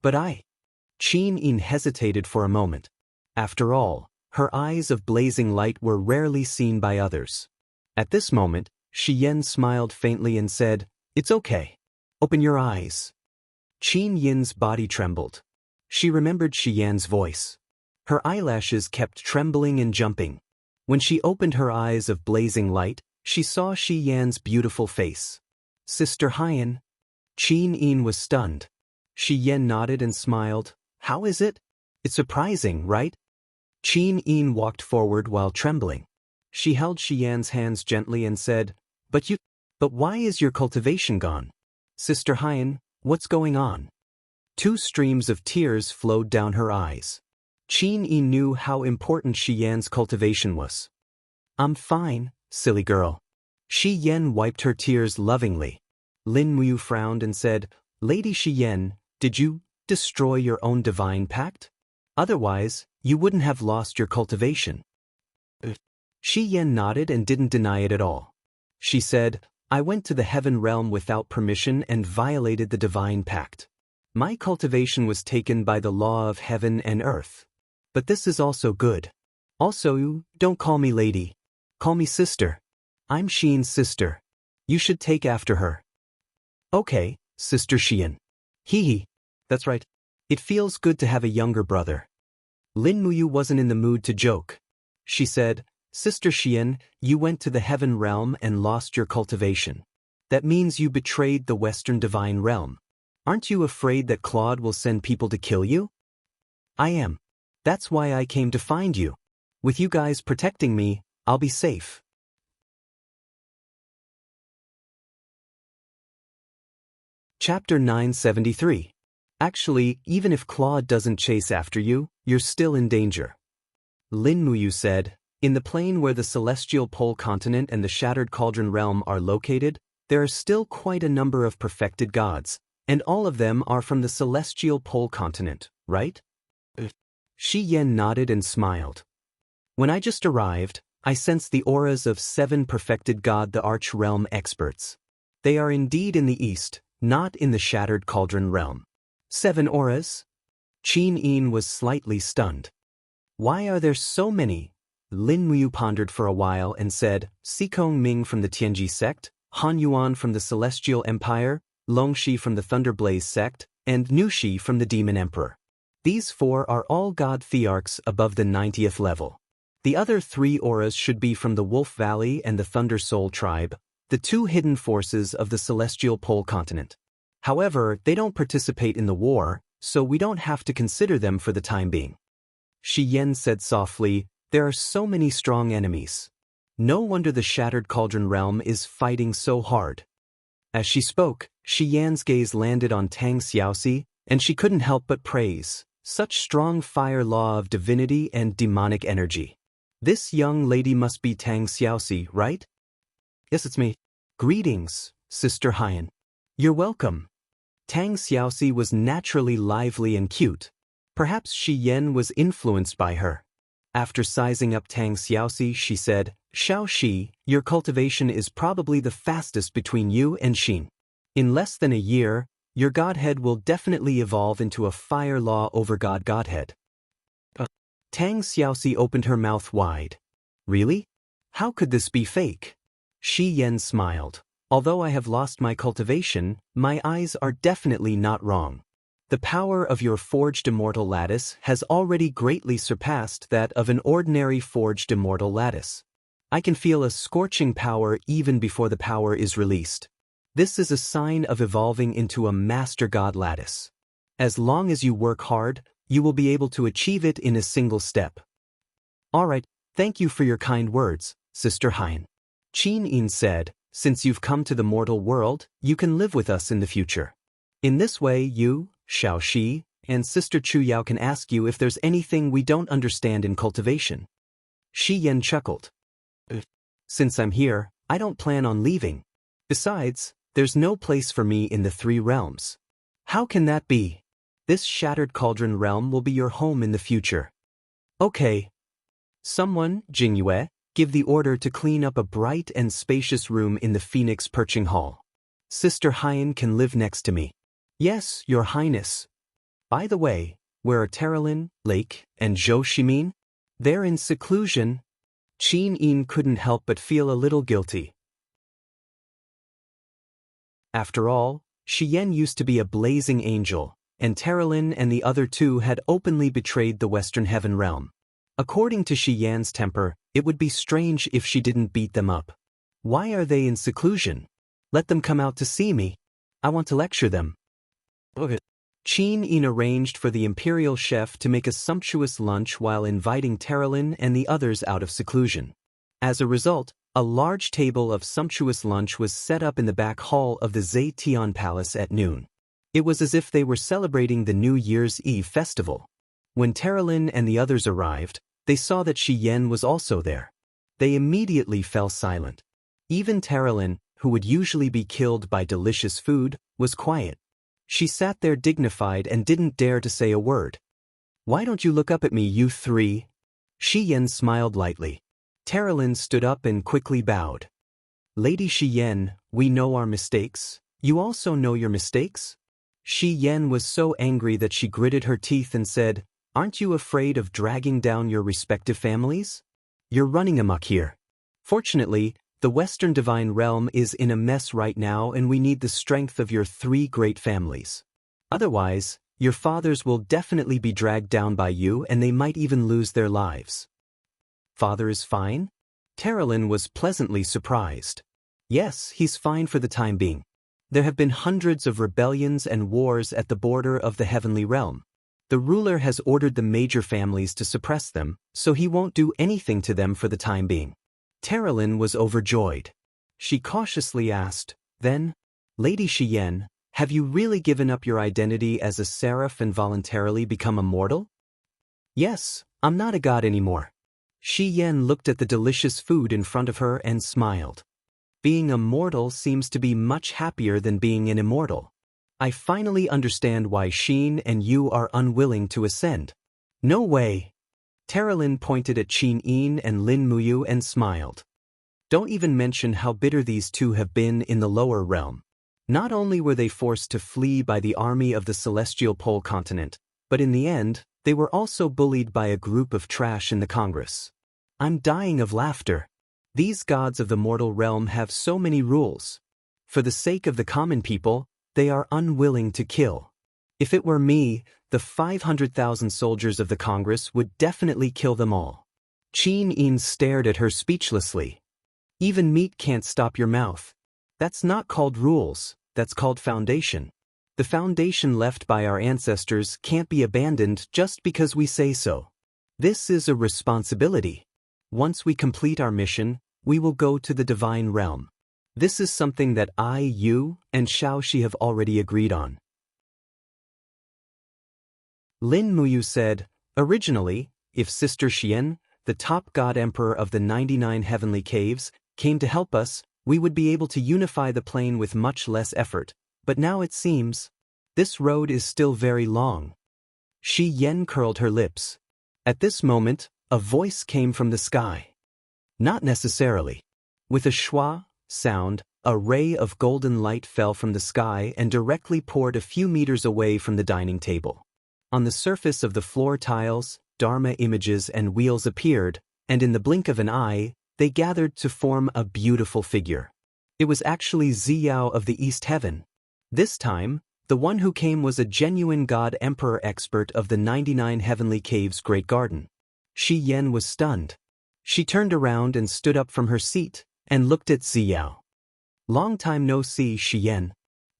But Qin Yin hesitated for a moment. After all, her eyes of blazing light were rarely seen by others. At this moment, Shi Yan smiled faintly and said, It's okay. Open your eyes. Qin Yin's body trembled. She remembered Shi Yan's voice. Her eyelashes kept trembling and jumping. When she opened her eyes of blazing light, she saw Shi Yan's beautiful face. Sister Haiyan. Qin Yin was stunned. Shi Yan nodded and smiled. How is it? It's surprising, right? Qin Yin walked forward while trembling. She held Shi Yan's hands gently and said, But why is your cultivation gone? Sister Haiyan, what's going on? 2 streams of tears flowed down her eyes. Qin Yin knew how important Shi Yan's cultivation was. I'm fine, silly girl. Shi Yan wiped her tears lovingly. Lin Muyu frowned and said, Lady Shi Yan, did you destroy your own divine pact? Otherwise, you wouldn't have lost your cultivation. Shi Yan nodded and didn't deny it at all. She said, I went to the heaven realm without permission and violated the divine pact. My cultivation was taken by the law of heaven and earth. But this is also good. Also, don't call me lady. Call me sister. I'm Xian's sister. You should take after her. Okay, Sister Xian. Hee. That's right. It feels good to have a younger brother. Lin Muyu wasn't in the mood to joke. She said, Sister Xian, you went to the heaven realm and lost your cultivation. That means you betrayed the Western divine realm. Aren't you afraid that Claude will send people to kill you? I am. That's why I came to find you. With you guys protecting me, I'll be safe. Chapter 973. Actually, even if Claude doesn't chase after you, you're still in danger. Lin Muyu said, in the plane where the celestial pole continent and the shattered cauldron realm are located, there are still quite a number of perfected gods, and all of them are from the celestial pole continent, right? Shi Yan nodded and smiled. When I just arrived, I sensed the auras of 7 perfected god the Arch Realm experts. They are indeed in the east, not in the shattered cauldron realm. 7 auras? Qin Yin was slightly stunned. Why are there so many? Lin Muyu pondered for a while and said, Sikong Ming from the Tianji sect, Han Yuan from the Celestial Empire, Longxi from the Thunderblaze sect, and Nushi from the Demon Emperor. These 4 are all god thearchs above the 90th level. The other 3 auras should be from the Wolf Valley and the Thunder Soul tribe, the 2 hidden forces of the Celestial Pole continent. However, they don't participate in the war, so we don't have to consider them for the time being. Shi Yan said softly, there are so many strong enemies. No wonder the Shattered Cauldron realm is fighting so hard. As she spoke, Shi Yan's gaze landed on Tang Xiaoxi, and she couldn't help but praise. Such strong fire law of divinity and demonic energy. This young lady must be Tang Xiaoxi, right? Yes, it's me. Greetings, Sister Hyan. You're welcome. Tang Xiaoxi was naturally lively and cute. Perhaps Shi Yan was influenced by her. After sizing up Tang Xiaoxi, she said, Xiao Shi, your cultivation is probably the fastest between you and Xin. In less than a year, your godhead will definitely evolve into a fire law over godhead. Tang Xiaoxi opened her mouth wide. Really? How could this be fake? Shi Yan smiled. Although I have lost my cultivation, my eyes are definitely not wrong. The power of your forged immortal lattice has already greatly surpassed that of an ordinary forged immortal lattice. I can feel a scorching power even before the power is released. This is a sign of evolving into a master god lattice. As long as you work hard, you will be able to achieve it in a single step. Alright, thank you for your kind words, Sister Hyan. Qin Yin said, since you've come to the mortal world, you can live with us in the future. In this way you, Xiao Shi, and Sister Chu Yao can ask you if there's anything we don't understand in cultivation. Shi Yan chuckled. Since I'm here, I don't plan on leaving. Besides, there's no place for me in the 3 realms. How can that be? This Shattered Cauldron realm will be your home in the future. Okay. Someone, Jingyue, give the order to clean up a bright and spacious room in the Phoenix Perching Hall. Sister Hyan can live next to me. Yes, Your Highness. By the way, where are Terralin, Lake, and Zhou Shimin? They're in seclusion. Qin Yin couldn't help but feel a little guilty. After all, Shi Yan used to be a blazing angel, and Terralin and the other 2 had openly betrayed the Western Heaven realm. According to Shi Yan's temper, it would be strange if she didn't beat them up. Why are they in seclusion? Let them come out to see me. I want to lecture them. Okay. Qin Yin arranged for the imperial chef to make a sumptuous lunch while inviting Terralin and the others out of seclusion. As a result, a large table of sumptuous lunch was set up in the back hall of the Zetian Palace at noon. It was as if they were celebrating the New Year's Eve festival. When Terralin and the others arrived, they saw that Shi Yan was also there. They immediately fell silent. Even Terralin, who would usually be killed by delicious food, was quiet. She sat there dignified and didn't dare to say a word. Why don't you look up at me, you 3? Shi Yan smiled lightly. Terralin stood up and quickly bowed. Lady Shi Yan, we know our mistakes. You also know your mistakes? Shi Yan was so angry that she gritted her teeth and said, aren't you afraid of dragging down your respective families? You're running amok here. Fortunately, the Western Divine Realm is in a mess right now and we need the strength of your 3 great families. Otherwise, your fathers will definitely be dragged down by you and they might even lose their lives. Father is fine? Terralin was pleasantly surprised. Yes, he's fine for the time being. There have been hundreds of rebellions and wars at the border of the Heavenly Realm. The ruler has ordered the major families to suppress them, so he won't do anything to them for the time being. Terralin was overjoyed. She cautiously asked, then, Lady Shi Yan, have you really given up your identity as a seraph and voluntarily become a mortal? Yes, I'm not a god anymore. Shi Yan looked at the delicious food in front of her and smiled. Being a mortal seems to be much happier than being an immortal. I finally understand why Xin and you are unwilling to ascend. No way. Terralin pointed at Qin Yin and Lin Muyu and smiled. Don't even mention how bitter these 2 have been in the lower realm. Not only were they forced to flee by the army of the Celestial Pole continent, but in the end, they were also bullied by a group of trash in the Congress. I'm dying of laughter. These gods of the mortal realm have so many rules. For the sake of the common people, they are unwilling to kill. If it were me, the 500,000 soldiers of the Congress would definitely kill them all. Qin stared at her speechlessly. Even meat can't stop your mouth. That's not called rules, that's called foundation. The foundation left by our ancestors can't be abandoned just because we say so. This is a responsibility. Once we complete our mission, we will go to the divine realm. This is something that I, you, and Xiaoxi have already agreed on. Lin Muyu said, originally, if Sister Xian, the top god emperor of the 99 heavenly caves, came to help us, we would be able to unify the plane with much less effort, but now it seems, this road is still very long. Shi Yen curled her lips. At this moment, a voice came from the sky. Not necessarily. With a schwa sound, a ray of golden light fell from the sky and directly poured a few meters away from the dining table. On the surface of the floor tiles, Dharma images and wheels appeared, and in the blink of an eye, they gathered to form a beautiful figure. It was actually Ziyao of the East Heaven. This time, the one who came was a genuine god emperor expert of the 99 heavenly caves' great garden. Shi Yen was stunned. She turned around and stood up from her seat, and looked at Ziyao. Long time no see, Shi Yen.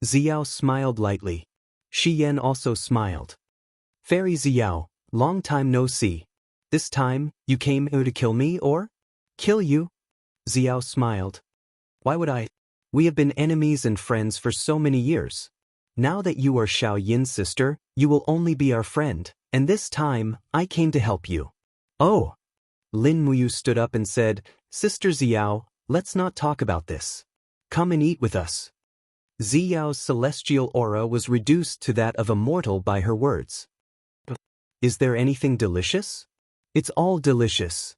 Ziyao smiled lightly. Shi Yen also smiled. Fairy Ziyao, long time no see. This time, you came here to kill me or? Kill you? Ziyao smiled. Why would I? We have been enemies and friends for so many years. Now that you are Xiao Yin's sister, you will only be our friend, and this time, I came to help you. Oh! Lin Muyu stood up and said, Sister Ziyao, let's not talk about this. Come and eat with us. Ziyao's celestial aura was reduced to that of a mortal by her words. Is there anything delicious? It's all delicious.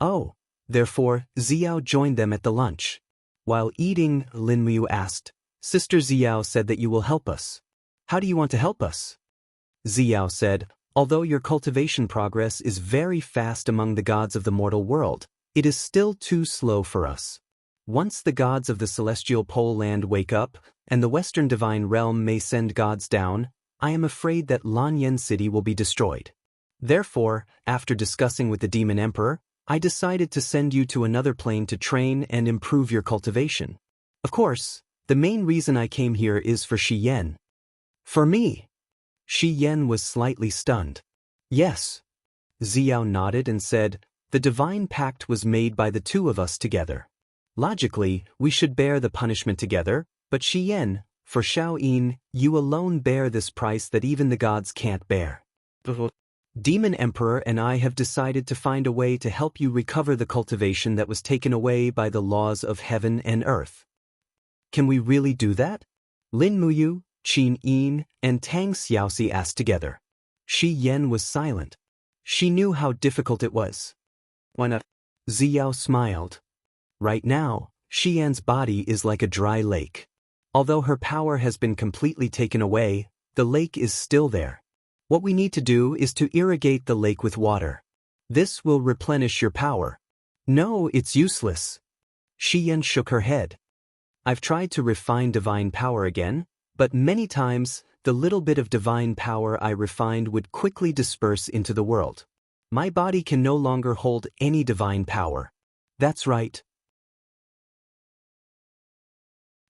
Oh, therefore, Ziyao joined them at the lunch. While eating, Lin Muyu asked, Sister Ziyao said that you will help us. How do you want to help us? Ziyao said, although your cultivation progress is very fast among the gods of the mortal world, it is still too slow for us. Once the gods of the celestial pole land wake up, and the western divine realm may send gods down, I am afraid that Lanyan City will be destroyed. Therefore, after discussing with the demon emperor, I decided to send you to another plane to train and improve your cultivation. Of course, the main reason I came here is for Shi Yen. For me? Shi Yen was slightly stunned. Yes. Ziyao nodded and said, the divine pact was made by the two of us together. Logically, we should bear the punishment together, but Shi Yen, for Xiao Yin, you alone bear this price that even the gods can't bear. Demon Emperor and I have decided to find a way to help you recover the cultivation that was taken away by the laws of heaven and earth. Can we really do that? Lin Muyu, Qin Yin, and Tang Xiaoxi asked together. Shi Yen was silent. She knew how difficult it was. Why not? Ziyao smiled. Right now, Shi Yan's body is like a dry lake. Although her power has been completely taken away, the lake is still there. What we need to do is to irrigate the lake with water. This will replenish your power. No, it's useless. Shi Yan shook her head. I've tried to refine divine power again, but many times, the little bit of divine power I refined would quickly disperse into the world. My body can no longer hold any divine power. That's right.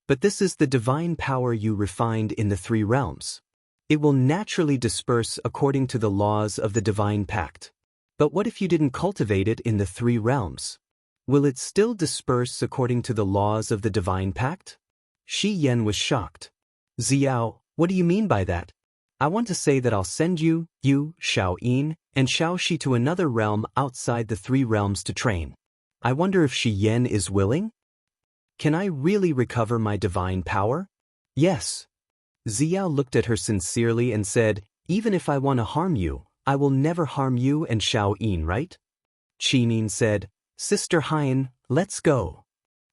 But this is the divine power you refined in the three realms. It will naturally disperse according to the laws of the divine pact. But what if you didn't cultivate it in the three realms? Will it still disperse according to the laws of the divine pact? Shi Yen was shocked. Ziyao, what do you mean by that? I want to say that I'll send you, Xiao Yin, and Xiaoxi to another realm outside the three realms to train. I wonder if Shi Yen is willing? Can I really recover my divine power? Yes. Ziyao looked at her sincerely and said, even if I want to harm you, I will never harm you and Xiao Yin, right? Qin Yin said, Sister Haiyan, let's go.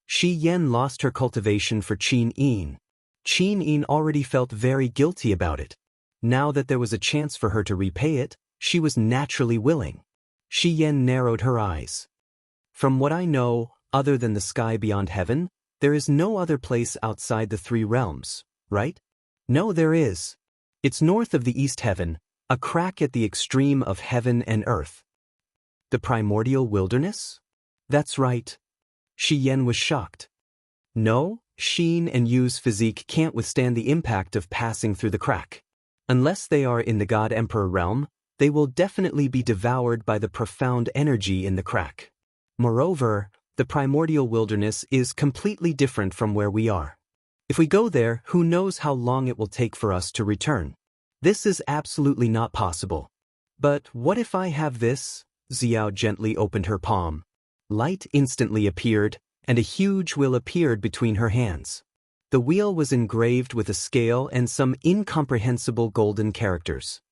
Shi Yen lost her cultivation for Qin Yin. Qin Yin already felt very guilty about it. Now that there was a chance for her to repay it, she was naturally willing. Shi Yen narrowed her eyes. From what I know, other than the sky beyond heaven, there is no other place outside the three realms, right? No, there is. It's north of the East Heaven, a crack at the extreme of heaven and earth. The primordial wilderness? That's right. Shi Yan was shocked. No, Xin and Yu's physique can't withstand the impact of passing through the crack. Unless they are in the God Emperor realm, they will definitely be devoured by the profound energy in the crack. Moreover, the primordial wilderness is completely different from where we are. If we go there, who knows how long it will take for us to return. This is absolutely not possible. But what if I have this? Xiao gently opened her palm. Light instantly appeared, and a huge wheel appeared between her hands. The wheel was engraved with a scale and some incomprehensible golden characters.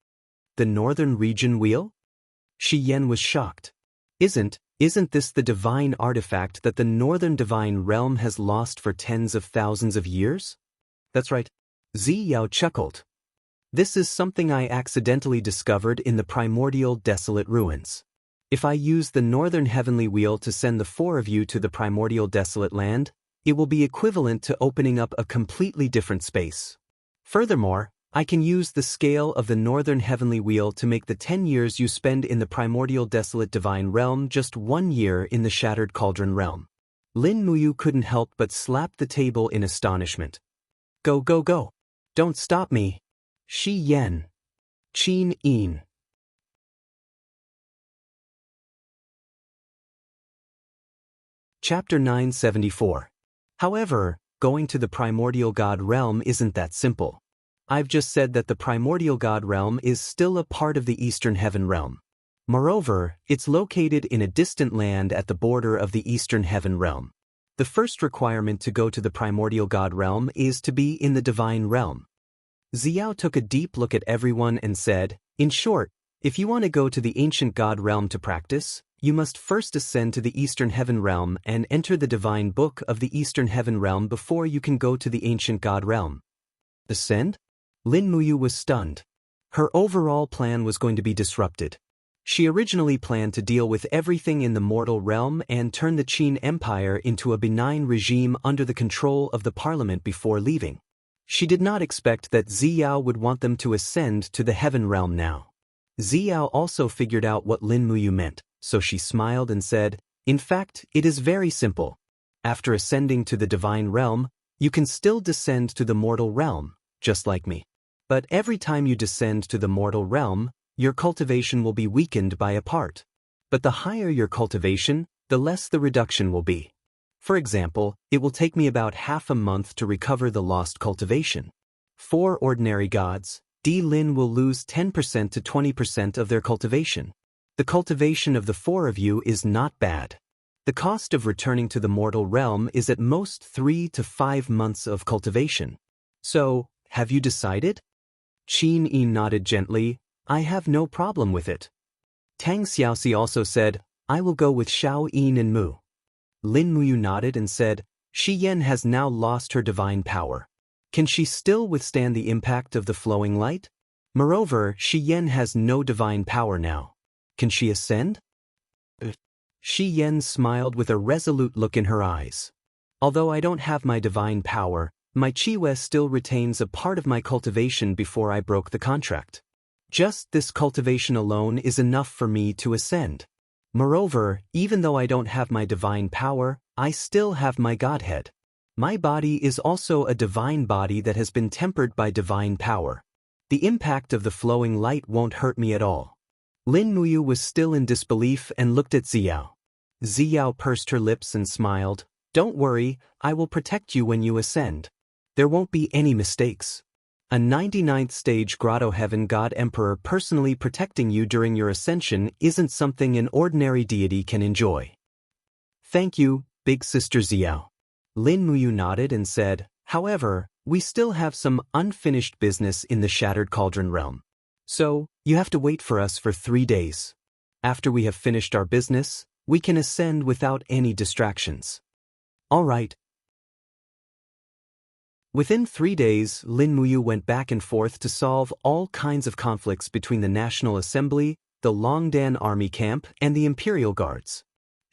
The Northern Region Wheel? Shi Yan was shocked. Isn't this the divine artifact that the Northern Divine Realm has lost for tens of thousands of years? That's right. Xiao chuckled. This is something I accidentally discovered in the primordial desolate ruins. If I use the Northern Heavenly Wheel to send the four of you to the primordial desolate land, it will be equivalent to opening up a completely different space. Furthermore, I can use the scale of the Northern Heavenly Wheel to make the 10 years you spend in the primordial desolate divine realm just 1 year in the shattered cauldron realm. Lin Muyu couldn't help but slap the table in astonishment. Go, go, go. Don't stop me. Shi Yan. Qin Yin. Chapter 974. However, going to the primordial god realm isn't that simple. I've just said that the primordial god realm is still a part of the Eastern Heaven realm. Moreover, it's located in a distant land at the border of the Eastern Heaven realm. The first requirement to go to the primordial god realm is to be in the divine realm. Xiao took a deep look at everyone and said, in short, if you want to go to the ancient god realm to practice, you must first ascend to the Eastern Heaven realm and enter the divine book of the Eastern Heaven realm before you can go to the ancient god realm. Ascend? Lin Muyu was stunned. Her overall plan was going to be disrupted. She originally planned to deal with everything in the mortal realm and turn the Qin Empire into a benign regime under the control of the parliament before leaving. She did not expect that Xiao would want them to ascend to the heaven realm now. Xiao also figured out what Lin Muyu meant, so she smiled and said, in fact, it is very simple. After ascending to the divine realm, you can still descend to the mortal realm, just like me. But every time you descend to the mortal realm, your cultivation will be weakened by a part. But the higher your cultivation, the less the reduction will be. For example, it will take me about half a month to recover the lost cultivation. 4 ordinary gods, D. Lin will lose 10% to 20% of their cultivation. The cultivation of the 4 of you is not bad. The cost of returning to the mortal realm is at most 3 to 5 months of cultivation. So, have you decided? Qin Yin nodded gently. I have no problem with it. Tang Xiaoxi also said, I will go with Xiao Yin and Mu. Lin Muyu nodded and said, Shi Yan has now lost her divine power. Can she still withstand the impact of the flowing light? Moreover, Shi Yan has no divine power now. Can she ascend? Shi Yan smiled with a resolute look in her eyes. Although I don't have my divine power, my Qi still retains a part of my cultivation before I broke the contract. Just this cultivation alone is enough for me to ascend. Moreover, even though I don't have my divine power, I still have my Godhead. My body is also a divine body that has been tempered by divine power. The impact of the flowing light won't hurt me at all. Lin Muyu was still in disbelief and looked at Xiao. Xiao pursed her lips and smiled. Don't worry, I will protect you when you ascend. There won't be any mistakes. A 99th stage Grotto Heaven God Emperor personally protecting you during your ascension isn't something an ordinary deity can enjoy. Thank you, Big Sister Xiao. Lin Muyu nodded and said, however, we still have some unfinished business in the Shattered Cauldron realm. So, you have to wait for us for 3 days. After we have finished our business, we can ascend without any distractions. All right. Within 3 days, Lin Muyu went back and forth to solve all kinds of conflicts between the National Assembly, the Longdan Army Camp, and the Imperial Guards.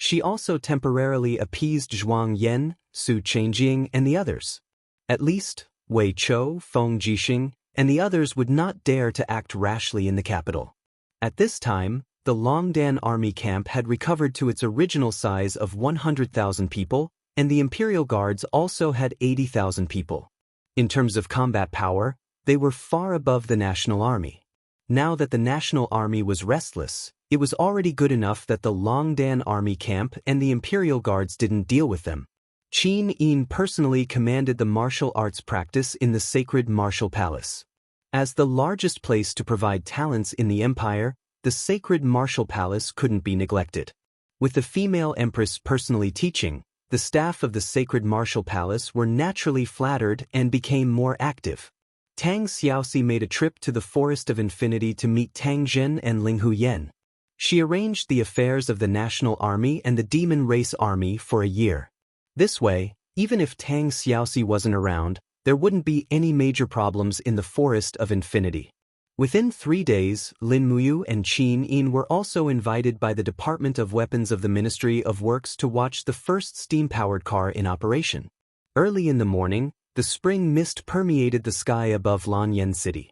She also temporarily appeased Zhuang Yan, Su Chengjing, and the others. At least, Wei Chou, Feng Jixing, and the others would not dare to act rashly in the capital. At this time, the Longdan army camp had recovered to its original size of 100,000 people, and the Imperial Guards also had 80,000 people. In terms of combat power, they were far above the National Army. Now that the National Army was restless, it was already good enough that the Longdan army camp and the Imperial Guards didn't deal with them. Qin Yin personally commanded the martial arts practice in the sacred martial palace. As the largest place to provide talents in the empire, the sacred martial palace couldn't be neglected. With the female empress personally teaching, the staff of the sacred martial palace were naturally flattered and became more active. Tang Xiaoxi made a trip to the Forest of Infinity to meet Tang Zhen and Ling Huyen. She arranged the affairs of the National Army and the Demon Race Army for a year. This way, even if Tang Xiaoxi wasn't around, there wouldn't be any major problems in the Forest of Infinity. Within 3 days, Lin Muyu and Qin Yin were also invited by the Department of Weapons of the Ministry of Works to watch the first steam-powered car in operation. Early in the morning, the spring mist permeated the sky above Lanyan City.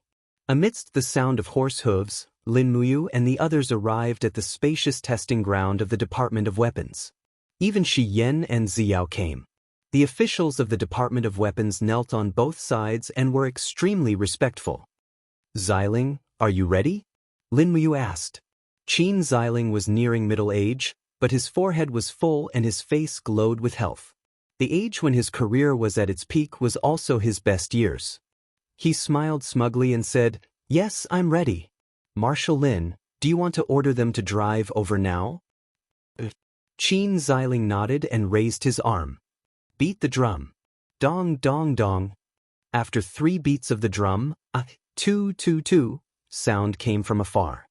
Amidst the sound of horse hooves, Lin Muyu and the others arrived at the spacious testing ground of the Department of Weapons. Even Shi Yan and Ziyao came. The officials of the Department of Weapons knelt on both sides and were extremely respectful. "Xiling, are you ready?" Lin Muyu asked. Qin Xiling was nearing middle age, but his forehead was full and his face glowed with health. The age when his career was at its peak was also his best years. He smiled smugly and said, "Yes, I'm ready. Marshal Lin, do you want to order them to drive over now?" Qin Xiling nodded and raised his arm. "Beat the drum." Dong dong dong. After 3 beats of the drum, a "2-2-2" sound came from afar.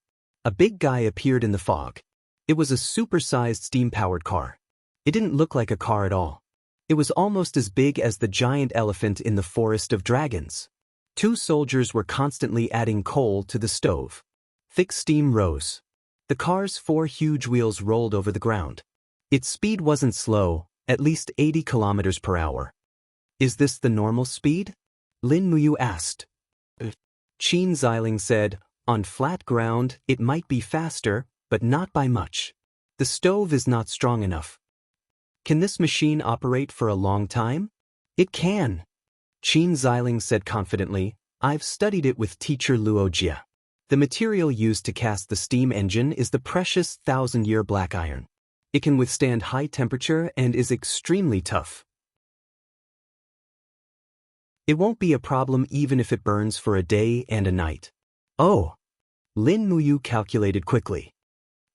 A big guy appeared in the fog. It was a supersized steam-powered car. It didn't look like a car at all. It was almost as big as the giant elephant in the Forest of Dragons. 2 soldiers were constantly adding coal to the stove. Thick steam rose. The car's 4 huge wheels rolled over the ground. Its speed wasn't slow, at least 80 kilometers per hour. "Is this the normal speed?" Lin Muyu asked. Qin Xiling said, "On flat ground, it might be faster, but not by much. The stove is not strong enough." "Can this machine operate for a long time?" "It can," Qin Xiling said confidently. "I've studied it with teacher Luojia. The material used to cast the steam engine is the precious 1,000-year black iron. It can withstand high temperature and is extremely tough. It won't be a problem even if it burns for a day and a night." "Oh." Lin Muyu calculated quickly.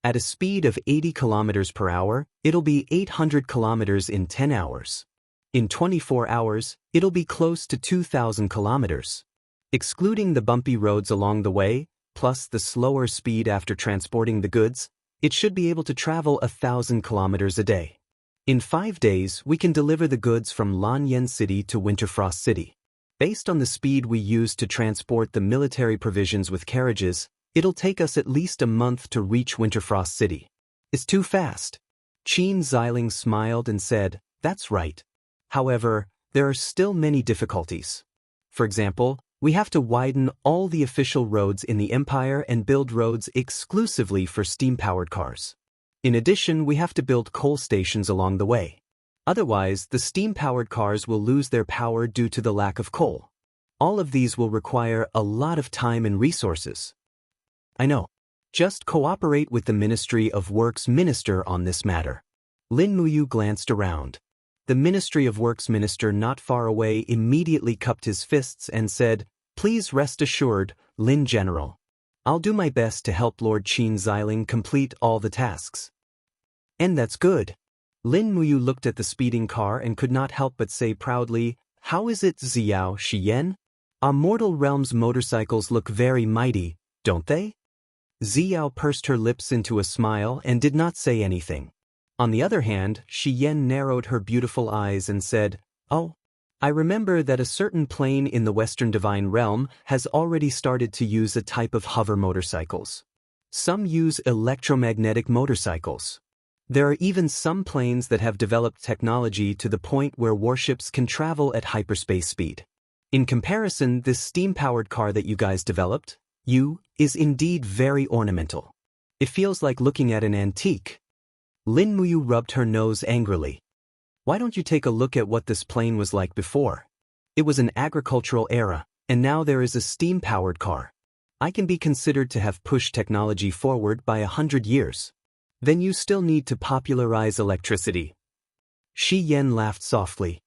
At a speed of 80 kilometers per hour, it'll be 800 kilometers in 10 hours. In 24 hours, it'll be close to 2,000 kilometers. Excluding the bumpy roads along the way, plus the slower speed after transporting the goods, it should be able to travel 1,000 kilometers a day. In 5 days, we can deliver the goods from Lanyan City to Winterfrost City. Based on the speed we use to transport the military provisions with carriages, it'll take us at least a month to reach Winterfrost City. It's too fast. Qin Xiling smiled and said, "That's right. However, there are still many difficulties. For example, we have to widen all the official roads in the Empire and build roads exclusively for steam-powered cars. In addition, we have to build coal stations along the way. Otherwise, the steam-powered cars will lose their power due to the lack of coal. All of these will require a lot of time and resources." "I know. Just cooperate with the Ministry of Works Minister on this matter." Lin Muyu glanced around. The Ministry of Works Minister not far away immediately cupped his fists and said, "Please rest assured, Lin General. I'll do my best to help Lord Qin Xiling complete all the tasks." "And that's good." Lin Muyu looked at the speeding car and could not help but say proudly, "How is it, Ziyao Shiyan? Our mortal realm's motorcycles look very mighty, don't they?" Ziyao pursed her lips into a smile and did not say anything. On the other hand, Shiyan narrowed her beautiful eyes and said, "Oh, I remember that a certain plane in the Western Divine Realm has already started to use a type of hover motorcycles. Some use electromagnetic motorcycles. There are even some planes that have developed technology to the point where warships can travel at hyperspace speed. In comparison, this steam-powered car that you guys developed, is indeed very ornamental. It feels like looking at an antique. Lin Muyu rubbed her nose angrily. Why don't you take a look at what this plane was like before? It was an agricultural era, and now there is a steam-powered car. I can be considered to have pushed technology forward by 100 years. Then you still need to popularize electricity. Shi Yan laughed softly.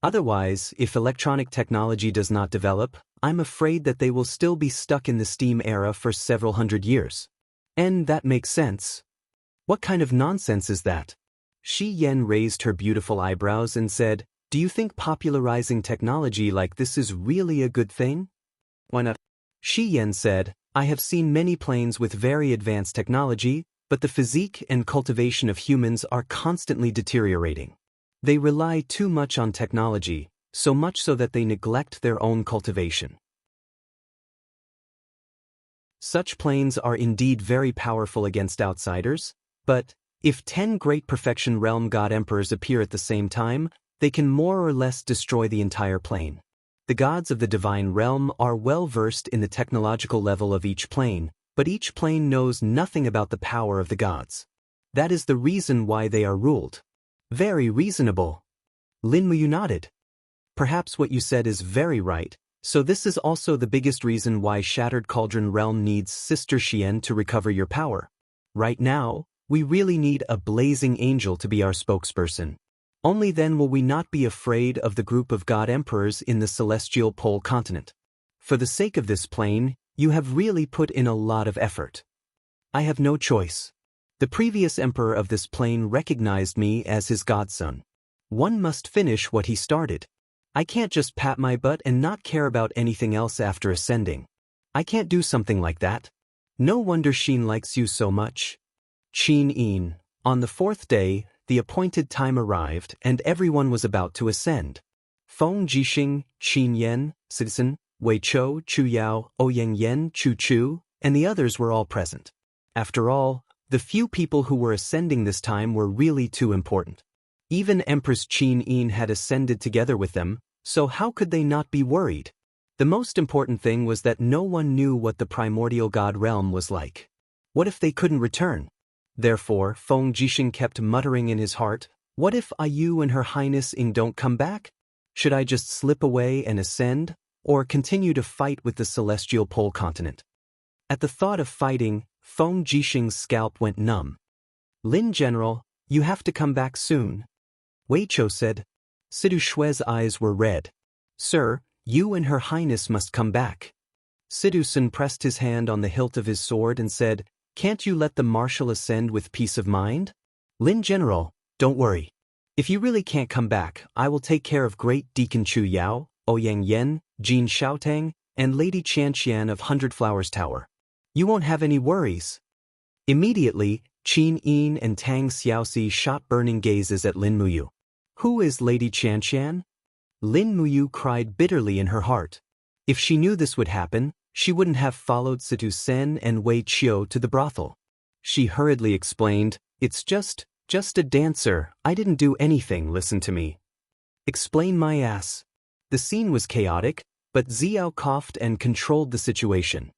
Otherwise, if electronic technology does not develop, I'm afraid that they will still be stuck in the steam era for several hundred years. And that makes sense. What kind of nonsense is that? Shi Yan raised her beautiful eyebrows and said, do you think popularizing technology like this is really a good thing? Why not? Shi Yan said, I have seen many planes with very advanced technology, but the physique and cultivation of humans are constantly deteriorating. They rely too much on technology, so much so that they neglect their own cultivation. Such planes are indeed very powerful against outsiders, but if 10 great perfection realm god emperors appear at the same time, they can more or less destroy the entire plane. The gods of the divine realm are well versed in the technological level of each plane, but each plane knows nothing about the power of the gods. That is the reason why they are ruled. Very reasonable. Lin Muyu nodded. Perhaps what you said is very right, so this is also the biggest reason why Shattered Cauldron Realm needs Sister Xian to recover your power. Right now, we really need a blazing angel to be our spokesperson. Only then will we not be afraid of the group of god emperors in the celestial pole continent. For the sake of this plane, you have really put in a lot of effort. I have no choice. The previous emperor of this plane recognized me as his godson. One must finish what he started. I can't just pat my butt and not care about anything else after ascending. I can't do something like that. No wonder Xin likes you so much. Qin Yin. On the 4th day, the appointed time arrived and everyone was about to ascend. Feng Jixing, Qin Yan, Citizen, Wei Chou, Chu Yao, Ouyang Yan, Chu Chu, and the others were all present. After all, the few people who were ascending this time were really too important. Even Empress Qin Yin had ascended together with them, so how could they not be worried? The most important thing was that no one knew what the primordial god realm was like. What if they couldn't return? Therefore, Feng Jixing kept muttering in his heart, what if Ayu and Her Highness Ing don't come back? Should I just slip away and ascend, or continue to fight with the celestial pole continent? At the thought of fighting, Feng Jixing's scalp went numb. Lin General, you have to come back soon. Wei Chou said. Sidu Shue's eyes were red. Sir, you and Her Highness must come back. Sidu Sun pressed his hand on the hilt of his sword and said, can't you let the marshal ascend with peace of mind? Lin General, don't worry. If you really can't come back, I will take care of Great Deacon Chu Yao, Ouyang Yan, Jin Xiaotang, and Lady Qianqian of Hundred Flowers Tower. You won't have any worries. Immediately, Qin Yin and Tang Xiaoxi shot burning gazes at Lin Muyu. Who is Lady Qianqian? Lin Muyu cried bitterly in her heart. If she knew this would happen, she wouldn't have followed Situ Sen and Wei Qiu to the brothel. She hurriedly explained, it's just a dancer, I didn't do anything, listen to me. Explain my ass. The scene was chaotic, but Xiao coughed and controlled the situation.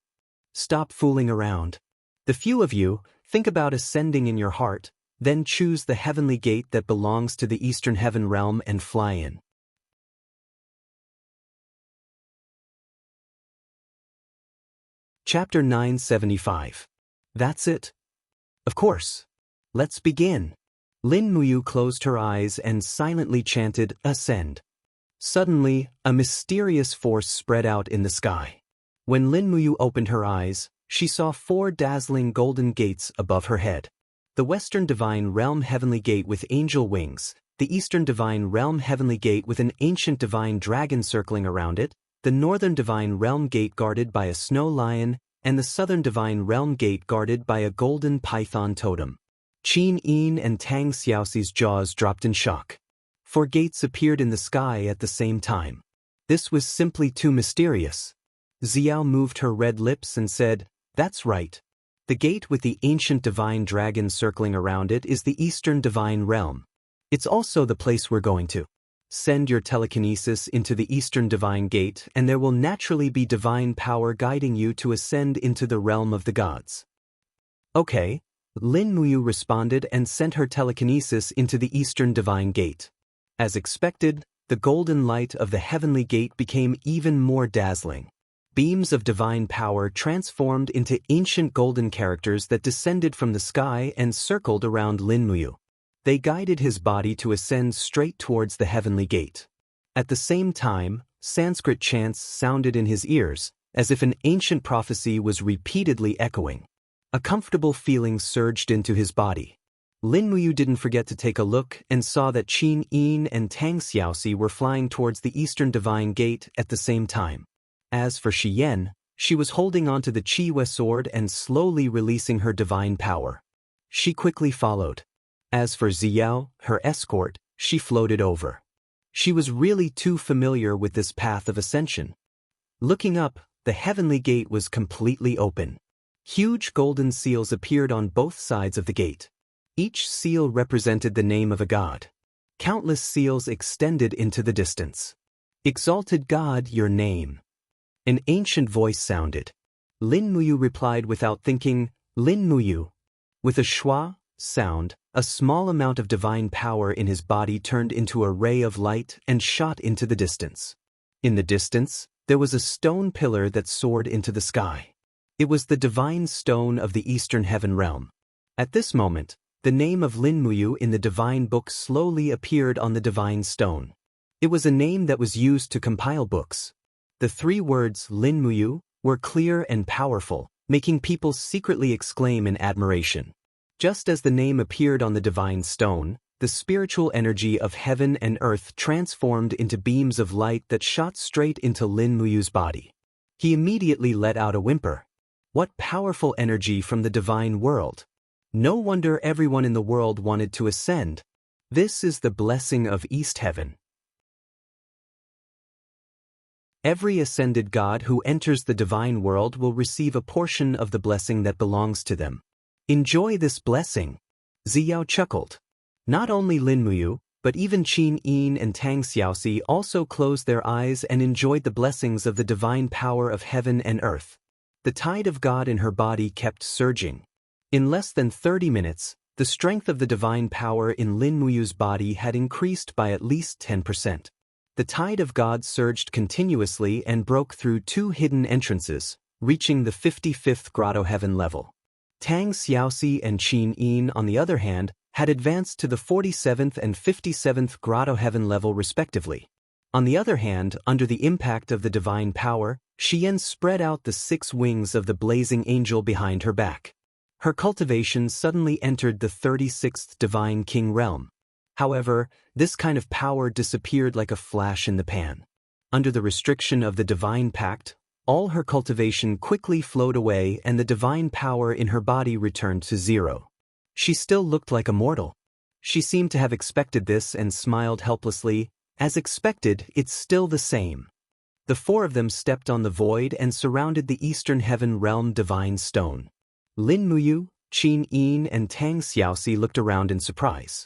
Stop fooling around. The few of you, think about ascending in your heart, then choose the heavenly gate that belongs to the Eastern Heaven Realm and fly in. Chapter 975. That's it? Of course. Let's begin. Lin Muyu closed her eyes and silently chanted, Ascend. Suddenly, a mysterious force spread out in the sky. When Lin Muyu opened her eyes, she saw 4 dazzling golden gates above her head. The Western Divine Realm Heavenly Gate with angel wings, the Eastern Divine Realm Heavenly Gate with an ancient divine dragon circling around it, the Northern Divine Realm Gate guarded by a snow lion, and the Southern Divine Realm Gate guarded by a golden python totem. Qin Yin and Tang Xiaoxi's jaws dropped in shock. 4 gates appeared in the sky at the same time. This was simply too mysterious. Xiao moved her red lips and said, that's right. The gate with the ancient divine dragon circling around it is the Eastern Divine Realm. It's also the place we're going to. Send your telekinesis into the Eastern Divine Gate and there will naturally be divine power guiding you to ascend into the realm of the gods. Okay, Lin Muyu responded and sent her telekinesis into the Eastern Divine Gate. As expected, the golden light of the heavenly gate became even more dazzling. Beams of divine power transformed into ancient golden characters that descended from the sky and circled around Lin Muyu. They guided his body to ascend straight towards the heavenly gate. At the same time, Sanskrit chants sounded in his ears, as if an ancient prophecy was repeatedly echoing. A comfortable feeling surged into his body. Lin Muyu didn't forget to take a look and saw that Qin Yin and Tang Xiaoxi were flying towards the Eastern Divine Gate at the same time. As for Shi Yan, she was holding onto the Qi Wei sword and slowly releasing her divine power. She quickly followed. As for Ziyao, her escort, she floated over. She was really too familiar with this path of ascension. Looking up, the heavenly gate was completely open. Huge golden seals appeared on both sides of the gate. Each seal represented the name of a god. Countless seals extended into the distance. Exalted God, your name. An ancient voice sounded. Lin Muyu replied without thinking, Lin Muyu. With a schwa sound, a small amount of divine power in his body turned into a ray of light and shot into the distance. In the distance, there was a stone pillar that soared into the sky. It was the divine stone of the Eastern Heaven Realm. At this moment, the name of Lin Muyu in the divine book slowly appeared on the divine stone. It was a name that was used to compile books. The 3 words Lin Muyu were clear and powerful, making people secretly exclaim in admiration. Just as the name appeared on the divine stone, the spiritual energy of heaven and earth transformed into beams of light that shot straight into Lin Muyu's body. He immediately let out a whimper. What powerful energy from the divine world! No wonder everyone in the world wanted to ascend. This is the blessing of East Heaven. Every ascended god who enters the divine world will receive a portion of the blessing that belongs to them. Enjoy this blessing. Ziyao chuckled. Not only Lin Muyu, but even Qin Yin and Tang Xiaoxi also closed their eyes and enjoyed the blessings of the divine power of heaven and earth. The tide of God in her body kept surging. In less than 30 minutes, the strength of the divine power in Lin Muyu's body had increased by at least 10%. The tide of God surged continuously and broke through 2 hidden entrances, reaching the 55th grotto heaven level. Tang Xiaoxi and Qin Yin, on the other hand, had advanced to the 47th and 57th grotto heaven level respectively. On the other hand, under the impact of the divine power, Shi Yan spread out the 6 wings of the blazing angel behind her back. Her cultivation suddenly entered the 36th divine king realm. However, this kind of power disappeared like a flash in the pan. Under the restriction of the divine pact, all her cultivation quickly flowed away and the divine power in her body returned to 0. She still looked like a mortal. She seemed to have expected this and smiled helplessly. As expected, it's still the same. The 4 of them stepped on the void and surrounded the Eastern Heaven Realm divine stone. Lin Muyu, Qin Yin and Tang Xiaoxi looked around in surprise.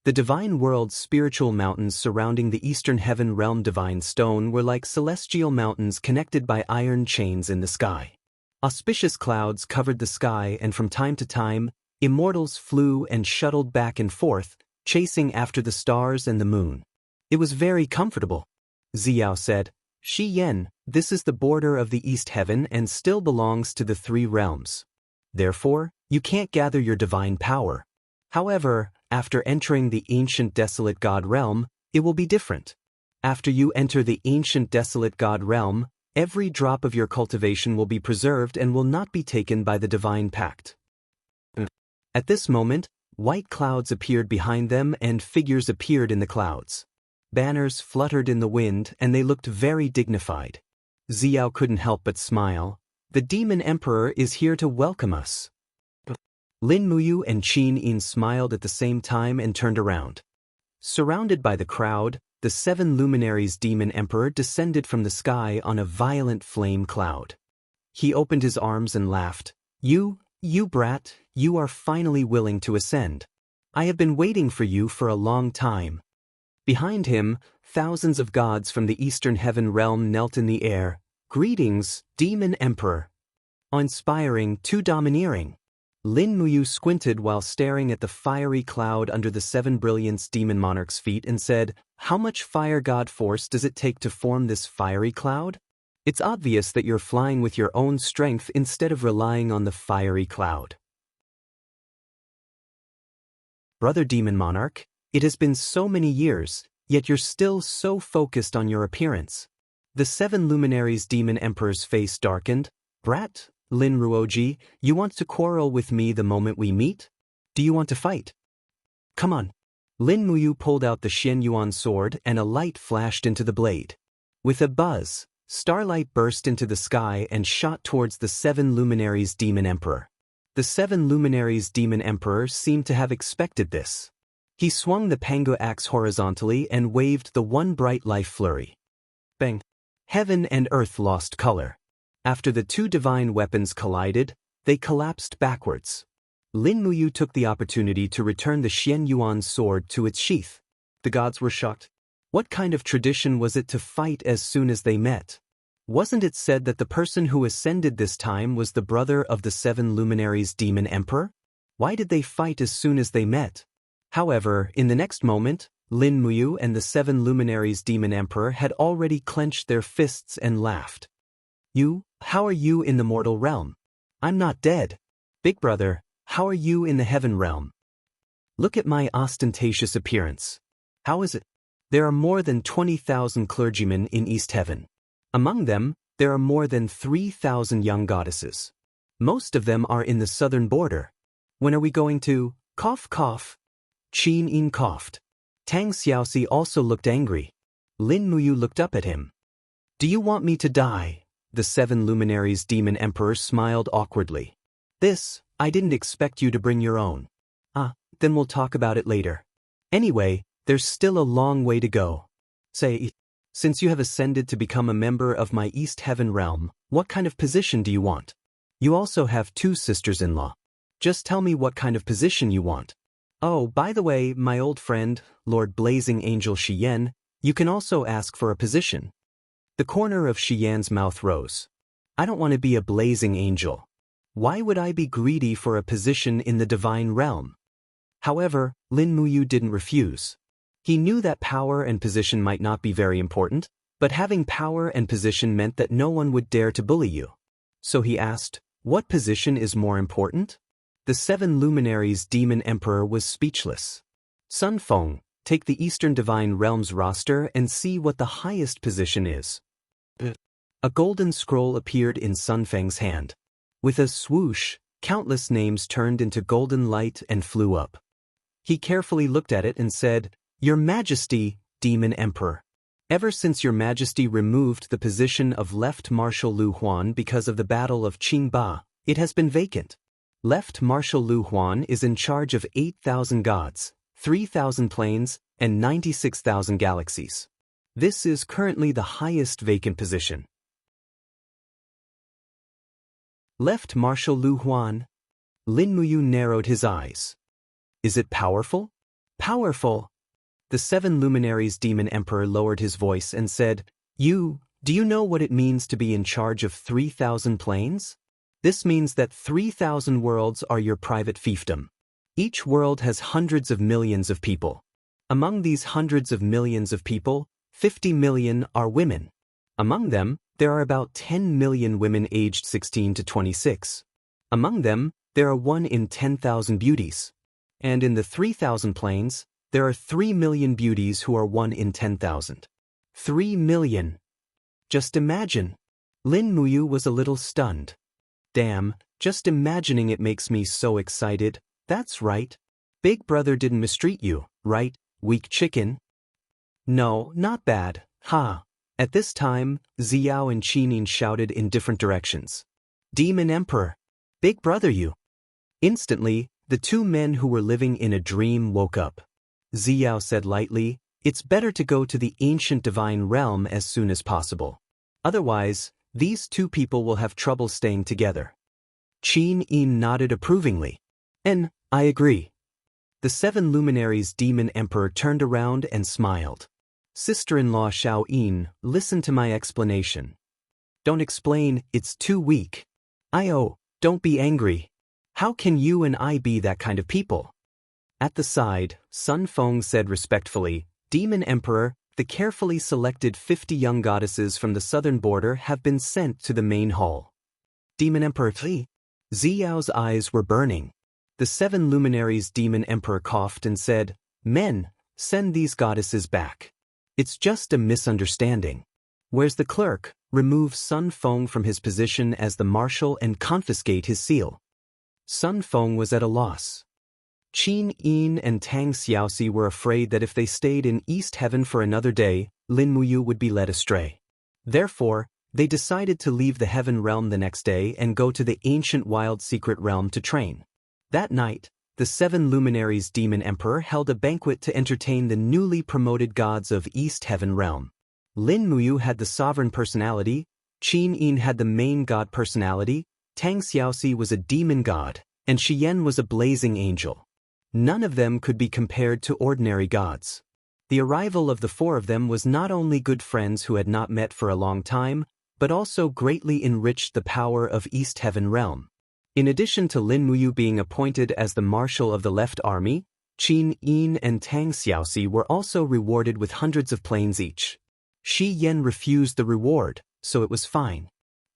The divine world's spiritual mountains surrounding the Eastern Heaven Realm divine stone were like celestial mountains connected by iron chains in the sky. Auspicious clouds covered the sky and from time to time, immortals flew and shuttled back and forth, chasing after the stars and the moon. It was very comfortable. Ziyao said, Shi Yan, this is the border of the East Heaven and still belongs to the 3 realms. Therefore, you can't gather your divine power. However, after entering the ancient desolate god realm, it will be different. After you enter the ancient desolate god realm, every drop of your cultivation will be preserved and will not be taken by the divine pact. At this moment, white clouds appeared behind them and figures appeared in the clouds. Banners fluttered in the wind and they looked very dignified. Ziyao couldn't help but smile. The demon emperor is here to welcome us. Lin Muyu and Qin Yin smiled at the same time and turned around. Surrounded by the crowd, the 7 luminaries demon emperor descended from the sky on a violent flame cloud. He opened his arms and laughed. You, You brat, you are finally willing to ascend. I have been waiting for you for a long time. Behind him, thousands of gods from the eastern heaven realm knelt in the air. Greetings, Demon Emperor. Inspiring, too domineering. Lin Muyu squinted while staring at the fiery cloud under the 7 brilliance demon monarch's feet and said, "How much fire god force does it take to form this fiery cloud? It's obvious that you're flying with your own strength instead of relying on the fiery cloud." Brother Demon Monarch, it has been so many years, yet you're still so focused on your appearance. The 7 luminaries Demon Emperor's face darkened. Brat, Lin Ruoji, you want to quarrel with me the moment we meet? Do you want to fight? Come on. Lin Muyu pulled out the Xian Yuan sword and a light flashed into the blade. With a buzz, starlight burst into the sky and shot towards the 7 luminaries Demon Emperor. The 7 luminaries Demon Emperor seemed to have expected this. He swung the Pangu axe horizontally and waved the one bright life flurry. Bang! Heaven and earth lost color. After the 2 divine weapons collided, they collapsed backwards. Lin Muyu took the opportunity to return the Xian Yuan sword to its sheath. The gods were shocked. What kind of tradition was it to fight as soon as they met? Wasn't it said that the person who ascended this time was the brother of the 7 luminaries Demon Emperor? Why did they fight as soon as they met? However, in the next moment, Lin Muyu and the 7 luminaries Demon Emperor had already clenched their fists and laughed. How are you in the mortal realm? I'm not dead. Big brother, how are you in the heaven realm? Look at my ostentatious appearance. How is it? There are more than 20,000 clergymen in East Heaven. Among them, there are more than 3,000 young goddesses. Most of them are in the southern border. When are we going to? Cough cough. Qin Yin coughed. Tang Xiaoxi also looked angry. Lin Muyu looked up at him. Do you want me to die? The 7 luminaries Demon Emperor smiled awkwardly. I didn't expect you to bring your own. Then we'll talk about it later. Anyway, there's still a long way to go. Since you have ascended to become a member of my East Heaven realm, what kind of position do you want? You also have 2 sisters-in-law. Just tell me what kind of position you want. Oh, by the way, my old friend, Lord Blazing Angel Shiyan, you can also ask for a position. The corner of Shiyan's mouth rose. I don't want to be a blazing angel. Why would I be greedy for a position in the divine realm? However, Lin Muyu didn't refuse. He knew that power and position might not be very important, but having power and position meant that no one would dare to bully you. So he asked, what position is more important? The 7 luminaries Demon Emperor was speechless. Sun Feng, take the Eastern Divine Realms roster and see what the highest position is. A golden scroll appeared in Sun Feng's hand. With a swoosh, countless names turned into golden light and flew up. He carefully looked at it and said, Your Majesty, Demon Emperor. Ever since Your Majesty removed the position of Left Marshal Lu Huan because of the Battle of Qingba, it has been vacant. Left Marshal Lu Huan is in charge of 8,000 gods, 3,000 planes, and 96,000 galaxies. This is currently the highest vacant position. Left Marshal Lu Huan. Lin Muyu narrowed his eyes. Is it powerful? Powerful. The 7 luminaries Demon Emperor lowered his voice and said, Do you know what it means to be in charge of 3,000 planes? This means that 3,000 worlds are your private fiefdom. Each world has hundreds of millions of people. Among these hundreds of millions of people, 50 million are women. Among them, there are about 10 million women aged 16 to 26. Among them, there are 1 in 10,000 beauties. And in the 3,000 planes, there are 3 million beauties who are 1 in 10,000. 3 million. Just imagine. Lin Muyu was a little stunned. Damn, just imagining it makes me so excited. That's right. Big brother didn't mistreat you, right, weak chicken? No, not bad, ha. At this time, Xiao and Qinin shouted in different directions. Demon Emperor! Big brother you! Instantly, the 2 men who were living in a dream woke up. Xiao said lightly, It's better to go to the ancient divine realm as soon as possible. Otherwise, these 2 people will have trouble staying together. Qin Yin nodded approvingly. I agree. The 7 luminaries demon emperor turned around and smiled. Sister-in-law Xiao Yin, listen to my explanation. Don't explain, it's too weak. Don't be angry. How can you and I be that kind of people? At the side, Sun Feng said respectfully, Demon Emperor, the carefully selected 50 young goddesses from the southern border have been sent to the main hall. Demon Emperor Ziyao's eyes were burning. The 7 luminaries Demon Emperor coughed and said, Men, send these goddesses back. It's just a misunderstanding. Where's the clerk? Remove Sun Feng from his position as the marshal and confiscate his seal. Sun Feng was at a loss. Qin Yin and Tang Xiaoxi were afraid that if they stayed in East Heaven for another day, Lin Muyu would be led astray. Therefore, they decided to leave the Heaven Realm the next day and go to the ancient wild secret realm to train. That night, the 7 luminaries Demon Emperor held a banquet to entertain the newly promoted gods of East Heaven Realm. Lin Muyu had the sovereign personality, Qin Yin had the main god personality, Tang Xiaoxi was a demon god, and Shiyan was a blazing angel. None of them could be compared to ordinary gods. The arrival of the 4 of them was not only good friends who had not met for a long time, but also greatly enriched the power of East Heaven Realm. In addition to Lin Muyu being appointed as the marshal of the left army, Qin Yin and Tang Xiaoxi were also rewarded with hundreds of planes each. Shi Yan refused the reward, so it was fine.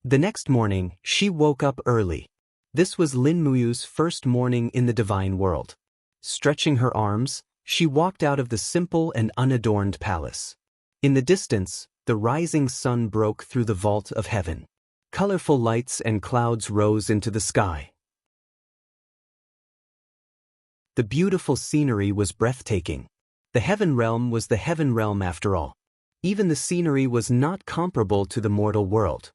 The next morning, she woke up early. This was Lin Muyu's first morning in the divine world. Stretching her arms, she walked out of the simple and unadorned palace. In the distance, the rising sun broke through the vault of heaven. Colorful lights and clouds rose into the sky. The beautiful scenery was breathtaking. The Heaven Realm was the Heaven Realm after all. Even the scenery was not comparable to the mortal world.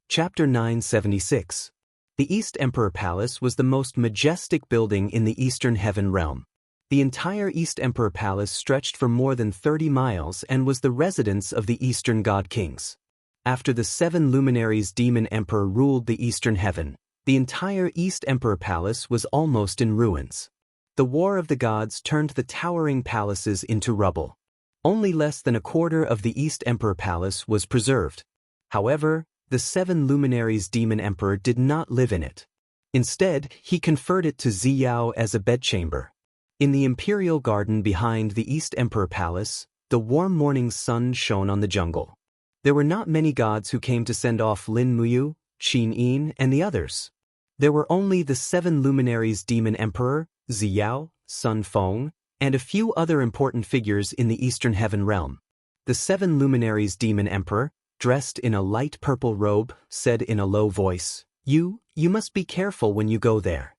Chapter 976. The East Emperor Palace was the most majestic building in the Eastern Heaven Realm. The entire East Emperor Palace stretched for more than 30 miles and was the residence of the Eastern God Kings. After the 7 luminaries Demon Emperor ruled the Eastern Heaven, the entire East Emperor Palace was almost in ruins. The War of the Gods turned the towering palaces into rubble. Only less than a quarter of the East Emperor Palace was preserved. However, the 7 luminaries Demon Emperor did not live in it. Instead, he conferred it to Ziyao as a bedchamber. In the imperial garden behind the East Emperor Palace, the warm morning sun shone on the jungle. There were not many gods who came to send off Lin Muyu, Qin Yin, and the others. There were only the 7 luminaries Demon Emperor, Ziyao, Sun Feng, and a few other important figures in the Eastern Heaven Realm. The 7 luminaries Demon Emperor, dressed in a light purple robe, said in a low voice, You must be careful when you go there.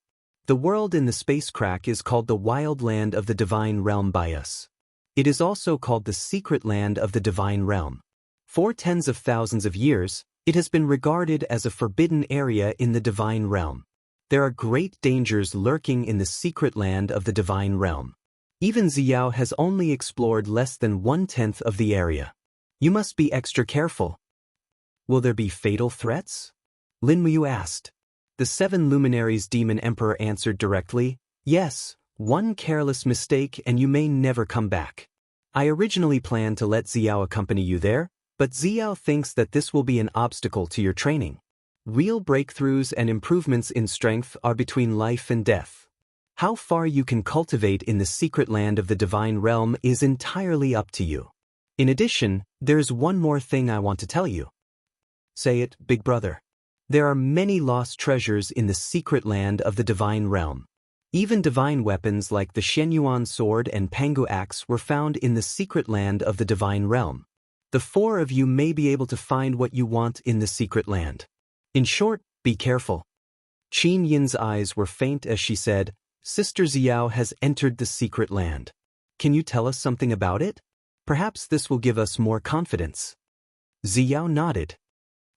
The world in the space crack is called the Wild Land of the Divine Realm by us. It is also called the Secret Land of the Divine Realm. For tens of thousands of years, it has been regarded as a forbidden area in the Divine Realm. There are great dangers lurking in the Secret Land of the Divine Realm. Even Ziyao has only explored less than 1/10 of the area. You must be extra careful. Will there be fatal threats? Lin Muyu asked. The 7 luminaries Demon Emperor answered directly, Yes, one careless mistake and you may never come back. I originally planned to let Ziyao accompany you there, but Ziyao thinks that this will be an obstacle to your training. Real breakthroughs and improvements in strength are between life and death. How far you can cultivate in the secret land of the divine realm is entirely up to you. In addition, there's one more thing I want to tell you. Say it, big brother. There are many lost treasures in the secret land of the divine realm. Even divine weapons like the Shenyuan sword and Pangu axe were found in the secret land of the divine realm. The 4 of you may be able to find what you want in the secret land. In short, be careful. Qin Yin's eyes were faint as she said, Sister Ziyao has entered the secret land. Can you tell us something about it? Perhaps this will give us more confidence. Ziyao nodded.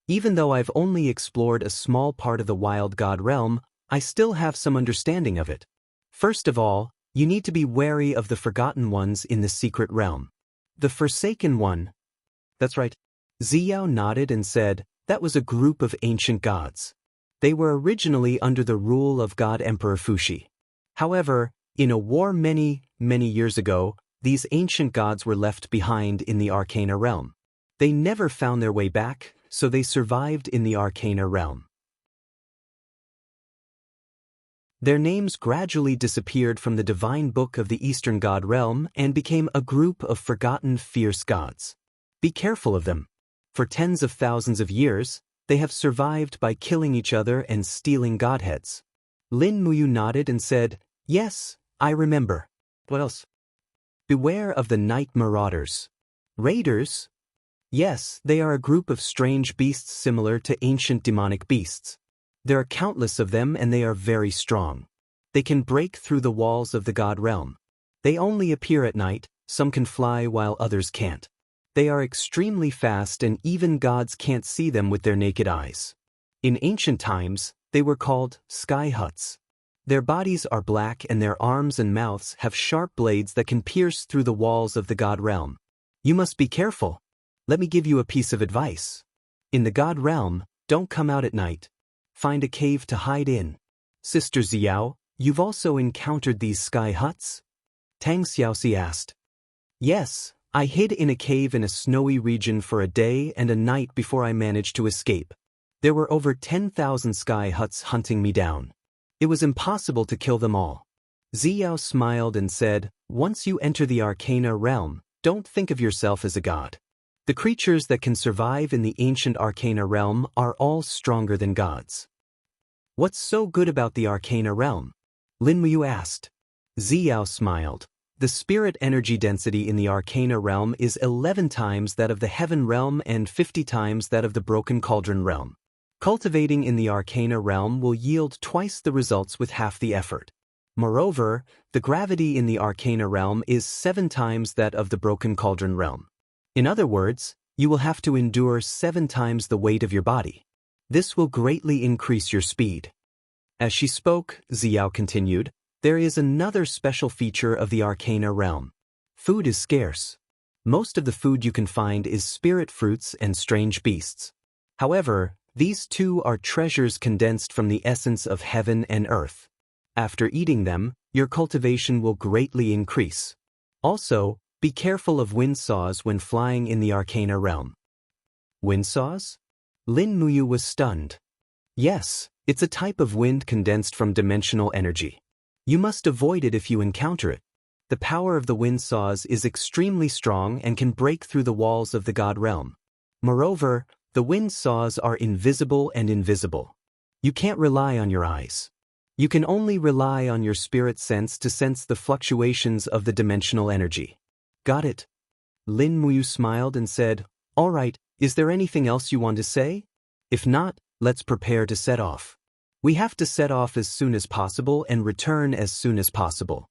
Even though I've only explored a small part of the wild god realm, I still have some understanding of it. First of all, you need to be wary of the forgotten ones in the secret realm. The Forsaken One. That's right. Ziyao nodded and said, that was a group of ancient gods. They were originally under the rule of God Emperor Fuxi. However, in a war many years ago, these ancient gods were left behind in the Arcana realm. They never found their way back, so they survived in the Arcana realm. Their names gradually disappeared from the divine book of the Eastern God realm and became a group of forgotten fierce gods. Be careful of them. For tens of thousands of years, they have survived by killing each other and stealing godheads. Lin Muyu nodded and said, yes, I remember. What else? Beware of the night marauders. Raiders? Yes, they are a group of strange beasts similar to ancient demonic beasts. There are countless of them and they are very strong. They can break through the walls of the God realm. They only appear at night, some can fly while others can't. They are extremely fast and even gods can't see them with their naked eyes. In ancient times, they were called sky huts. Their bodies are black and their arms and mouths have sharp blades that can pierce through the walls of the God realm. You must be careful. Let me give you a piece of advice. In the God realm, don't come out at night. Find a cave to hide in. Sister Ziyao, you've also encountered these sky huts? Tang Xiaoxi asked. Yes, I hid in a cave in a snowy region for a day and a night before I managed to escape. There were over 10,000 sky huts hunting me down. It was impossible to kill them all. Ziyao smiled and said, once you enter the Arcana realm, don't think of yourself as a god. The creatures that can survive in the ancient Arcana realm are all stronger than gods. What's so good about the Arcana realm? Lin Muyu asked. Ziyao smiled. The spirit energy density in the Arcana realm is 11 times that of the Heaven realm and 50 times that of the Broken Cauldron realm. Cultivating in the Arcana realm will yield twice the results with half the effort. Moreover, the gravity in the Arcana realm is 7 times that of the Broken Cauldron realm. In other words, you will have to endure 7 times the weight of your body. This will greatly increase your speed. As she spoke, Ziyao continued, there is another special feature of the Arcana realm. Food is scarce. Most of the food you can find is spirit fruits and strange beasts. However, these two are treasures condensed from the essence of heaven and earth. After eating them, your cultivation will greatly increase. Also, be careful of windsaws when flying in the Arcana realm. Windsaws? Lin Muyu was stunned. Yes, it's a type of wind condensed from dimensional energy. You must avoid it if you encounter it. The power of the windsaws is extremely strong and can break through the walls of the God realm. Moreover, the windsaws are invisible and invisible. You can't rely on your eyes. You can only rely on your spirit sense to sense the fluctuations of the dimensional energy. Got it? Lin Muyu smiled and said, all right, is there anything else you want to say? If not, let's prepare to set off. We have to set off as soon as possible and return as soon as possible.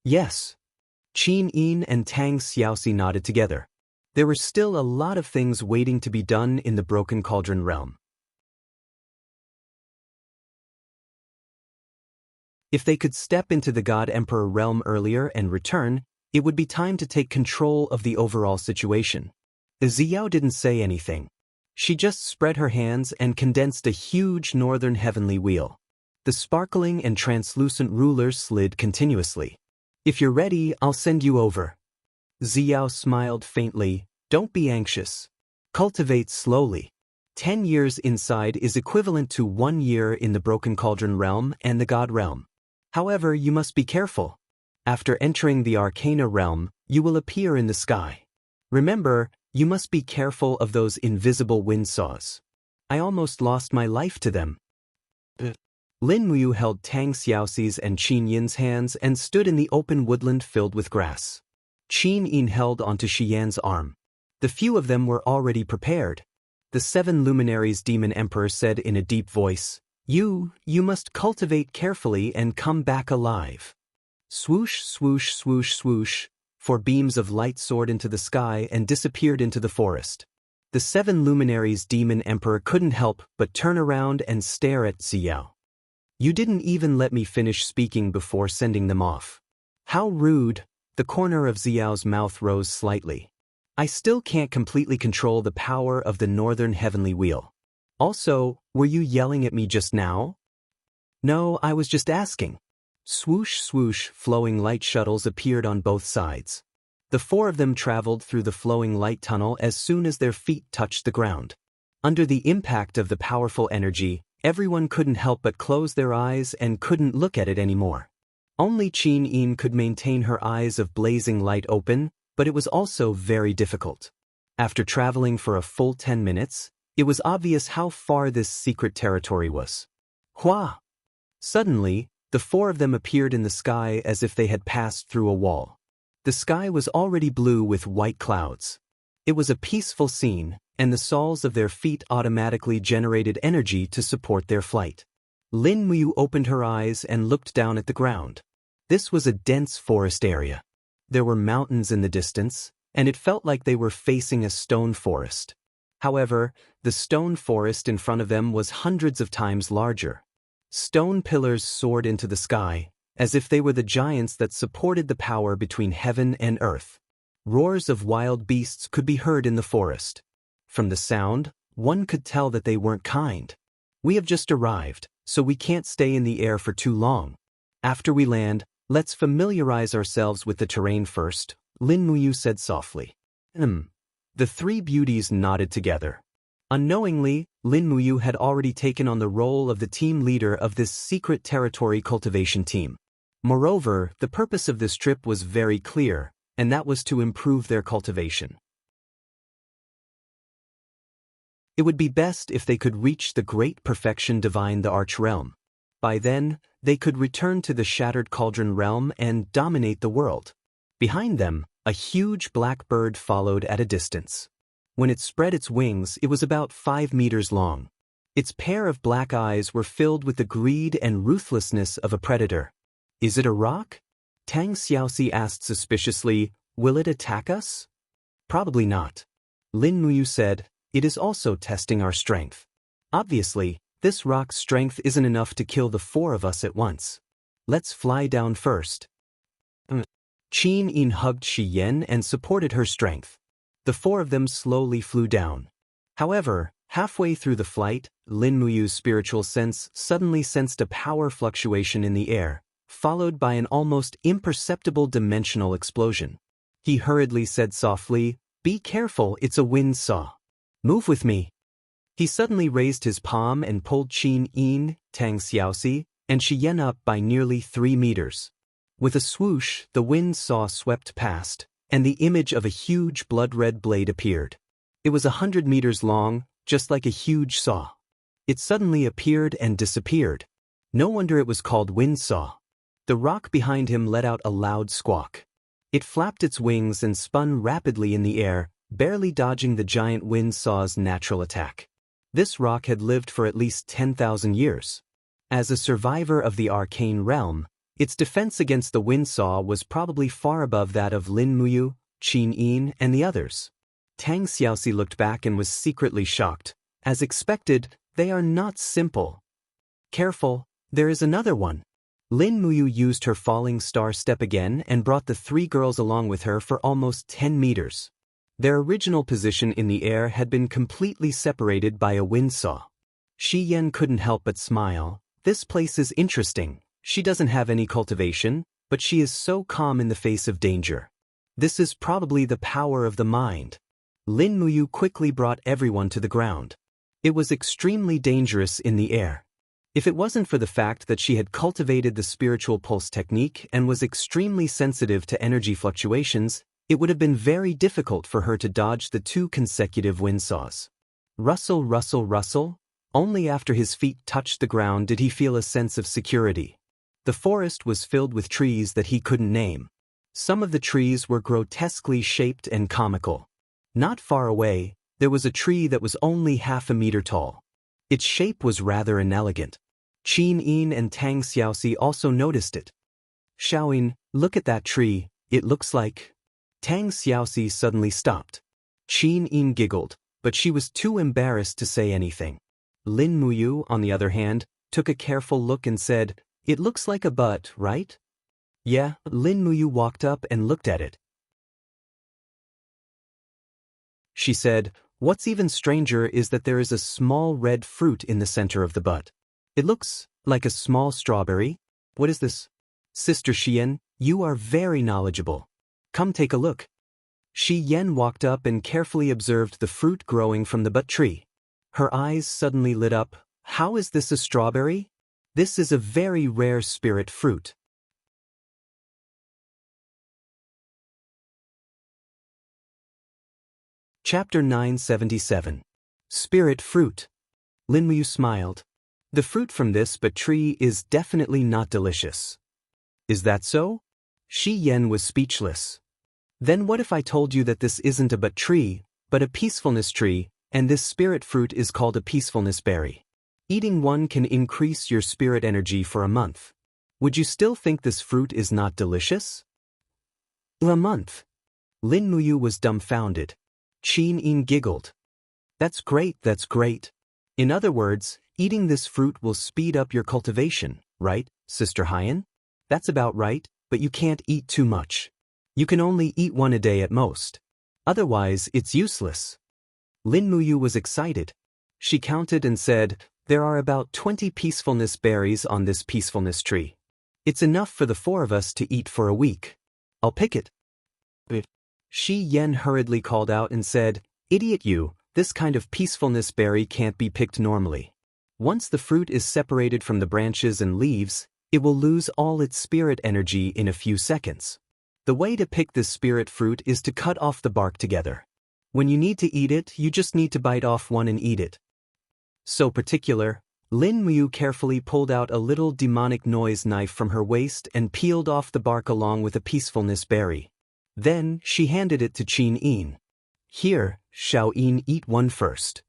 Yes. Qin Yin and Tang Xiaoxi nodded together. There were still a lot of things waiting to be done in the Broken Cauldron realm. If they could step into the God Emperor realm earlier and return, it would be time to take control of the overall situation. Ziyao didn't say anything. She just spread her hands and condensed a huge northern heavenly wheel. The sparkling and translucent rulers slid continuously. If you're ready, I'll send you over. Ziyao smiled faintly. Don't be anxious. Cultivate slowly. 10 years inside is equivalent to 1 year in the Broken Cauldron realm and the God realm. However, you must be careful. After entering the Arcana realm, you will appear in the sky. Remember, you must be careful of those invisible windsaws. I almost lost my life to them. Lin Muyu held Tang Xiaoxi's and Qin Yin's hands and stood in the open woodland filled with grass. Qin Yin held onto Xian's arm. The few of them were already prepared. The 7 luminaries Demon Emperor said in a deep voice, You must cultivate carefully and come back alive. Swoosh, swoosh, swoosh, swoosh, 4 beams of light soared into the sky and disappeared into the forest. The 7 luminaries Demon Emperor couldn't help but turn around and stare at Ziyao. You didn't even let me finish speaking before sending them off. How rude! The corner of Ziyao's mouth rose slightly. I still can't completely control the power of the northern heavenly wheel. Also, were you yelling at me just now? No, I was just asking. Swoosh, swoosh, flowing light shuttles appeared on both sides. The four of them traveled through the flowing light tunnel as soon as their feet touched the ground. Under the impact of the powerful energy, everyone couldn't help but close their eyes and couldn't look at it anymore. Only Chin-in could maintain her eyes of blazing light open, but it was also very difficult. After traveling for a full 10 minutes, it was obvious how far this secret territory was. Hua! Suddenly, the four of them appeared in the sky as if they had passed through a wall. The sky was already blue with white clouds. It was a peaceful scene, and the soles of their feet automatically generated energy to support their flight. Lin Muyu opened her eyes and looked down at the ground. This was a dense forest area. There were mountains in the distance, and it felt like they were facing a stone forest. However, the stone forest in front of them was hundreds of times larger. Stone pillars soared into the sky, as if they were the giants that supported the power between heaven and earth. Roars of wild beasts could be heard in the forest. From the sound, one could tell that they weren't kind. We have just arrived, so we can't stay in the air for too long. After we land, let's familiarize ourselves with the terrain first, Lin Muyu said softly. The three beauties nodded together. Unknowingly, Lin Muyu had already taken on the role of the team leader of this secret territory cultivation team. Moreover, the purpose of this trip was very clear, and that was to improve their cultivation. It would be best if they could reach the great perfection divine the Arch Realm. By then, they could return to the Shattered Cauldron Realm and dominate the world. Behind them, a huge black bird followed at a distance. When it spread its wings, it was about 5 meters long. Its pair of black eyes were filled with the greed and ruthlessness of a predator. Is it a rock? Tang Xiaoxi asked suspiciously, will it attack us? Probably not. Lin Muyu said, it is also testing our strength. Obviously, this rock's strength isn't enough to kill the four of us at once. Let's fly down first. Chin-in hugged Shi Yan and supported her strength. The four of them slowly flew down. However, halfway through the flight, Lin Muyu's spiritual sense suddenly sensed a power fluctuation in the air, followed by an almost imperceptible dimensional explosion. He hurriedly said softly, be careful, it's a wind saw. Move with me. He suddenly raised his palm and pulled Chin-in, Tang Xiaoxi, and Shi Yan up by nearly 3 meters. With a swoosh, the wind saw swept past, and the image of a huge blood-red blade appeared. It was 100 meters long, just like a huge saw. It suddenly appeared and disappeared. No wonder it was called wind saw. The rock behind him let out a loud squawk. It flapped its wings and spun rapidly in the air, barely dodging the giant wind saw's natural attack. This rock had lived for at least 10,000 years. As a survivor of the arcane realm, its defense against the wind saw was probably far above that of Lin Muyu, Chin-in, and the others. Tang Xiaoxi looked back and was secretly shocked. As expected, they are not simple. Careful, there is another one. Lin Muyu used her falling star step again and brought the 3 girls along with her for almost 10 meters. Their original position in the air had been completely separated by a wind saw. Shi Yan couldn't help but smile. This place is interesting. She doesn't have any cultivation, but she is so calm in the face of danger. This is probably the power of the mind. Lin Muyu quickly brought everyone to the ground. It was extremely dangerous in the air. If it wasn't for the fact that she had cultivated the spiritual pulse technique and was extremely sensitive to energy fluctuations, it would have been very difficult for her to dodge the 2 consecutive windsaws. Rustle, rustle, rustle. Only after his feet touched the ground did he feel a sense of security. The forest was filled with trees that he couldn't name. Some of the trees were grotesquely shaped and comical. Not far away, there was a tree that was only half a meter tall. Its shape was rather inelegant. Chin-in and Tang Xiaoxi also noticed it. Xiaoyin, look at that tree, it looks like... Tang Xiaoxi suddenly stopped. Chin-in giggled, but she was too embarrassed to say anything. Lin Muyu, on the other hand, took a careful look and said, it looks like a butt, right? Yeah, Lin Muyu walked up and looked at it. She said, "What's even stranger is that there is a small red fruit in the center of the bud. It looks like a small strawberry. What is this?" "Sister Xian, you are very knowledgeable. Come take a look." Shi Yen walked up and carefully observed the fruit growing from the but tree. Her eyes suddenly lit up. "How is this a strawberry? This is a very rare spirit fruit." Chapter 977. Spirit Fruit. Lin Muyu smiled. "The fruit from this but tree is definitely not delicious." "Is that so?" Shi Yen was speechless. "Then what if I told you that this isn't a but tree, but a peacefulness tree, and this spirit fruit is called a peacefulness berry? Eating one can increase your spirit energy for a month. Would you still think this fruit is not delicious?" "A month?" Lin Muyu was dumbfounded. Qin Yin giggled. That's great. In other words, eating this fruit will speed up your cultivation, right, Sister Hyan? That's about right, but you can't eat too much. You can only eat one a day at most. Otherwise, it's useless." Lin Muyu was excited. She counted and said, "There are about 20 peacefulness berries on this peacefulness tree. It's enough for the four of us to eat for a week. I'll pick it." Shi Yen hurriedly called out and said, "Idiot you, this kind of peacefulness berry can't be picked normally. Once the fruit is separated from the branches and leaves, it will lose all its spirit energy in a few seconds. The way to pick this spirit fruit is to cut off the bark together. When you need to eat it, you just need to bite off one and eat it." So particular, Lin Muyu carefully pulled out a little demonic noise knife from her waist and peeled off the bark along with a peacefulness berry. Then, she handed it to Qin Yin. "Here, Xiao Yin, eat one first."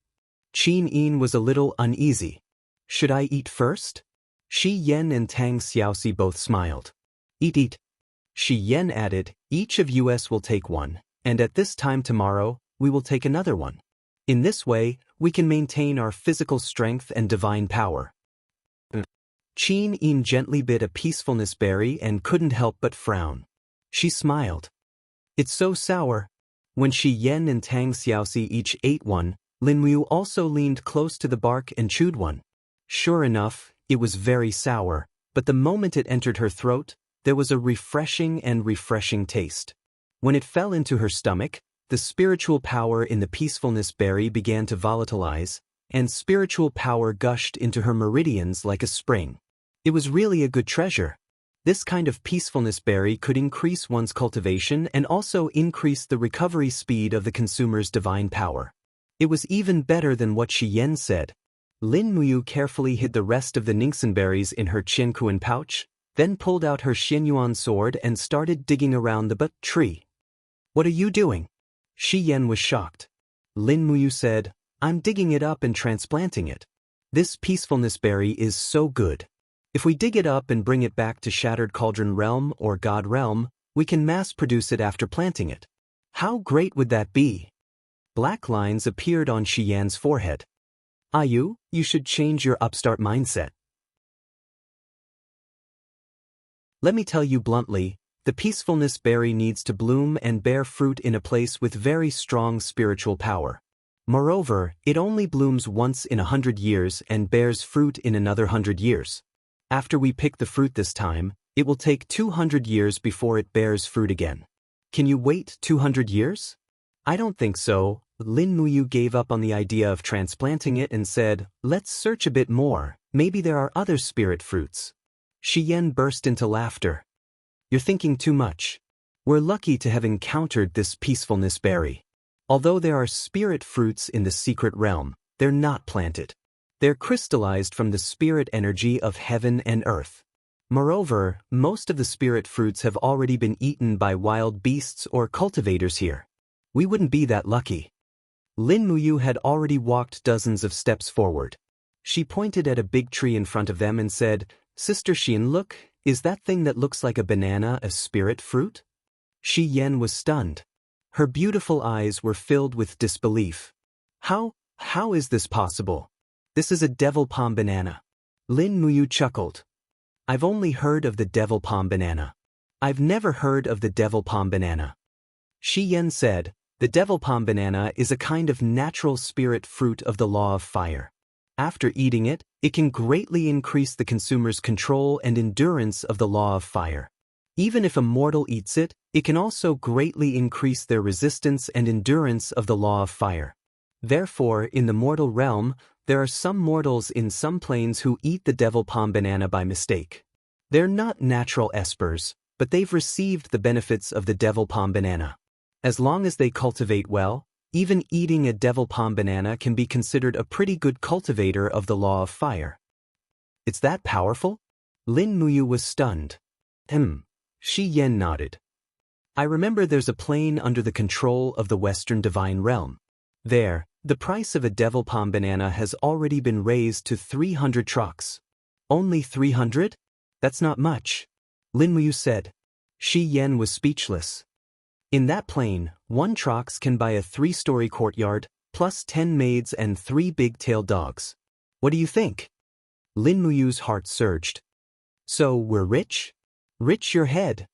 Qin Yin was a little uneasy. "Should I eat first?" Shi Yen and Tang Xiaoxi both smiled. Eat. Shi Yen added, "Each of us will take one, and at this time tomorrow, we will take another one. In this way, we can maintain our physical strength and divine power." Qin Yin gently bit a peacefulness berry and couldn't help but frown. She smiled. "It's so sour." When Shi Yen and Tang Xiaoxi each ate one, Lin Muyu also leaned close to the bark and chewed one. Sure enough, it was very sour, but the moment it entered her throat, there was a refreshing taste. When it fell into her stomach, the spiritual power in the peacefulness berry began to volatilize, and spiritual power gushed into her meridians like a spring. It was really a good treasure. This kind of peacefulness berry could increase one's cultivation and also increase the recovery speed of the consumer's divine power. It was even better than what Shi Yen said. Lin Muyu carefully hid the rest of the Ningxin berries in her Qiankuan pouch, then pulled out her Xianyuan sword and started digging around the but tree. "What are you doing?" Shi Yen was shocked. Lin Muyu said, "I'm digging it up and transplanting it. This peacefulness berry is so good. If we dig it up and bring it back to Shattered Cauldron Realm or God Realm, we can mass-produce it after planting it. How great would that be?" Black lines appeared on Shi Yan's forehead. "Ayu, you should change your upstart mindset. Let me tell you bluntly, the peacefulness berry needs to bloom and bear fruit in a place with very strong spiritual power. Moreover, it only blooms once in 100 years and bears fruit in another 100 years. After we pick the fruit this time, it will take 200 years before it bears fruit again. Can you wait 200 years? I don't think so." Lin Muyu gave up on the idea of transplanting it and said, "Let's search a bit more, maybe there are other spirit fruits." Shi Yen burst into laughter. "You're thinking too much. We're lucky to have encountered this peacefulness berry. Although there are spirit fruits in the secret realm, they're not planted. They're crystallized from the spirit energy of heaven and earth. Moreover, most of the spirit fruits have already been eaten by wild beasts or cultivators here. We wouldn't be that lucky." Lin Muyu had already walked dozens of steps forward. She pointed at a big tree in front of them and said, "Sister Xian, look, is that thing that looks like a banana a spirit fruit?" Shi Yen was stunned. Her beautiful eyes were filled with disbelief. How is this possible? This is a devil palm banana." Lin Muyu chuckled. "I've only heard of the devil palm banana. I've never heard of the devil palm banana." Shi Yen said, The devil palm banana is a kind of natural spirit fruit of the law of fire. After eating it, it can greatly increase the consumer's control and endurance of the law of fire. Even if a mortal eats it, it can also greatly increase their resistance and endurance of the law of fire. Therefore, in the mortal realm, there are some mortals in some planes who eat the devil palm banana by mistake. They're not natural espers, but they've received the benefits of the devil palm banana. As long as they cultivate well, even eating a devil palm banana can be considered a pretty good cultivator of the law of fire. It's that powerful? Lin Muyu was stunned. Shi Yen nodded. I remember there's a plane under the control of the Western Divine Realm. There, the price of a devil palm banana has already been raised to 300 trox. Only 300? That's not much, Lin Muyu said. Shi Yen was speechless. In that plane, 1 trox can buy a 3-story courtyard, plus 10 maids and 3 big-tailed dogs. What do you think? Lin Muyu's heart surged. So we're rich? Rich your head.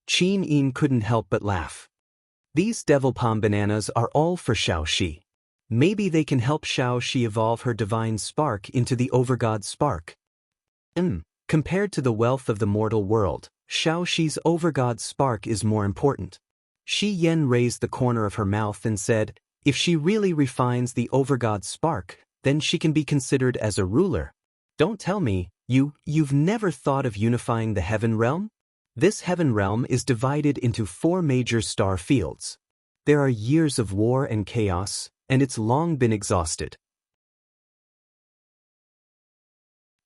Qin Yin couldn't help but laugh. These devil palm bananas are all for Xiaoxi. Maybe they can help Xiaoxi evolve her divine spark into the overgod spark. Compared to the wealth of the mortal world, Xiaoxi's overgod spark is more important. Shi Yen raised the corner of her mouth and said, if she really refines the overgod spark, then she can be considered as a ruler. Don't tell me, you've never thought of unifying the heaven realm? This heaven realm is divided into 4 major star fields. There are years of war and chaos, and it's long been exhausted.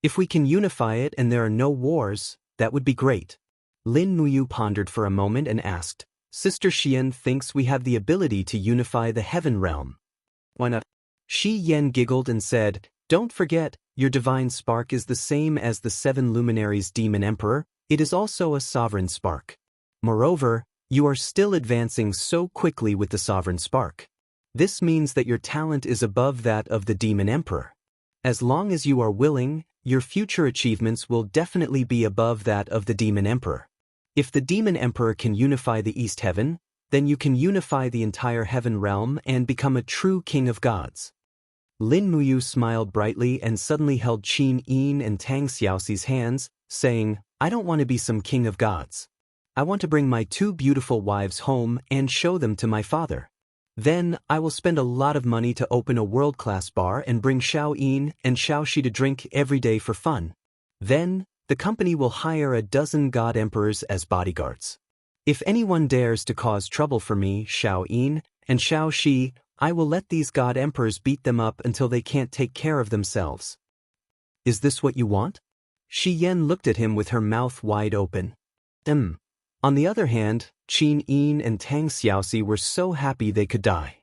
If we can unify it and there are no wars, that would be great. Lin Muyu pondered for a moment and asked, Sister Xian thinks we have the ability to unify the heaven realm. Why not? Shi Yen giggled and said, don't forget, your divine spark is the same as the 7 luminaries demon emperor. It is also a sovereign spark. Moreover, you are still advancing so quickly with the sovereign spark. This means that your talent is above that of the demon emperor. As long as you are willing, your future achievements will definitely be above that of the demon emperor. If the demon emperor can unify the East Heaven, then you can unify the entire heaven realm and become a true king of gods. Lin Muyu smiled brightly and suddenly held Qin Yin and Tang Xiaoxi's hands, saying, I don't want to be some king of gods. I want to bring my 2 beautiful wives home and show them to my father. Then, I will spend a lot of money to open a world-class bar and bring Xiao Yin and Xiaoxi to drink every day for fun. Then, the company will hire a dozen god emperors as bodyguards. If anyone dares to cause trouble for me, Xiao Yin, and Xiaoxi, I will let these god emperors beat them up until they can't take care of themselves. Is this what you want? Shi Yen looked at him with her mouth wide open. On the other hand, Qin Yin and Tang Xiaoxi were so happy they could die.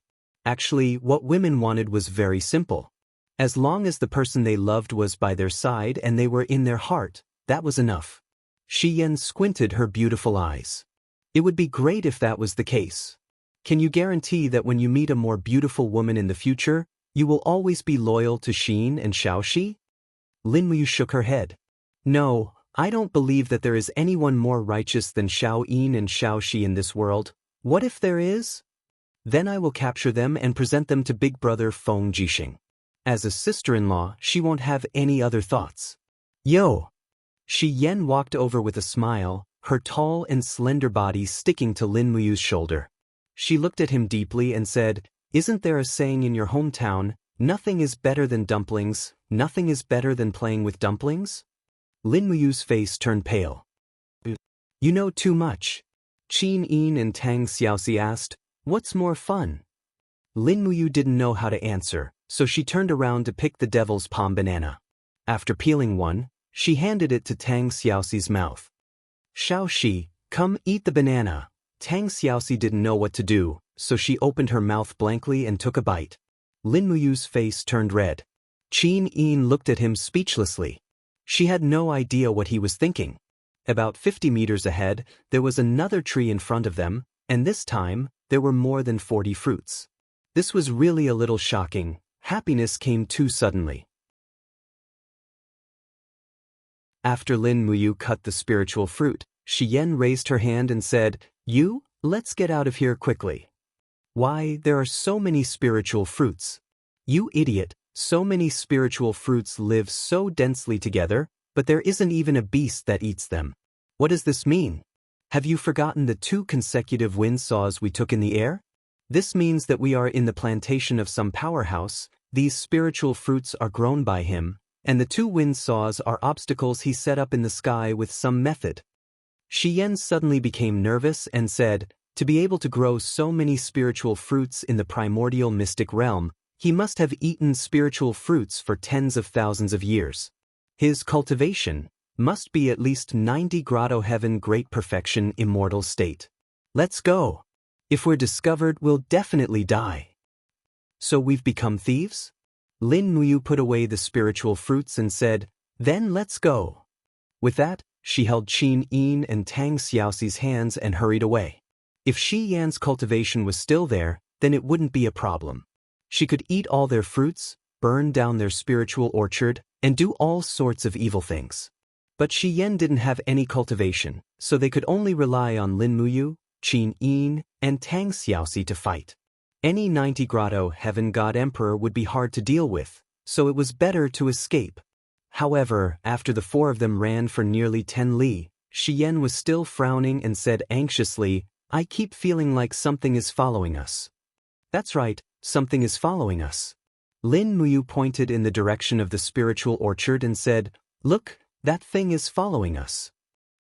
Actually, what women wanted was very simple. As long as the person they loved was by their side and they were in their heart, that was enough. Shi Yen squinted her beautiful eyes. It would be great if that was the case. Can you guarantee that when you meet a more beautiful woman in the future, you will always be loyal to Xin and Xiaoxi? Lin Muyu shook her head. No, I don't believe that there is anyone more righteous than Xiao Yin and Xiaoxi in this world. What if there is? Then I will capture them and present them to Big Brother Feng Jixing. As a sister-in-law, she won't have any other thoughts. Yo! Shi Yen walked over with a smile, her tall and slender body sticking to Lin Muyu's shoulder. She looked at him deeply and said, Isn't there a saying in your hometown, nothing is better than dumplings, nothing is better than playing with dumplings? Lin Muyu's face turned pale. You know too much. Qin Yin and Tang Xiaoxi asked, What's more fun? Lin Muyu didn't know how to answer, so she turned around to pick the devil's palm banana. After peeling one, she handed it to Tang Xiaoxi's mouth. Xiaoxi, come eat the banana. Tang Xiaoxi didn't know what to do, so she opened her mouth blankly and took a bite. Lin Muyu's face turned red. Qin Yin looked at him speechlessly. She had no idea what he was thinking. About 50 meters ahead, there was another tree in front of them, and this time, there were more than 40 fruits. This was really a little shocking. Happiness came too suddenly. After Lin Muyu cut the spiritual fruit, Shi Yen raised her hand and said, let's get out of here quickly. Why, there are so many spiritual fruits. You idiot, so many spiritual fruits live so densely together, but there isn't even a beast that eats them. What does this mean? Have you forgotten the 2 consecutive wind saws we took in the air? This means that we are in the plantation of some powerhouse, these spiritual fruits are grown by him, and the 2 wind saws are obstacles he set up in the sky with some method. Shi Yan suddenly became nervous and said, to be able to grow so many spiritual fruits in the primordial mystic realm, he must have eaten spiritual fruits for tens of thousands of years. His cultivation must be at least 90 grotto heaven great perfection immortal state. Let's go. If we're discovered, we'll definitely die. So we've become thieves? Lin Muyu put away the spiritual fruits and said, then let's go. With that, she held Qin Yin and Tang Xiaoxi's hands and hurried away. If Shi Yan's cultivation was still there, then it wouldn't be a problem. She could eat all their fruits, burn down their spiritual orchard, and do all sorts of evil things. But Shi Yan didn't have any cultivation, so they could only rely on Lin Muyu, Qin Yin, and Tang Xiaoxi to fight. Any 90 grotto heaven god emperor would be hard to deal with, so it was better to escape. However, after the 4 of them ran for nearly 10 li, Shi Yan was still frowning and said anxiously, I keep feeling like something is following us. That's right, something is following us. Lin Muyu pointed in the direction of the spiritual orchard and said, look, that thing is following us.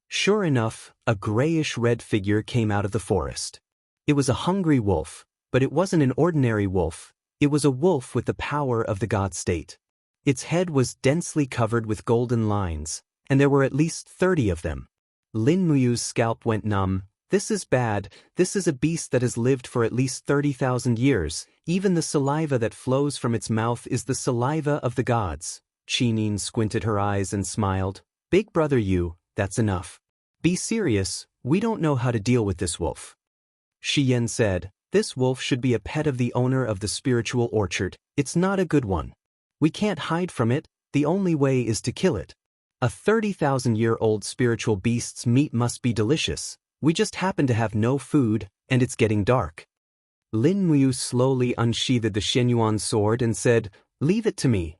Sure enough, a grayish-red figure came out of the forest. It was a hungry wolf, but it wasn't an ordinary wolf, it was a wolf with the power of the god state. Its head was densely covered with golden lines, and there were at least 30 of them. Lin Muyu's scalp went numb. This is bad, this is a beast that has lived for at least 30,000 years, even the saliva that flows from its mouth is the saliva of the gods. Qinin squinted her eyes and smiled. Big brother you, that's enough. Be serious, we don't know how to deal with this wolf. Shi Yan said, this wolf should be a pet of the owner of the spiritual orchard, it's not a good one. We can't hide from it, the only way is to kill it. A 30,000-year-old spiritual beast's meat must be delicious. We just happen to have no food, and it's getting dark. Lin Muyu slowly unsheathed the Shenyuan sword and said, leave it to me.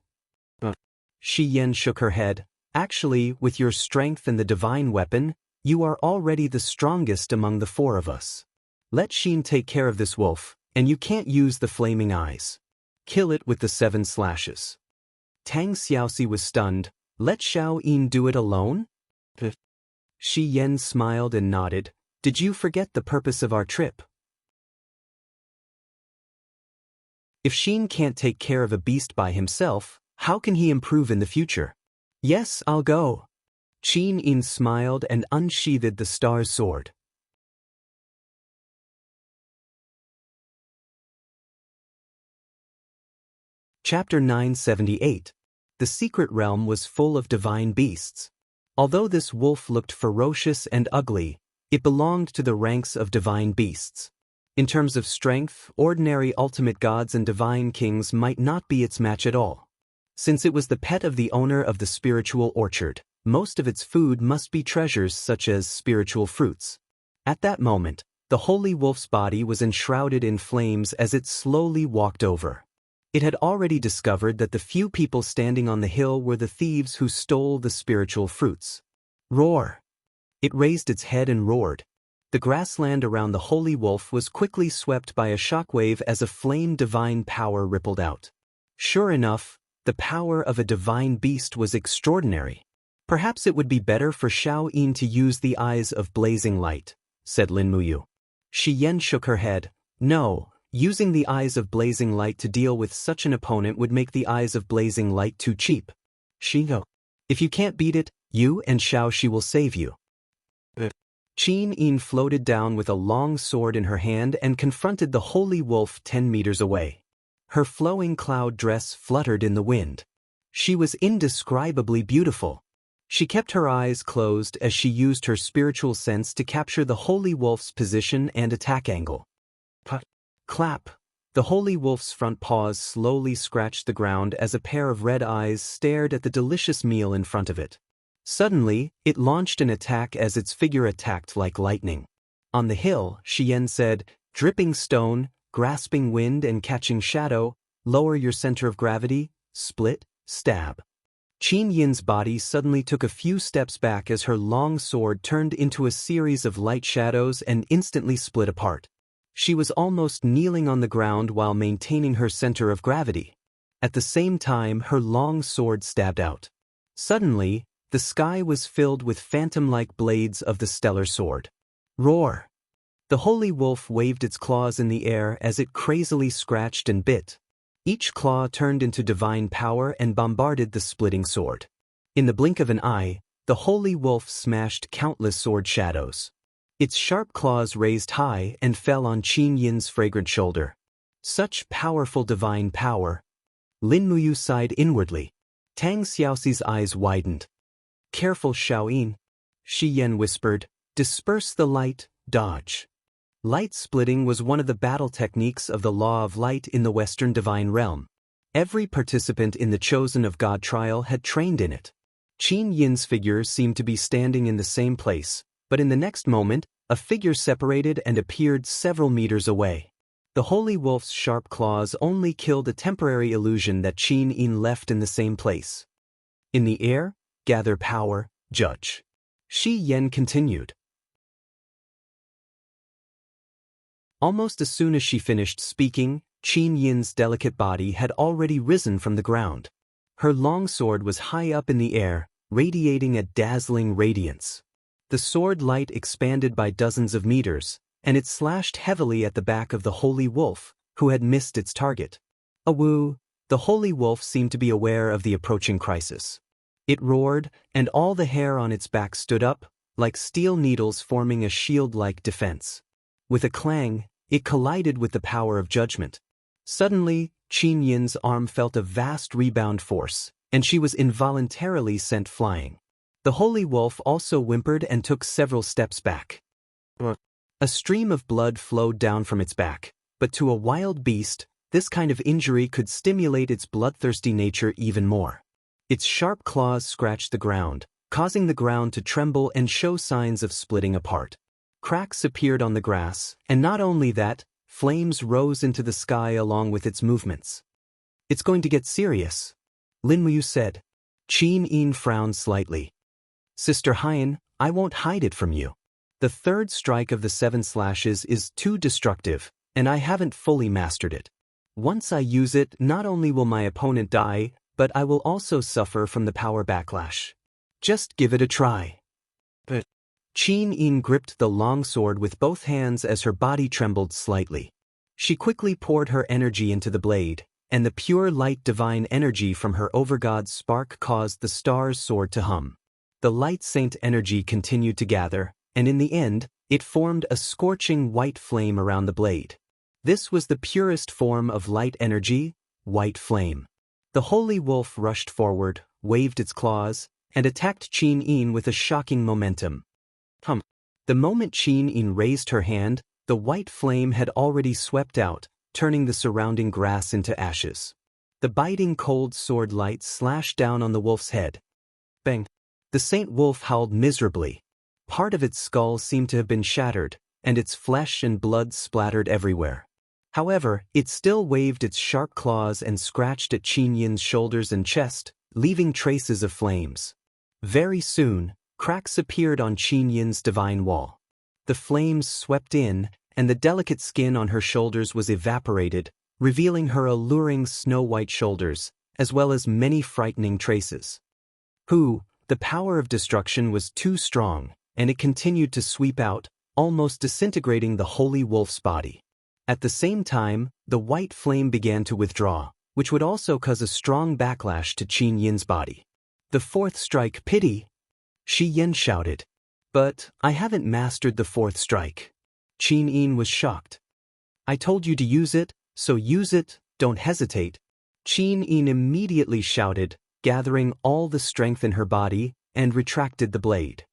Shi Yan shook her head. Actually, with your strength and the divine weapon, you are already the strongest among the 4 of us. Let Xin take care of this wolf, and you can't use the flaming eyes. Kill it with the 7 slashes. Tang Xiaoxi was stunned. Let Xiao Yin do it alone? Shi Yan smiled and nodded. Did you forget the purpose of our trip? If Xin can't take care of a beast by himself, how can he improve in the future? Yes, I'll go. Qin Yin smiled and unsheathed the star's sword. Chapter 978. The secret realm was full of divine beasts. Although this wolf looked ferocious and ugly, it belonged to the ranks of divine beasts. In terms of strength, ordinary ultimate gods and divine kings might not be its match at all. Since it was the pet of the owner of the spiritual orchard, most of its food must be treasures such as spiritual fruits. At that moment, the holy wolf's body was enshrouded in flames as it slowly walked over. It had already discovered that the few people standing on the hill were the thieves who stole the spiritual fruits. Roar! It raised its head and roared. The grassland around the holy wolf was quickly swept by a shockwave as a flame divine power rippled out. Sure enough, the power of a divine beast was extraordinary. Perhaps it would be better for Xiao Yin to use the eyes of blazing light, said Lin Muyu. Shi Yan shook her head. No. Using the eyes of blazing light to deal with such an opponent would make the eyes of blazing light too cheap. Shingo. If you can't beat it, you and Xiao Shi will save you. Qin Yin floated down with a long sword in her hand and confronted the holy wolf 10 meters away. Her flowing cloud dress fluttered in the wind. She was indescribably beautiful. She kept her eyes closed as she used her spiritual sense to capture the holy wolf's position and attack angle. Clap! The holy wolf's front paws slowly scratched the ground as a pair of red eyes stared at the delicious meal in front of it. Suddenly, it launched an attack as its figure attacked like lightning. On the hill, Shi Yan said, dripping stone, grasping wind and catching shadow, lower your center of gravity, split, stab. Qin Yin's body suddenly took a few steps back as her long sword turned into a series of light shadows and instantly split apart. She was almost kneeling on the ground while maintaining her center of gravity. At the same time, her long sword stabbed out. Suddenly, the sky was filled with phantom-like blades of the stellar sword. Roar! The holy wolf waved its claws in the air as it crazily scratched and bit. Each claw turned into divine power and bombarded the splitting sword. In the blink of an eye, the holy wolf smashed countless sword shadows. Its sharp claws raised high and fell on Qin Yin's fragrant shoulder. Such powerful divine power! Lin Muyu sighed inwardly. Tang Xiaoxi's eyes widened. Careful, Xiaoyin, Shi Yan whispered. Disperse the light, dodge. Light splitting was one of the battle techniques of the law of light in the Western divine realm. Every participant in the Chosen of God trial had trained in it. Qin Yin's figure seemed to be standing in the same place, but in the next moment, a figure separated and appeared several meters away. The holy wolf's sharp claws only killed a temporary illusion that Qin Yin left in the same place. In the air, gather power, judge. Shi Yan continued. Almost as soon as she finished speaking, Qin Yin's delicate body had already risen from the ground. Her long sword was high up in the air, radiating a dazzling radiance. The sword light expanded by dozens of meters, and it slashed heavily at the back of the holy wolf, who had missed its target. Awoo! The holy wolf seemed to be aware of the approaching crisis. It roared, and all the hair on its back stood up, like steel needles forming a shield-like defense. With a clang, it collided with the power of judgment. Suddenly, Qin Yin's arm felt a vast rebound force, and she was involuntarily sent flying. The holy wolf also whimpered and took several steps back. A stream of blood flowed down from its back, but to a wild beast, this kind of injury could stimulate its bloodthirsty nature even more. Its sharp claws scratched the ground, causing the ground to tremble and show signs of splitting apart. Cracks appeared on the grass, and not only that, flames rose into the sky along with its movements. It's going to get serious, Lin Muyu said. Qin Yin frowned slightly. Sister Haiyan, I won't hide it from you. The third strike of the 7 slashes is too destructive, and I haven't fully mastered it. Once I use it, not only will my opponent die, but I will also suffer from the power backlash. Just give it a try. But Qin Yin gripped the long sword with both hands as her body trembled slightly. She quickly poured her energy into the blade, and the pure light divine energy from her overgod's spark caused the star's sword to hum. The light saint energy continued to gather, and in the end, it formed a scorching white flame around the blade. This was the purest form of light energy, white flame. The holy wolf rushed forward, waved its claws, and attacked Qin Yin with a shocking momentum. The moment Qin Yin raised her hand, the white flame had already swept out, turning the surrounding grass into ashes. The biting cold sword light slashed down on the wolf's head. Bang! The saint wolf howled miserably. Part of its skull seemed to have been shattered, and its flesh and blood splattered everywhere. However, it still waved its sharp claws and scratched at Qin Yin's shoulders and chest, leaving traces of flames. Very soon, cracks appeared on Qin Yin's divine wall. The flames swept in, and the delicate skin on her shoulders was evaporated, revealing her alluring snow-white shoulders, as well as many frightening traces. The power of destruction was too strong, and it continued to sweep out, almost disintegrating the holy wolf's body. At the same time, the white flame began to withdraw, which would also cause a strong backlash to Qin Yin's body. The fourth strike, pity! Shi Yan shouted. But I haven't mastered the fourth strike. Qin Yin was shocked. I told you to use it, so use it, don't hesitate. Qin Yin immediately shouted, gathering all the strength in her body, and retracted the blade.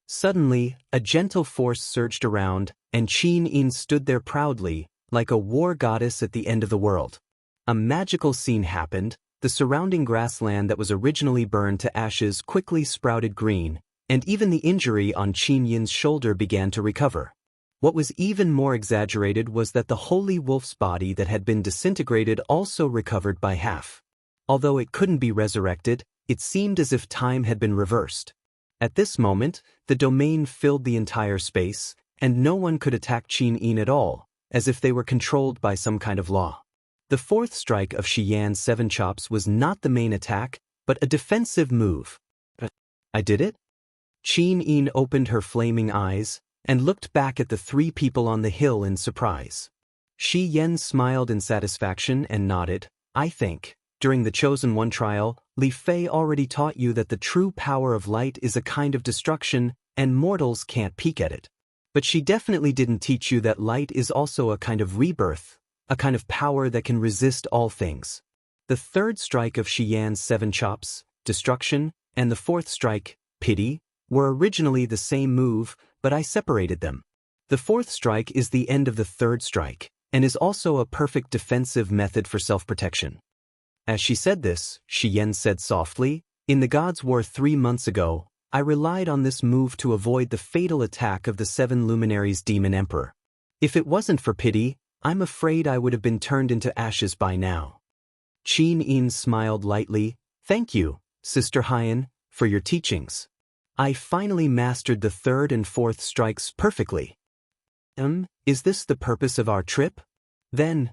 Suddenly, a gentle force surged around, and Qin Yin stood there proudly, like a war goddess at the end of the world. A magical scene happened. The surrounding grassland that was originally burned to ashes quickly sprouted green, and even the injury on Qin Yin's shoulder began to recover. What was even more exaggerated was that the holy wolf's body that had been disintegrated also recovered by half. Although it couldn't be resurrected, it seemed as if time had been reversed. At this moment, the domain filled the entire space, and no one could attack Qin Yin at all, as if they were controlled by some kind of law. The fourth strike of Shi Yan's 7 chops was not the main attack, but a defensive move. I did it? Qin Yin opened her flaming eyes, and looked back at the 3 people on the hill in surprise. Shi Yan smiled in satisfaction and nodded. I think, during the Chosen One trial, Li Fei already taught you that the true power of light is a kind of destruction, and mortals can't peek at it. But she definitely didn't teach you that light is also a kind of rebirth, a kind of power that can resist all things. The third strike of Shi Yan's 7 chops, destruction, and the fourth strike, pity, were originally the same move, but I separated them. The fourth strike is the end of the third strike, and is also a perfect defensive method for self-protection. As she said this, Shi Yan said softly, in the Gods' War 3 months ago, I relied on this move to avoid the fatal attack of the 7 luminaries Demon Emperor. If it wasn't for pity, I'm afraid I would have been turned into ashes by now. Qin Yin smiled lightly. Thank you, Sister Haiyan, for your teachings. I finally mastered the third and fourth strikes perfectly. Is this the purpose of our trip? Then,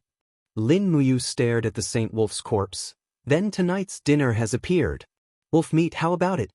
Lin Muyu stared at the Saint Wolf's corpse. Then tonight's dinner has appeared. Wolf meat, how about it?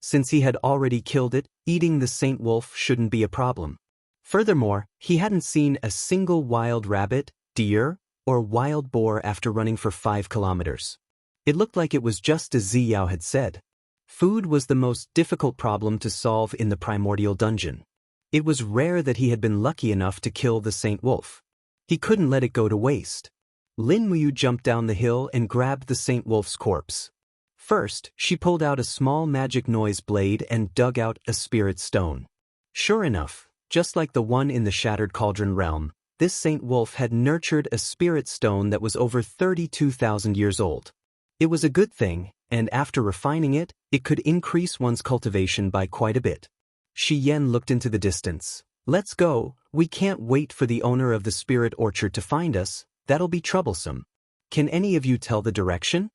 Since he had already killed it, eating the Saint Wolf shouldn't be a problem. Furthermore, he hadn't seen a single wild rabbit, deer, or wild boar after running for 5 kilometers. It looked like it was just as Ziyao had said. Food was the most difficult problem to solve in the primordial dungeon. It was rare that he had been lucky enough to kill the Saint Wolf. He couldn't let it go to waste. Lin Muyu jumped down the hill and grabbed the Saint Wolf's corpse. First, she pulled out a small magic noise blade and dug out a spirit stone. Sure enough, just like the one in the Shattered Cauldron realm, this Saint Wolf had nurtured a spirit stone that was over 32,000 years old. It was a good thing, and after refining it, it could increase one's cultivation by quite a bit. Shi Yan looked into the distance. Let's go, we can't wait for the owner of the spirit orchard to find us, that'll be troublesome. Can any of you tell the direction?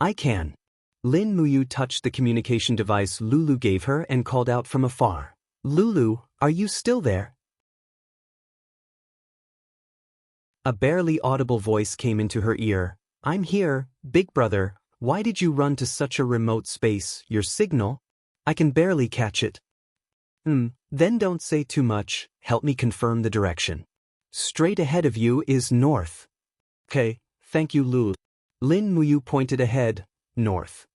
I can. Lin Muyu touched the communication device Lulu gave her and called out from afar. Lulu, are you still there? A barely audible voice came into her ear. I'm here, big brother. Why did you run to such a remote space? Your signal? I can barely catch it. Then don't say too much, help me confirm the direction. Straight ahead of you is north. Okay, thank you Lulu. Lin Muyu pointed ahead, north.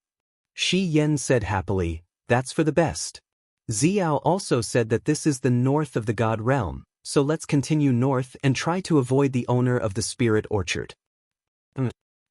Shi Yan said happily, that's for the best. Ziyao also said that this is the north of the God realm, so let's continue north and try to avoid the owner of the spirit orchard.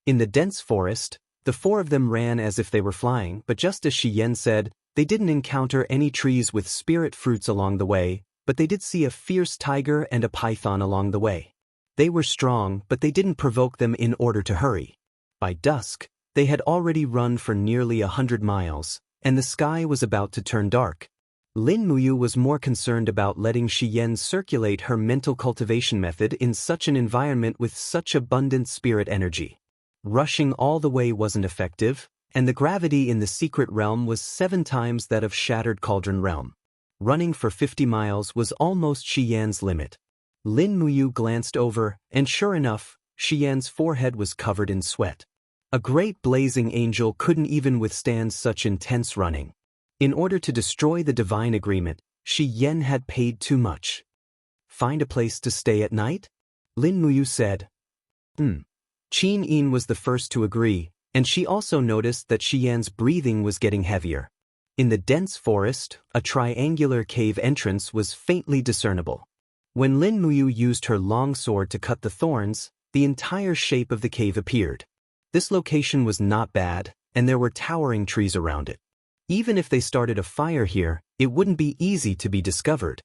In the dense forest, the 4 of them ran as if they were flying, but just as Shi Yan said, they didn't encounter any trees with spirit fruits along the way, but they did see a fierce tiger and a python along the way. They were strong, but they didn't provoke them in order to hurry. By dusk, they had already run for nearly 100 miles, and the sky was about to turn dark. Lin Muyu was more concerned about letting Shi Yan circulate her mental cultivation method in such an environment with such abundant spirit energy. Rushing all the way wasn't effective, and the gravity in the secret realm was 7 times that of Shattered Cauldron realm. Running for 50 miles was almost Shi Yan's limit. Lin Muyu glanced over, and sure enough, Shi Yan's forehead was covered in sweat. A great blazing angel couldn't even withstand such intense running. In order to destroy the divine agreement, Shi Yan had paid too much. Find a place to stay at night? Lin Muyu said. Qin Yin was the first to agree, and she also noticed that Shi Yan's breathing was getting heavier. In the dense forest, a triangular cave entrance was faintly discernible. When Lin Muyu used her long sword to cut the thorns, the entire shape of the cave appeared. This location was not bad, and there were towering trees around it. Even if they started a fire here, it wouldn't be easy to be discovered.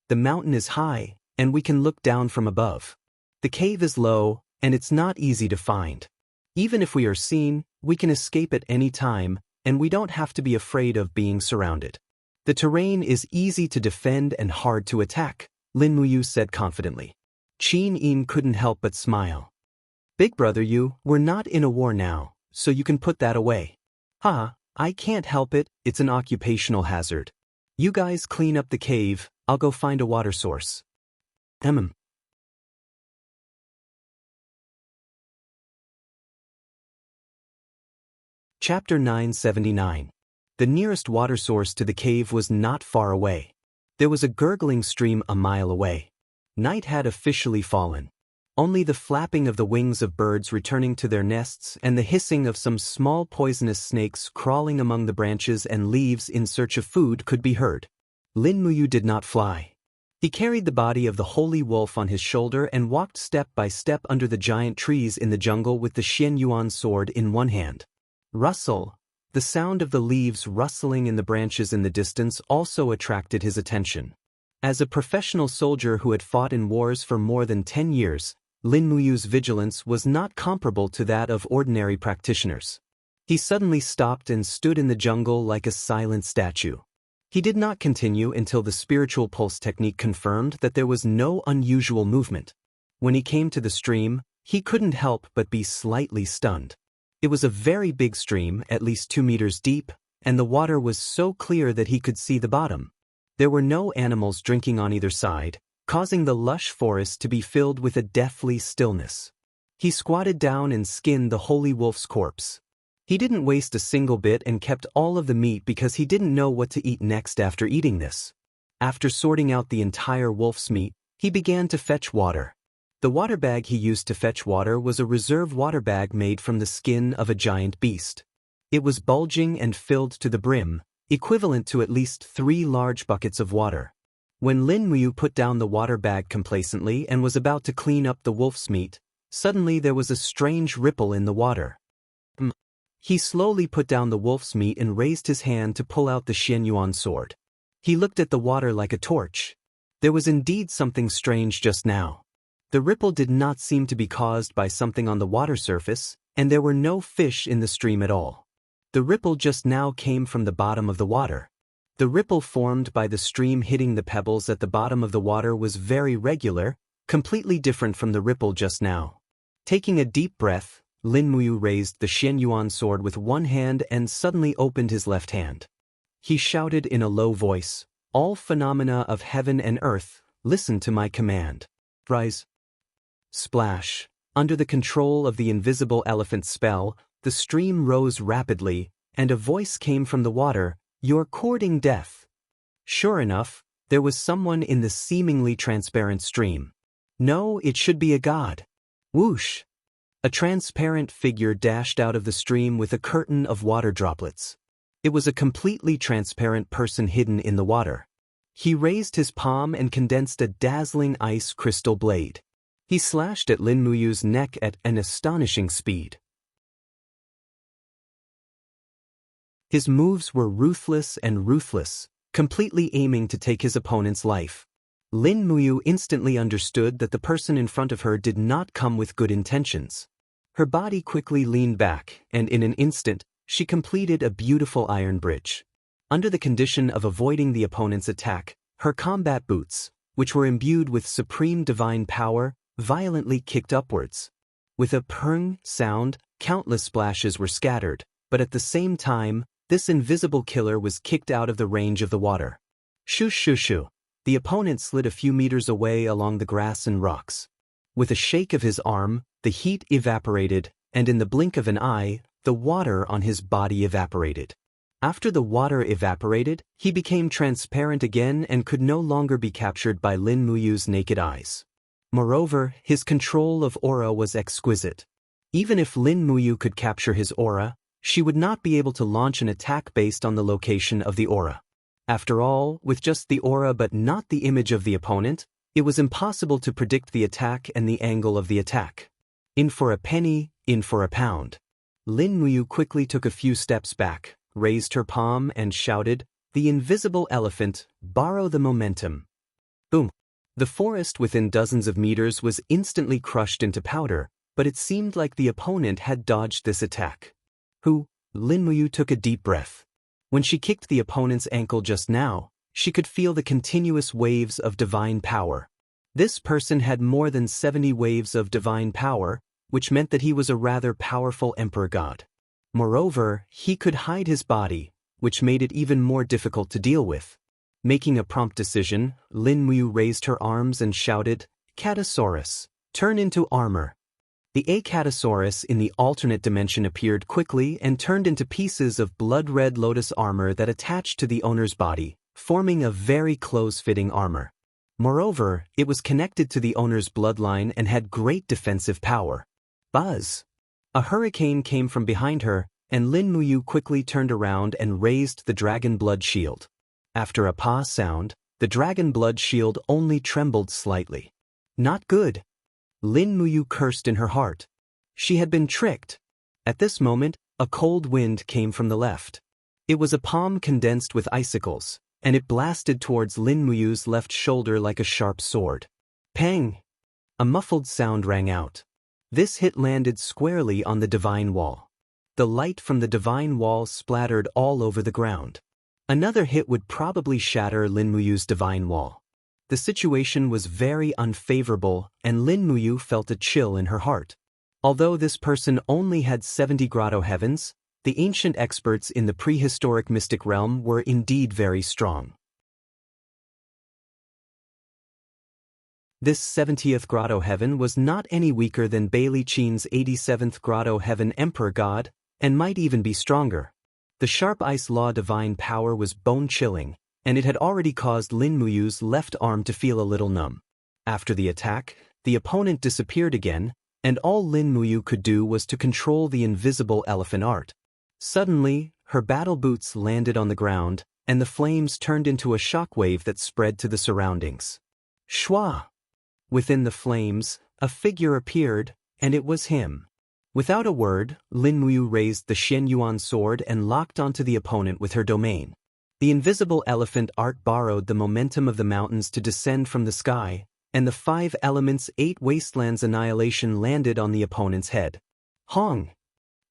The mountain is high, and we can look down from above. The cave is low, and it's not easy to find. Even if we are seen, we can escape at any time, and we don't have to be afraid of being surrounded. The terrain is easy to defend and hard to attack, Lin Muyu said confidently. Qin Im couldn't help but smile. Big brother we're not in a war now, so you can put that away. I can't help it, it's an occupational hazard. You guys clean up the cave, I'll go find a water source. Chapter 979. The nearest water source to the cave was not far away. There was a gurgling stream a mile away. Night had officially fallen. Only the flapping of the wings of birds returning to their nests and the hissing of some small poisonous snakes crawling among the branches and leaves in search of food could be heard. Lin Muyu did not fly. He carried the body of the holy wolf on his shoulder and walked step by step under the giant trees in the jungle with the Xian Yuan sword in one hand. Rustle. The sound of the leaves rustling in the branches in the distance also attracted his attention. As a professional soldier who had fought in wars for more than 10 years, Lin Muyu's vigilance was not comparable to that of ordinary practitioners. He suddenly stopped and stood in the jungle like a silent statue. He did not continue until the spiritual pulse technique confirmed that there was no unusual movement. When he came to the stream, he couldn't help but be slightly stunned. It was a very big stream, at least 2 meters deep, and the water was so clear that he could see the bottom. There were no animals drinking on either side, causing the lush forest to be filled with a deathly stillness. He squatted down and skinned the holy wolf's corpse. He didn't waste a single bit and kept all of the meat because he didn't know what to eat next after eating this. After sorting out the entire wolf's meat, he began to fetch water. The water bag he used to fetch water was a reserve water bag made from the skin of a giant beast. It was bulging and filled to the brim, equivalent to at least 3 large buckets of water. When Lin Muyu put down the water bag complacently and was about to clean up the wolf's meat, suddenly there was a strange ripple in the water. He slowly put down the wolf's meat and raised his hand to pull out the Xian Yuan sword. He looked at the water like a torch. There was indeed something strange just now. The ripple did not seem to be caused by something on the water surface, and there were no fish in the stream at all. The ripple just now came from the bottom of the water. The ripple formed by the stream hitting the pebbles at the bottom of the water was very regular, completely different from the ripple just now. Taking a deep breath, Lin Muyu raised the Xian Yuan sword with one hand and suddenly opened his left hand. He shouted in a low voice, "All phenomena of heaven and earth, listen to my command. Rise." Splash. Under the control of the invisible elephant spell, the stream rose rapidly, and a voice came from the water, "You're courting death." Sure enough, there was someone in the seemingly transparent stream. No, it should be a god. Whoosh! A transparent figure dashed out of the stream with a curtain of water droplets. It was a completely transparent person hidden in the water. He raised his palm and condensed a dazzling ice crystal blade. He slashed at Lin Muyu's neck at an astonishing speed. His moves were ruthless and ruthless, completely aiming to take his opponent's life. Lin Muyu instantly understood that the person in front of her did not come with good intentions. Her body quickly leaned back, and in an instant, she completed a beautiful iron bridge. Under the condition of avoiding the opponent's attack, her combat boots, which were imbued with supreme divine power, violently kicked upwards. With a prng sound, countless splashes were scattered, but at the same time, this invisible killer was kicked out of the range of the water. Shoo shoo shoo. The opponent slid a few meters away along the grass and rocks. With a shake of his arm, the heat evaporated, and in the blink of an eye, the water on his body evaporated. After the water evaporated, he became transparent again and could no longer be captured by Lin Muyu's naked eyes. Moreover, his control of aura was exquisite. Even if Lin Muyu could capture his aura, she would not be able to launch an attack based on the location of the aura. After all, with just the aura but not the image of the opponent, it was impossible to predict the attack and the angle of the attack. In for a penny, in for a pound. Lin Muyu quickly took a few steps back, raised her palm and shouted, "The invisible elephant, borrow the momentum." Boom. The forest within dozens of meters was instantly crushed into powder, but it seemed like the opponent had dodged this attack. Lin Muyu took a deep breath. When she kicked the opponent's ankle just now, she could feel the continuous waves of divine power. This person had more than 70 waves of divine power, which meant that he was a rather powerful emperor god. Moreover, he could hide his body, which made it even more difficult to deal with. Making a prompt decision, Lin Muyu raised her arms and shouted, "Catasaurus, turn into armor." The Acatosaurus in the alternate dimension appeared quickly and turned into pieces of blood-red lotus armor that attached to the owner's body, forming a very close-fitting armor. Moreover, it was connected to the owner's bloodline and had great defensive power. Buzz! A hurricane came from behind her, and Lin Muyu quickly turned around and raised the dragon blood shield. After a "pa" sound, the dragon blood shield only trembled slightly. Not good. Lin Muyu cursed in her heart. She had been tricked. At this moment, a cold wind came from the left. It was a palm condensed with icicles, and it blasted towards Lin Muyu's left shoulder like a sharp sword. Pang! A muffled sound rang out. This hit landed squarely on the divine wall. The light from the divine wall splattered all over the ground. Another hit would probably shatter Lin Muyu's divine wall. The situation was very unfavorable, and Lin Muyu felt a chill in her heart. Although this person only had 70 grotto heavens, the ancient experts in the prehistoric mystic realm were indeed very strong. This 70th grotto heaven was not any weaker than Bailey Chen's 87th grotto heaven emperor god, and might even be stronger. The sharp ice law divine power was bone-chilling, and it had already caused Lin Muyu's left arm to feel a little numb. After the attack, the opponent disappeared again, and all Lin Muyu could do was to control the invisible elephant art. Suddenly, her battle boots landed on the ground, and the flames turned into a shockwave that spread to the surroundings. Shwa! Within the flames, a figure appeared, and it was him. Without a word, Lin Muyu raised the Shen Yuan sword and locked onto the opponent with her domain. The invisible elephant art borrowed the momentum of the mountains to descend from the sky, and the 5 elements 8 wastelands annihilation landed on the opponent's head. Hong!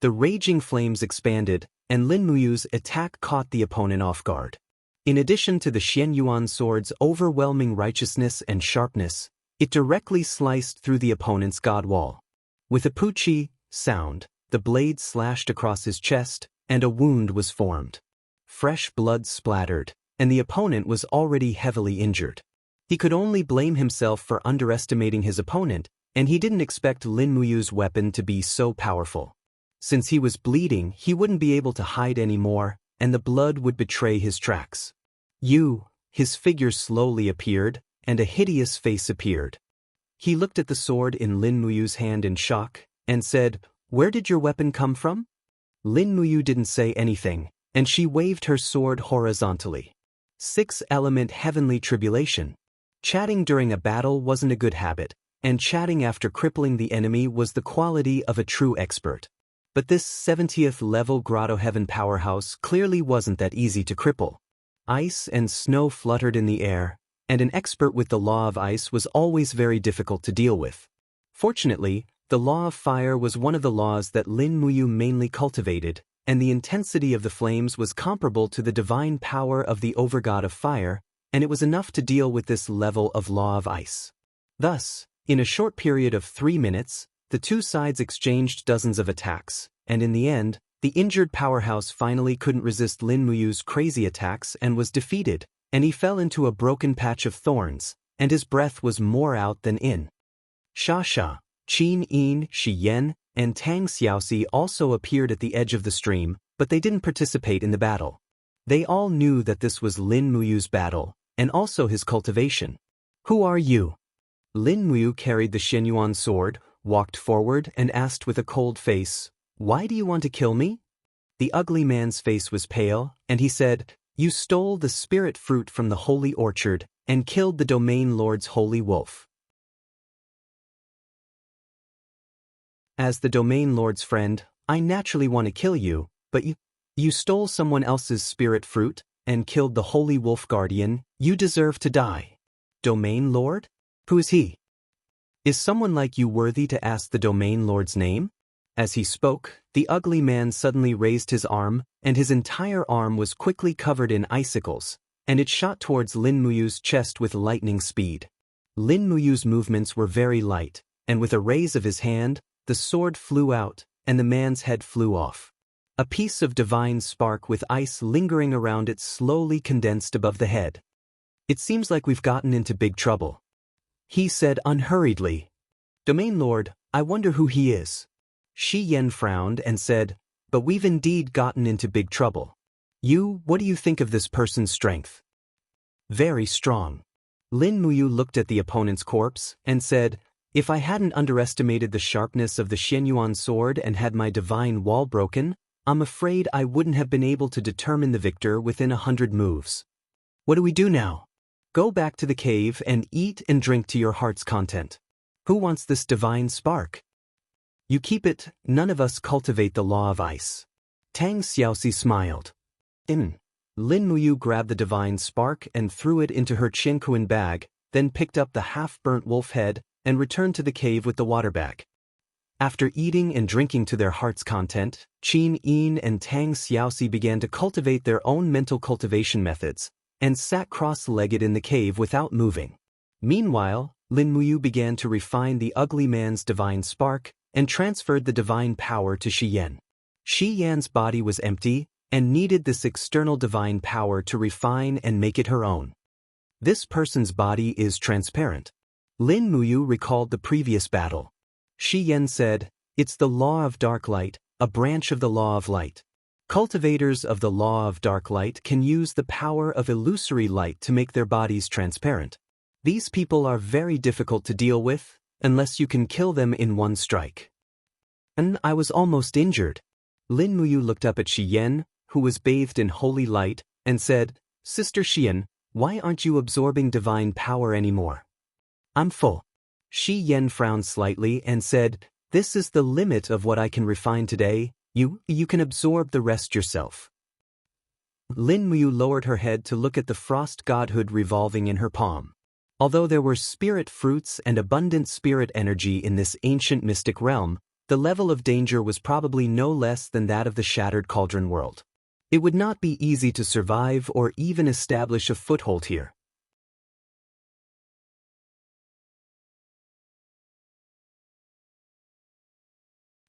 The raging flames expanded, and Lin Muyu's attack caught the opponent off guard. In addition to the Shen Yuan sword's overwhelming righteousness and sharpness, it directly sliced through the opponent's god wall. With a poochie sound, the blade slashed across his chest, and a wound was formed. Fresh blood splattered, and the opponent was already heavily injured. He could only blame himself for underestimating his opponent, and he didn't expect Lin Muyu's weapon to be so powerful. Since he was bleeding, he wouldn't be able to hide anymore, and the blood would betray his tracks. His figure slowly appeared, and a hideous face appeared. He looked at the sword in Lin Muyu's hand in shock, and said, "Where did your weapon come from?" Lin Muyu didn't say anything, and she waved her sword horizontally. 6-element heavenly tribulation. Chatting during a battle wasn't a good habit, and chatting after crippling the enemy was the quality of a true expert. But this 70th level grotto heaven powerhouse clearly wasn't that easy to cripple. Ice and snow fluttered in the air, and an expert with the law of ice was always very difficult to deal with. Fortunately, the law of fire was one of the laws that Lin Muyu mainly cultivated, and the intensity of the flames was comparable to the divine power of the overgod of fire, and it was enough to deal with this level of law of ice. Thus, in a short period of 3 minutes, the two sides exchanged dozens of attacks, and in the end, the injured powerhouse finally couldn't resist Lin Muyu's crazy attacks and was defeated, and he fell into a broken patch of thorns, and his breath was more out than in. Sha, Qin Yin, Shi Yen, and Tang Xiaoxi also appeared at the edge of the stream, but they didn't participate in the battle. They all knew that this was Lin Muyu's battle, and also his cultivation. "Who are you?" Lin Muyu carried the Shenyuan sword, walked forward, and asked with a cold face, "Why do you want to kill me?" The ugly man's face was pale, and he said, "You stole the spirit fruit from the holy orchard, and killed the domain lord's holy wolf. As the domain lord's friend, I naturally want to kill you, but you stole someone else's spirit fruit, and killed the holy wolf guardian. You deserve to die." "Domain lord? Who is he? Is someone like you worthy to ask the domain lord's name?" As he spoke, the ugly man suddenly raised his arm, and his entire arm was quickly covered in icicles, and it shot towards Lin Muyu's chest with lightning speed. Lin Muyu's movements were very light, and with a raise of his hand, the sword flew out, and the man's head flew off. A piece of divine spark with ice lingering around it slowly condensed above the head. "It seems like we've gotten into big trouble," he said unhurriedly. "Domain Lord, I wonder who he is." Shi Yan frowned and said, "But we've indeed gotten into big trouble. What do you think of this person's strength?" "Very strong." Lin Muyu looked at the opponent's corpse and said, "If I hadn't underestimated the sharpness of the Xianyuan sword and had my divine wall broken, I'm afraid I wouldn't have been able to determine the victor within 100 moves. What do we do now? Go back to the cave and eat and drink to your heart's content. Who wants this divine spark? You keep it, none of us cultivate the law of ice." Tang Xiaoxi smiled. Lin Muyu grabbed the divine spark and threw it into her Qiankuan bag, then picked up the half-burnt wolf head and returned to the cave with the water bag. After eating and drinking to their heart's content, Qin Yin and Tang Xiaoxi began to cultivate their own mental cultivation methods, and sat cross-legged in the cave without moving. Meanwhile, Lin Muyu began to refine the ugly man's divine spark, and transferred the divine power to Shi Yan. Shi Yan's body was empty, and needed this external divine power to refine and make it her own. This person's body is transparent. Lin Muyu recalled the previous battle. Shi Yan said, "It's the law of dark light, a branch of the law of light. Cultivators of the law of dark light can use the power of illusory light to make their bodies transparent. These people are very difficult to deal with, unless you can kill them in one strike." And I was almost injured. Lin Muyu looked up at Shi Yan, who was bathed in holy light, and said, "Sister Xian, why aren't you absorbing divine power anymore?" "I'm full." Shi Yan frowned slightly and said, "This is the limit of what I can refine today. You can absorb the rest yourself." Lin Muyu lowered her head to look at the frost godhood revolving in her palm. Although there were spirit fruits and abundant spirit energy in this ancient mystic realm, the level of danger was probably no less than that of the Shattered Cauldron world. It would not be easy to survive or even establish a foothold here.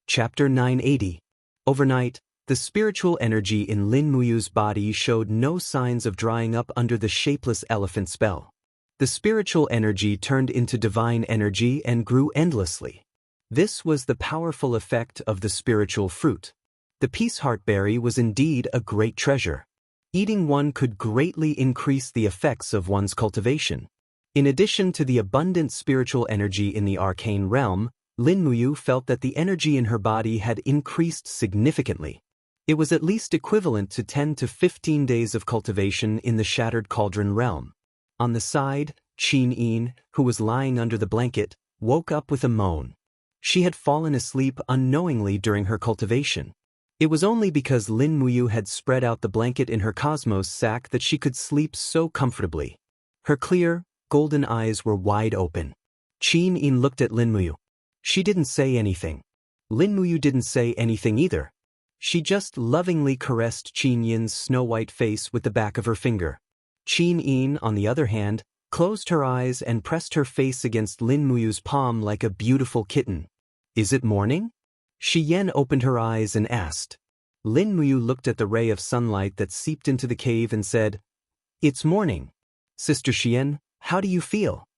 Chapter 980. Overnight, the spiritual energy in Lin Muyu's body showed no signs of drying up under the shapeless elephant spell. The spiritual energy turned into divine energy and grew endlessly. This was the powerful effect of the spiritual fruit. The peace heart berry was indeed a great treasure. Eating one could greatly increase the effects of one's cultivation. In addition to the abundant spiritual energy in the arcane realm, Lin Muyu felt that the energy in her body had increased significantly. It was at least equivalent to 10 to 15 days of cultivation in the Shattered Cauldron realm. On the side, Qin Yin, who was lying under the blanket, woke up with a moan. She had fallen asleep unknowingly during her cultivation. It was only because Lin Muyu had spread out the blanket in her cosmos sac that she could sleep so comfortably. Her clear, golden eyes were wide open. Qin Yin looked at Lin Muyu. She didn't say anything. Lin Muyu didn't say anything either. She just lovingly caressed Qin Yin's snow-white face with the back of her finger. Qin Yin, on the other hand, closed her eyes and pressed her face against Lin Muyu's palm like a beautiful kitten. "Is it morning?" Shi Yan opened her eyes and asked. Lin Muyu looked at the ray of sunlight that seeped into the cave and said, "It's morning. Sister Xian, how do you feel?"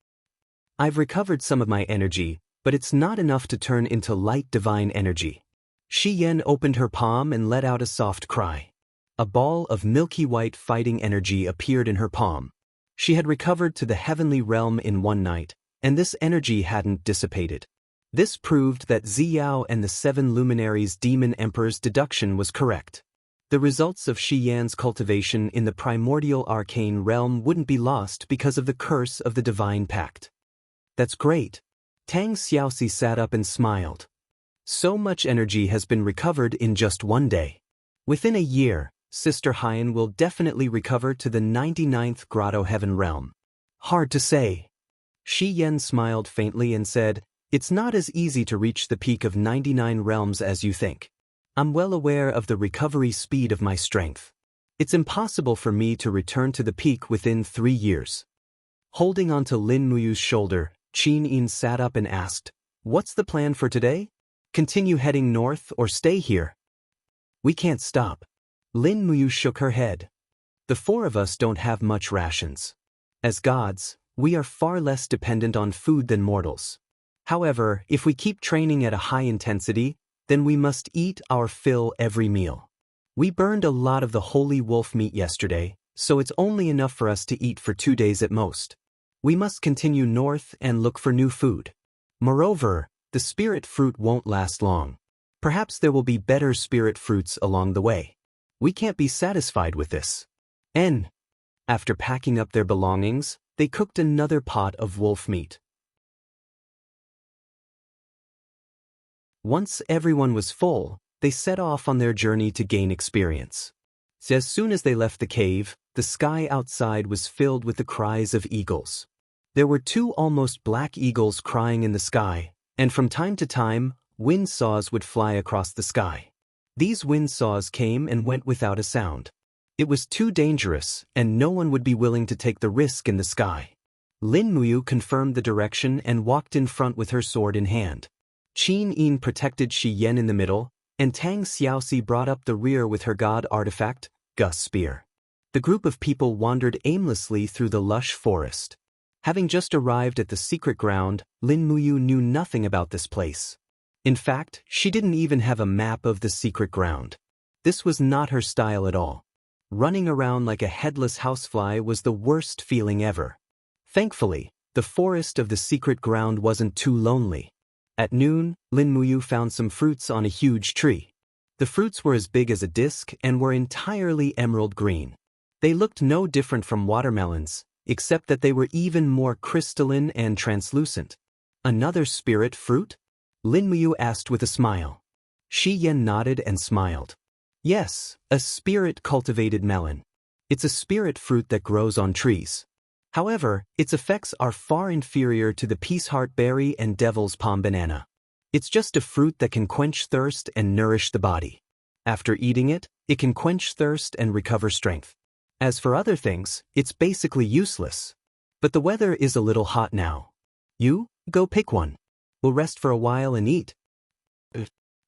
"I've recovered some of my energy, but it's not enough to turn into light divine energy." Shi Yan opened her palm and let out a soft cry. A ball of milky white fighting energy appeared in her palm. She had recovered to the heavenly realm in one night, and this energy hadn't dissipated. This proved that Ziyao and the 7 luminaries' demon emperor's deduction was correct. The results of Shi Yan's cultivation in the primordial arcane realm wouldn't be lost because of the curse of the divine pact. "That's great." Tang Xiaoxi sat up and smiled. "So much energy has been recovered in just one day. Within a year, Sister Haiyan will definitely recover to the 99th Grotto Heaven realm." "Hard to say." Shi Yan smiled faintly and said, It's not as easy to reach the peak of 99 realms as you think. I'm well aware of the recovery speed of my strength. It's impossible for me to return to the peak within 3 years. Holding onto Lin Muyu's shoulder, Qin Yin sat up and asked, "What's the plan for today? Continue heading north or stay here?" "We can't stop." Lin Muyu shook her head. "The four of us don't have much rations. As gods, we are far less dependent on food than mortals. However, if we keep training at a high intensity, then we must eat our fill every meal. We burned a lot of the holy wolf meat yesterday, so it's only enough for us to eat for 2 days at most. We must continue north and look for new food. Moreover, the spirit fruit won't last long. Perhaps there will be better spirit fruits along the way. We can't be satisfied with this." After packing up their belongings, they cooked another pot of wolf meat. Once everyone was full, they set off on their journey to gain experience. As soon as they left the cave, the sky outside was filled with the cries of eagles. There were 2 almost black eagles crying in the sky, and from time to time, wind saws would fly across the sky. These wind saws came and went without a sound. It was too dangerous, and no one would be willing to take the risk in the sky. Lin Muyu confirmed the direction and walked in front with her sword in hand. Qin Yin protected Shi Yan in the middle, and Tang Xiaoxi brought up the rear with her god artifact, Gus Spear. The group of people wandered aimlessly through the lush forest. Having just arrived at the secret ground, Lin Muyu knew nothing about this place. In fact, she didn't even have a map of the secret ground. This was not her style at all. Running around like a headless housefly was the worst feeling ever. Thankfully, the forest of the secret ground wasn't too lonely. At noon, Lin Muyu found some fruits on a huge tree. The fruits were as big as a disc and were entirely emerald green. They looked no different from watermelons, except that they were even more crystalline and translucent. "Another spirit fruit?" Lin Muyu asked with a smile. Shi Yan nodded and smiled. "Yes, a spirit-cultivated melon. It's a spirit fruit that grows on trees. However, its effects are far inferior to the peaceheart berry and devil's palm banana. It's just a fruit that can quench thirst and nourish the body. After eating it, it can quench thirst and recover strength. As for other things, it's basically useless. But the weather is a little hot now. You, go pick one. We'll rest for a while and eat."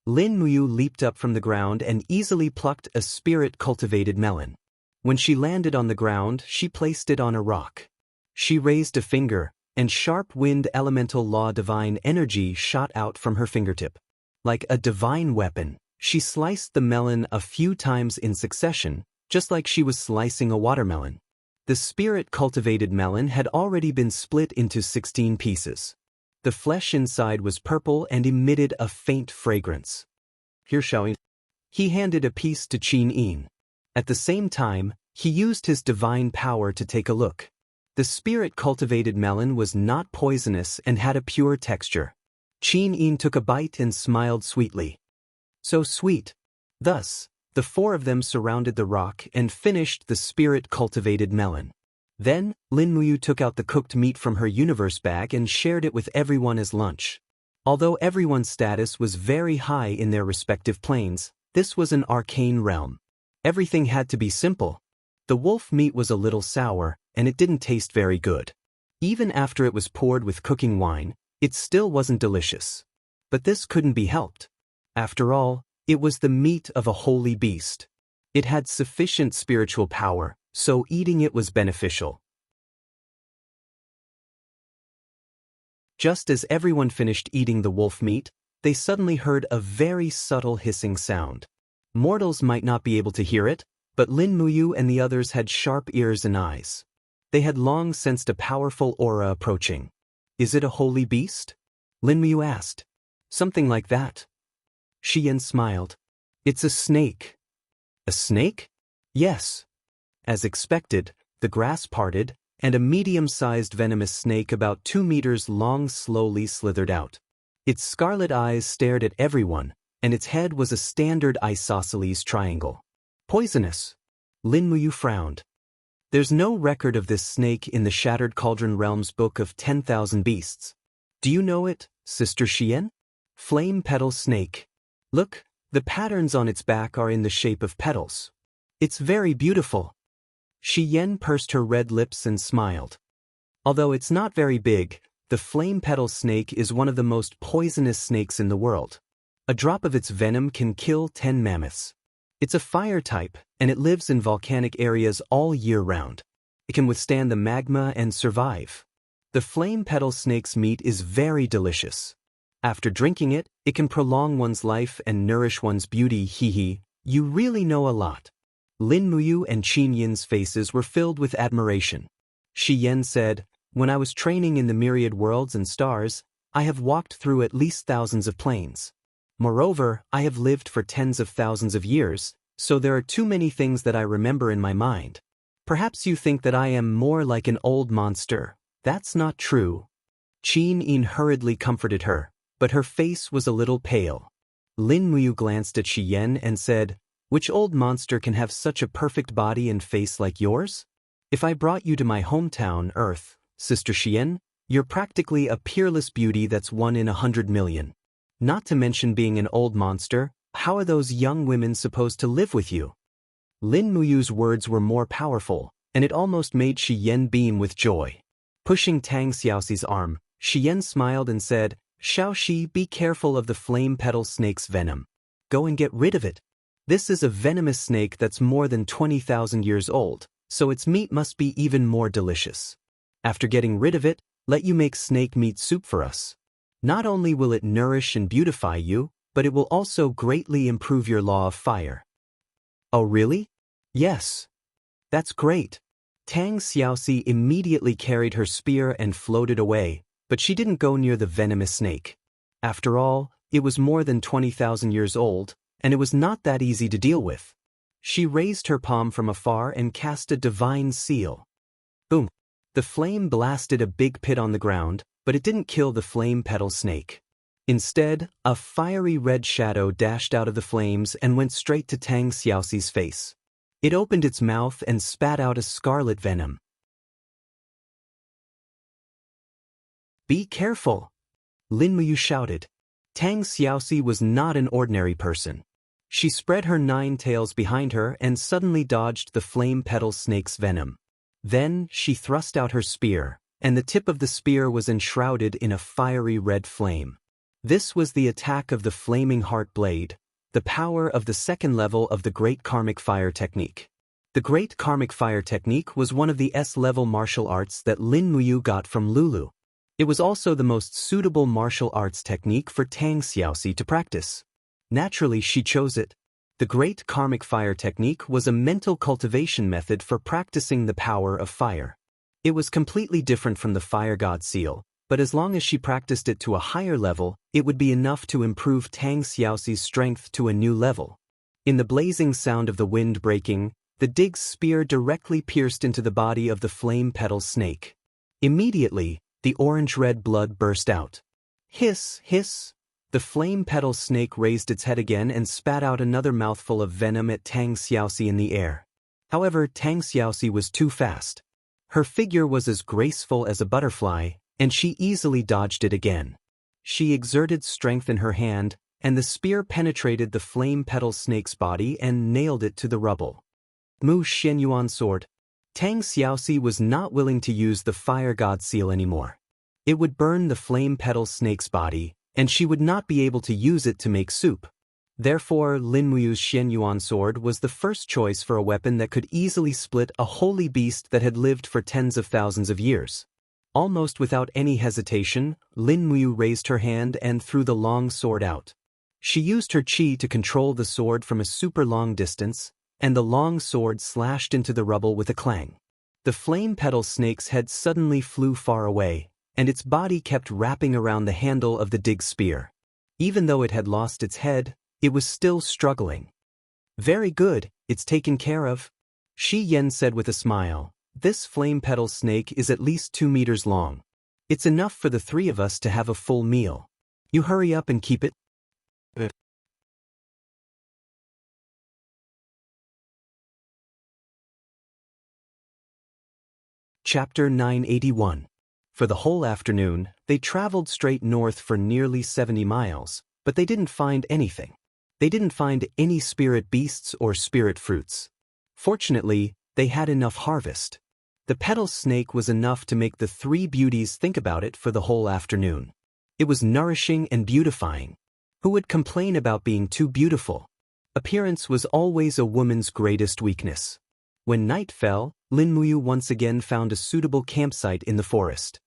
Lin Muyu leaped up from the ground and easily plucked a spirit-cultivated melon. When she landed on the ground, she placed it on a rock. She raised a finger, and sharp wind elemental law divine energy shot out from her fingertip. Like a divine weapon, she sliced the melon a few times in succession, just like she was slicing a watermelon. The spirit-cultivated melon had already been split into 16 pieces. The flesh inside was purple and emitted a faint fragrance. "Here, shall we?" He handed a piece to Qin Yin. At the same time, he used his divine power to take a look. The spirit-cultivated melon was not poisonous and had a pure texture. Qin Yin took a bite and smiled sweetly. "So sweet." Thus, the 4 of them surrounded the rock and finished the spirit-cultivated melon. Then, Lin Muyu took out the cooked meat from her universe bag and shared it with everyone as lunch. Although everyone's status was very high in their respective planes, this was an arcane realm. Everything had to be simple. The wolf meat was a little sour, and it didn't taste very good. Even after it was poured with cooking wine, it still wasn't delicious. But this couldn't be helped. After all, it was the meat of a holy beast. It had sufficient spiritual power, so eating it was beneficial. Just as everyone finished eating the wolf meat, they suddenly heard a very subtle hissing sound. Mortals might not be able to hear it, but Lin Muyu and the others had sharp ears and eyes. They had long sensed a powerful aura approaching. "Is it a holy beast?" Lin Muyu asked. "Something like that." Shi Yan smiled. "It's a snake." "A snake?" "Yes." As expected, the grass parted, and a medium-sized venomous snake about 2 meters long slowly slithered out. Its scarlet eyes stared at everyone, and its head was a standard isosceles triangle. "Poisonous." Lin Muyu frowned. "There's no record of this snake in the Shattered Cauldron Realm's Book of 10,000 Beasts. Do you know it, Sister Xian? Flame petal snake. Look, the patterns on its back are in the shape of petals. It's very beautiful. Xian pursed her red lips and smiled. Although it's not very big, the flame petal snake is one of the most poisonous snakes in the world. A drop of its venom can kill 10 mammoths. It's a fire type, and it lives in volcanic areas all year round. It can withstand the magma and survive. The flame petal snake's meat is very delicious. After drinking it, it can prolong one's life and nourish one's beauty. Hee, you really know a lot. Lin Muyu and Qin Yin's faces were filled with admiration. Shi Yan said, when I was training in the myriad worlds and stars, I have walked through at least thousands of planes. Moreover, I have lived for tens of thousands of years, so there are too many things that I remember in my mind. Perhaps you think that I am more like an old monster. That's not true. Qin Yin hurriedly comforted her, but her face was a little pale. Lin Muyu glanced at Shi Yan and said, which old monster can have such a perfect body and face like yours? If I brought you to my hometown, Earth, Sister Xian, you're practically a peerless beauty that's 1 in 100 million. Not to mention being an old monster, how are those young women supposed to live with you? Lin Muyu's words were more powerful, and it almost made Shi Yan beam with joy. Pushing Tang Xiaoxi's arm, Shi Yan smiled and said, Xiaoxi, be careful of the flame petal snake's venom. Go and get rid of it. This is a venomous snake that's more than 20,000 years old, so its meat must be even more delicious. After getting rid of it, let you make snake meat soup for us. Not only will it nourish and beautify you, but it will also greatly improve your law of fire. Oh really? Yes. That's great. Tang Xiaoxi immediately carried her spear and floated away, but she didn't go near the venomous snake. After all, it was more than 20,000 years old, and it was not that easy to deal with. She raised her palm from afar and cast a divine seal. Boom! The flame blasted a big pit on the ground, but it didn't kill the flame petal snake. Instead, a fiery red shadow dashed out of the flames and went straight to Tang Xiaoxi's face. It opened its mouth and spat out a scarlet venom. Be careful! Lin Muyu shouted. Tang Xiaoxi was not an ordinary person. She spread her 9 tails behind her and suddenly dodged the flame petal snake's venom. Then she thrust out her spear, and the tip of the spear was enshrouded in a fiery red flame. This was the attack of the Flaming Heart Blade, the power of the 2nd level of the Great Karmic Fire Technique. The Great Karmic Fire Technique was one of the S-level martial arts that Lin Muyu got from Lulu. It was also the most suitable martial arts technique for Tang Xiaoxi to practice. Naturally, she chose it. The Great Karmic Fire Technique was a mental cultivation method for practicing the power of fire. It was completely different from the Fire God Seal, but as long as she practiced it to a higher level, it would be enough to improve Tang Xiaoxi's strength to a new level. In the blazing sound of the wind breaking, the dig's spear directly pierced into the body of the flame petal snake. Immediately, the orange-red blood burst out. Hiss, hiss! The flame petal snake raised its head again and spat out another mouthful of venom at Tang Xiaoxi in the air. However, Tang Xiaoxi was too fast. Her figure was as graceful as a butterfly, and she easily dodged it again. She exerted strength in her hand, and the spear penetrated the flame petal snake's body and nailed it to the rubble. Mu Xianyuan sword. Tang Xiaoxi was not willing to use the Fire God Seal anymore. It would burn the flame petal snake's body, and she would not be able to use it to make soup. Therefore, Lin Muyu's Xianyuan sword was the first choice for a weapon that could easily split a holy beast that had lived for tens of thousands of years. Almost without any hesitation, Lin Muyu raised her hand and threw the long sword out. She used her qi to control the sword from a super long distance, and the long sword slashed into the rubble with a clang. The flame petal snake's head suddenly flew far away, and its body kept wrapping around the handle of the dig spear. Even though it had lost its head, it was still struggling. Very good, it's taken care of. Shi Yan said with a smile. This flame petal snake is at least 2 meters long. It's enough for the 3 of us to have a full meal. You hurry up and keep it. Chapter 981. For the whole afternoon, they traveled straight north for nearly 70 miles, but they didn't find anything. They didn't find any spirit beasts or spirit fruits. Fortunately, they had enough harvest. The petal snake was enough to make the three beauties think about it for the whole afternoon. It was nourishing and beautifying. Who would complain about being too beautiful? Appearance was always a woman's greatest weakness. When night fell, Lin Muyu once again found a suitable campsite in the forest.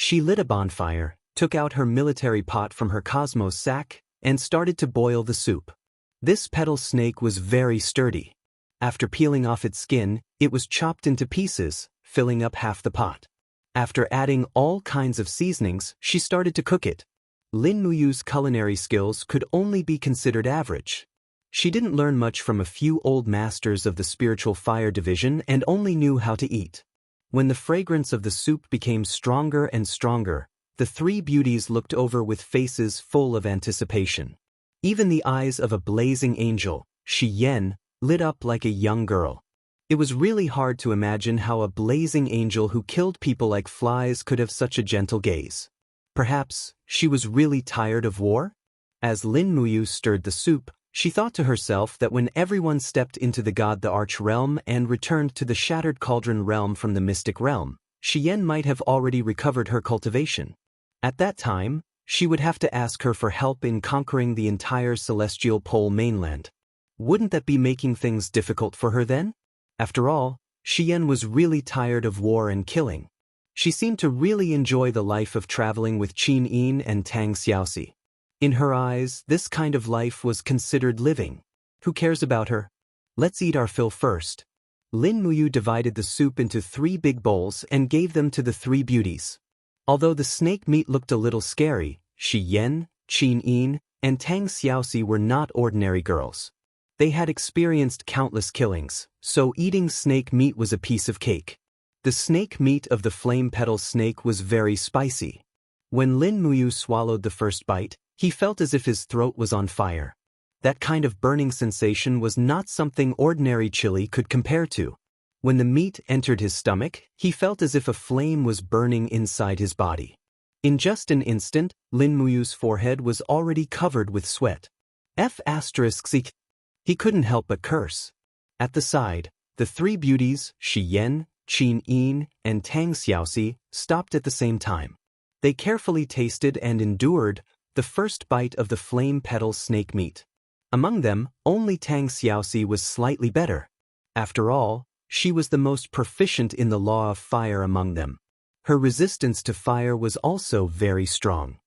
She lit a bonfire, took out her military pot from her cosmos sack, and started to boil the soup. This petal snake was very sturdy. After peeling off its skin, it was chopped into pieces, filling up half the pot. After adding all kinds of seasonings, she started to cook it. Lin Muyu's culinary skills could only be considered average. She didn't learn much from a few old masters of the spiritual fire division and only knew how to eat. When the fragrance of the soup became stronger and stronger, the three beauties looked over with faces full of anticipation. Even the eyes of a blazing angel, Shi Yan, lit up like a young girl. It was really hard to imagine how a blazing angel who killed people like flies could have such a gentle gaze. Perhaps she was really tired of war? As Lin Muyu stirred the soup, she thought to herself that when everyone stepped into the God the Arch realm and returned to the Shattered Cauldron realm from the Mystic realm, Shi Yan might have already recovered her cultivation. At that time, she would have to ask her for help in conquering the entire celestial pole mainland. Wouldn't that be making things difficult for her then? After all, Shi Yan was really tired of war and killing. She seemed to really enjoy the life of traveling with Qin Yin and Tang Xiaoxi. In her eyes, this kind of life was considered living. Who cares about her? Let's eat our fill first. Lin Muyu divided the soup into 3 big bowls and gave them to the 3 beauties. Although the snake meat looked a little scary, Shi Yan, Qin Yin, and Tang Xiaoxi were not ordinary girls. They had experienced countless killings, so eating snake meat was a piece of cake. The snake meat of the flame petal snake was very spicy. When Lin Muyu swallowed the first bite, he felt as if his throat was on fire. That kind of burning sensation was not something ordinary chili could compare to. When the meat entered his stomach, he felt as if a flame was burning inside his body. In just an instant, Lin Muyu's forehead was already covered with sweat. He couldn't help but curse. At the side, the 3 beauties, Shi Yan, Qin Yin, and Tang Xiaoxi, stopped at the same time. They carefully tasted and endured the first bite of the flame petal snake meat. Among them, only Tang Xiaoxi was slightly better. After all, she was the most proficient in the law of fire among them. Her resistance to fire was also very strong.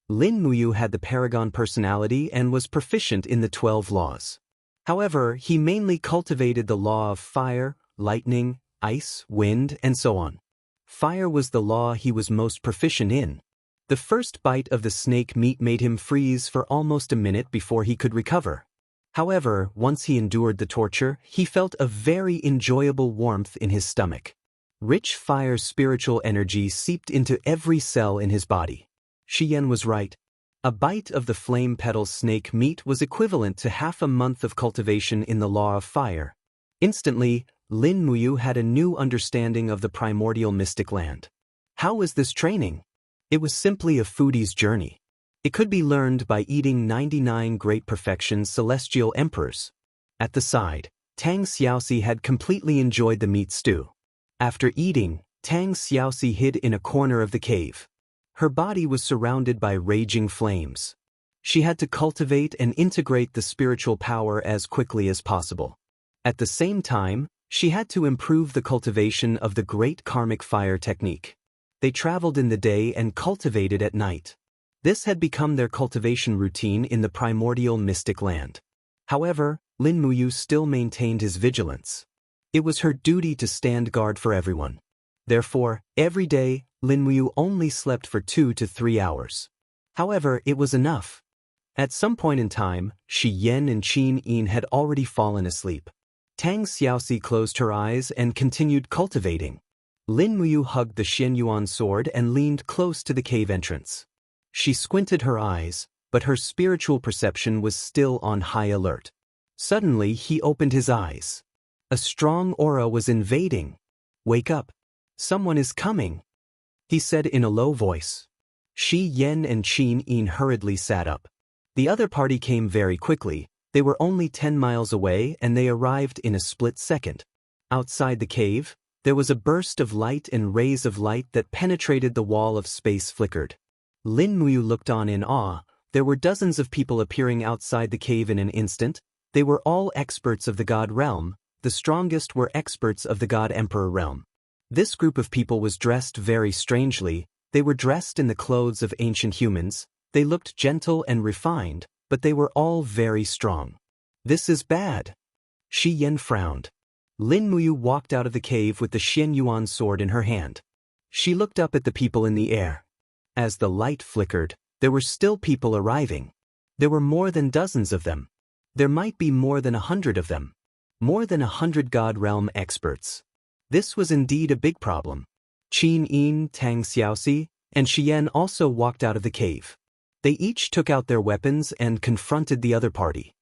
Lin Muyu had the paragon personality and was proficient in the 12 laws. However, he mainly cultivated the law of fire, lightning, ice, wind, and so on. Fire was the law he was most proficient in. The first bite of the snake meat made him freeze for almost a minute before he could recover. However, once he endured the torture, he felt a very enjoyable warmth in his stomach. Rich fire spiritual energy seeped into every cell in his body. Shi Yan was right. A bite of the flame petal snake meat was equivalent to half a month of cultivation in the law of fire. Instantly, Lin Muyu had a new understanding of the primordial mystic land. How was this training? It was simply a foodie's journey. It could be learned by eating 99 great perfection celestial emperors. At the side, Tang Xiaoxi had completely enjoyed the meat stew. After eating, Tang Xiaoxi hid in a corner of the cave. Her body was surrounded by raging flames. She had to cultivate and integrate the spiritual power as quickly as possible. At the same time, she had to improve the cultivation of the great karmic fire technique. They traveled in the day and cultivated at night. This had become their cultivation routine in the primordial mystic land. However, Lin Muyu still maintained his vigilance. It was her duty to stand guard for everyone. Therefore, every day, Lin Muyu only slept for 2 to 3 hours. However, it was enough. At some point in time, Shi Yan and Qin Yin had already fallen asleep. Tang Xiaoxi closed her eyes and continued cultivating. Lin Muyu hugged the Xianyuan sword and leaned close to the cave entrance. She squinted her eyes, but her spiritual perception was still on high alert. Suddenly, he opened his eyes. A strong aura was invading. Wake up. Someone is coming, he said in a low voice. Shi Yan and Qin Yin hurriedly sat up. The other party came very quickly. They were only 10 miles away and they arrived in a split second. Outside the cave, there was a burst of light and rays of light that penetrated the wall of space flickered. Lin Muyu looked on in awe. There were dozens of people appearing outside the cave in an instant. They were all experts of the God realm. The strongest were experts of the God Emperor realm. This group of people was dressed very strangely. They were dressed in the clothes of ancient humans. They looked gentle and refined, but they were all very strong. This is bad. Shi Yan frowned. Lin Muyu walked out of the cave with the Xian Yuan sword in her hand. She looked up at the people in the air. As the light flickered, there were still people arriving. There were more than dozens of them. There might be more than 100 of them. More than 100 God realm experts. This was indeed a big problem. Qin Yin, Tang Xiaoxi, and Xian also walked out of the cave. They each took out their weapons and confronted the other party.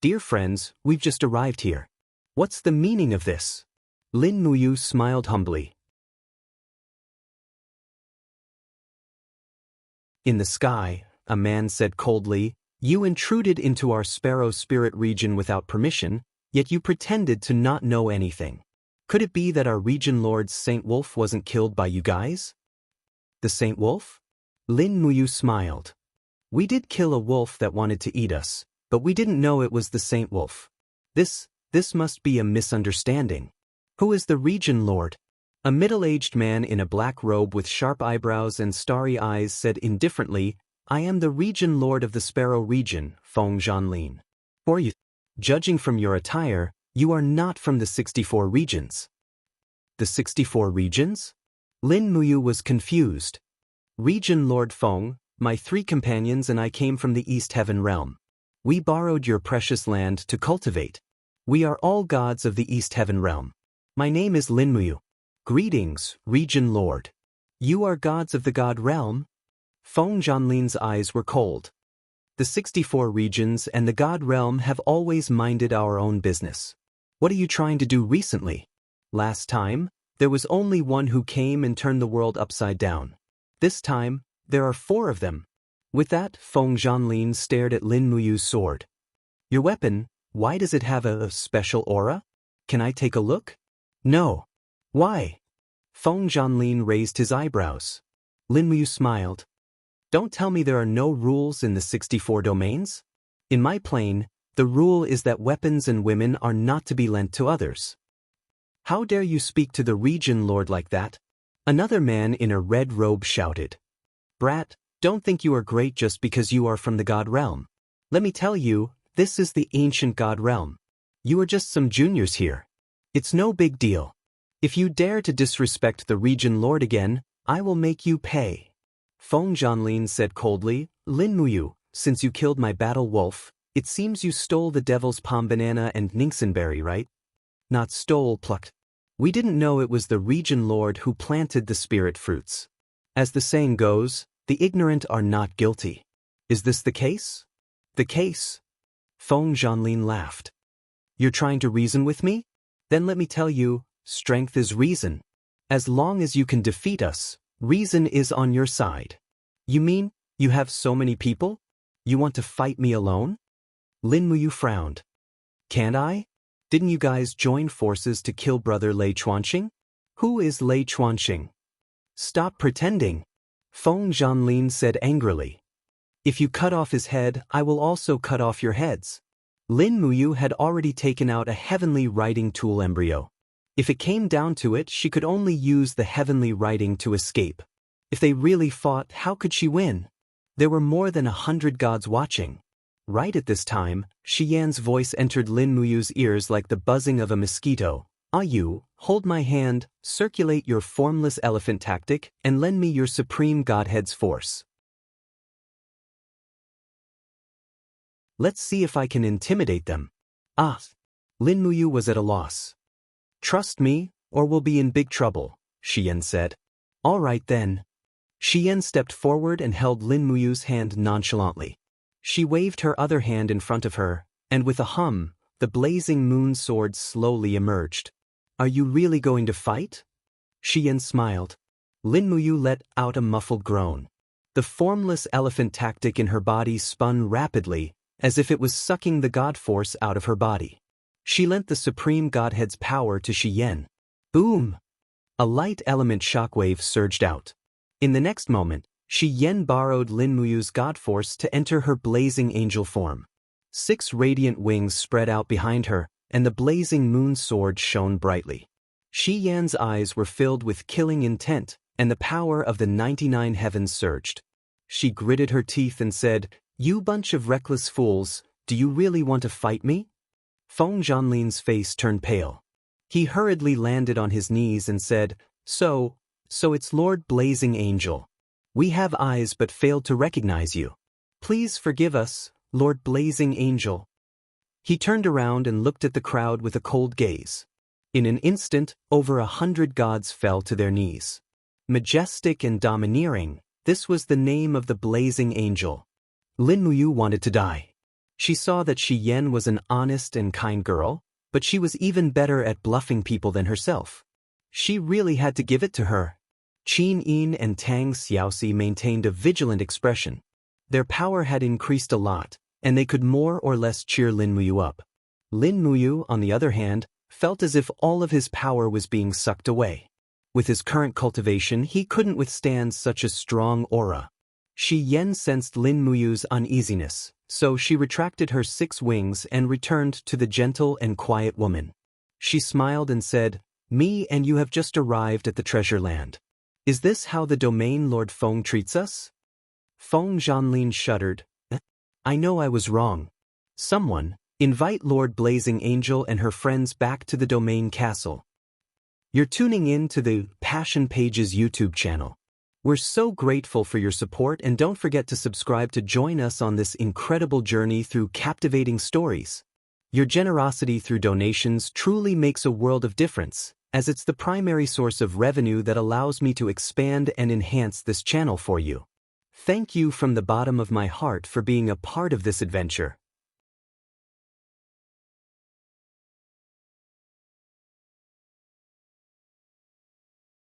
Dear friends, we've just arrived here. What's the meaning of this? Lin Muyu smiled humbly. In the sky, a man said coldly, you intruded into our sparrow spirit region without permission, yet you pretended to not know anything. Could it be that our region lord Saint Wolf wasn't killed by you guys? The Saint Wolf? Lin Muyu smiled. We did kill a wolf that wanted to eat us, but we didn't know it was the Saint Wolf. This must be a misunderstanding. Who is the region lord? A middle-aged man in a black robe with sharp eyebrows and starry eyes said indifferently, I am the region lord of the Sparrow region, Feng Zhanlin. For you, judging from your attire, you are not from the 64 regions. The 64 regions? Lin Muyu was confused. Region Lord Feng, my 3 companions and I came from the East Heaven realm. We borrowed your precious land to cultivate. We are all gods of the East Heaven realm. My name is Lin Muyu. Greetings, Region Lord. You are gods of the God realm? Feng Zhanlin's eyes were cold. The 64 regions and the God realm have always minded our own business. What are you trying to do recently? Last time, there was only one who came and turned the world upside down. This time, there are 4 of them. With that, Feng Zhanlin stared at Lin Muyu's sword. Your weapon, why does it have a special aura? Can I take a look? No. Why? Feng Zhanlin raised his eyebrows. Lin Muyu smiled. Don't tell me there are no rules in the 64 domains? In my plane, the rule is that weapons and women are not to be lent to others. How dare you speak to the region lord like that? Another man in a red robe shouted. Brat, don't think you are great just because you are from the God realm. Let me tell you, this is the ancient God realm. You are just some juniors here. It's no big deal. If you dare to disrespect the region lord again, I will make you pay. Feng Zhanlin said coldly, Lin Muyu, since you killed my battle wolf, it seems you stole the devil's palm banana and Nixonberry, right? Not stole, plucked. We didn't know it was the region lord who planted the spirit fruits. As the saying goes, the ignorant are not guilty. Is this the case? The case? Feng Zhanlin laughed. You're trying to reason with me? Then let me tell you, strength is reason. As long as you can defeat us, reason is on your side. You mean, you have so many people? You want to fight me alone? Lin Muyu frowned. Can't I? Didn't you guys join forces to kill brother Lei Chuanxing? Who is Lei Chuanxing? Stop pretending, Feng Zhanlin said angrily. If you cut off his head, I will also cut off your heads. Lin Muyu had already taken out a heavenly writing tool embryo. If it came down to it, she could only use the heavenly writing to escape. If they really fought, how could she win? There were more than 100 gods watching. Right at this time, Xian's voice entered Lin Muyu's ears like the buzzing of a mosquito. Ah, you, hold my hand, circulate your formless elephant tactic, and lend me your supreme godhead's force. Let's see if I can intimidate them. Ah! Lin Muyu was at a loss. Trust me, or we'll be in big trouble, Xian said. All right then. Xian stepped forward and held Lin Muyu's hand nonchalantly. She waved her other hand in front of her, and with a hum, the blazing moon sword slowly emerged. Are you really going to fight? Shi Yan smiled. Lin Muyu let out a muffled groan. The formless elephant tactic in her body spun rapidly, as if it was sucking the god force out of her body. She lent the supreme godhead's power to Shi Yan. Boom! A light element shockwave surged out. In the next moment, Shi Yan borrowed Lin Muyu's god force to enter her blazing angel form. 6 radiant wings spread out behind her, and the blazing moon sword shone brightly. Shi Yan's eyes were filled with killing intent, and the power of the 99 heavens surged. She gritted her teeth and said, "You bunch of reckless fools, do you really want to fight me?" Feng Zhanlin's face turned pale. He hurriedly landed on his knees and said, So it's Lord Blazing Angel. We have eyes but failed to recognize you. Please forgive us, Lord Blazing Angel." He turned around and looked at the crowd with a cold gaze. In an instant, over 100 gods fell to their knees. Majestic and domineering, this was the name of the Blazing Angel. Lin Muyu wanted to die. She saw that Shi Yan was an honest and kind girl, but she was even better at bluffing people than herself. She really had to give it to her. Qin Yin and Tang Xiaoxi maintained a vigilant expression. Their power had increased a lot, and they could more or less cheer Lin Muyu up. Lin Muyu, on the other hand, felt as if all of his power was being sucked away. With his current cultivation, he couldn't withstand such a strong aura. Shi Yan sensed Lin Muyu's uneasiness, so she retracted her 6 wings and returned to the gentle and quiet woman. She smiled and said, "Me and you have just arrived at the treasure land. Is this how the domain Lord Feng treats us?" Feng Zhanlin shuddered. "I know I was wrong. Someone, invite Lord Blazing Angel and her friends back to the domain castle." You're tuning in to the Passion Pages YouTube channel. We're so grateful for your support, and don't forget to subscribe to join us on this incredible journey through captivating stories. Your generosity through donations truly makes a world of difference, as it's the primary source of revenue that allows me to expand and enhance this channel for you. Thank you from the bottom of my heart for being a part of this adventure.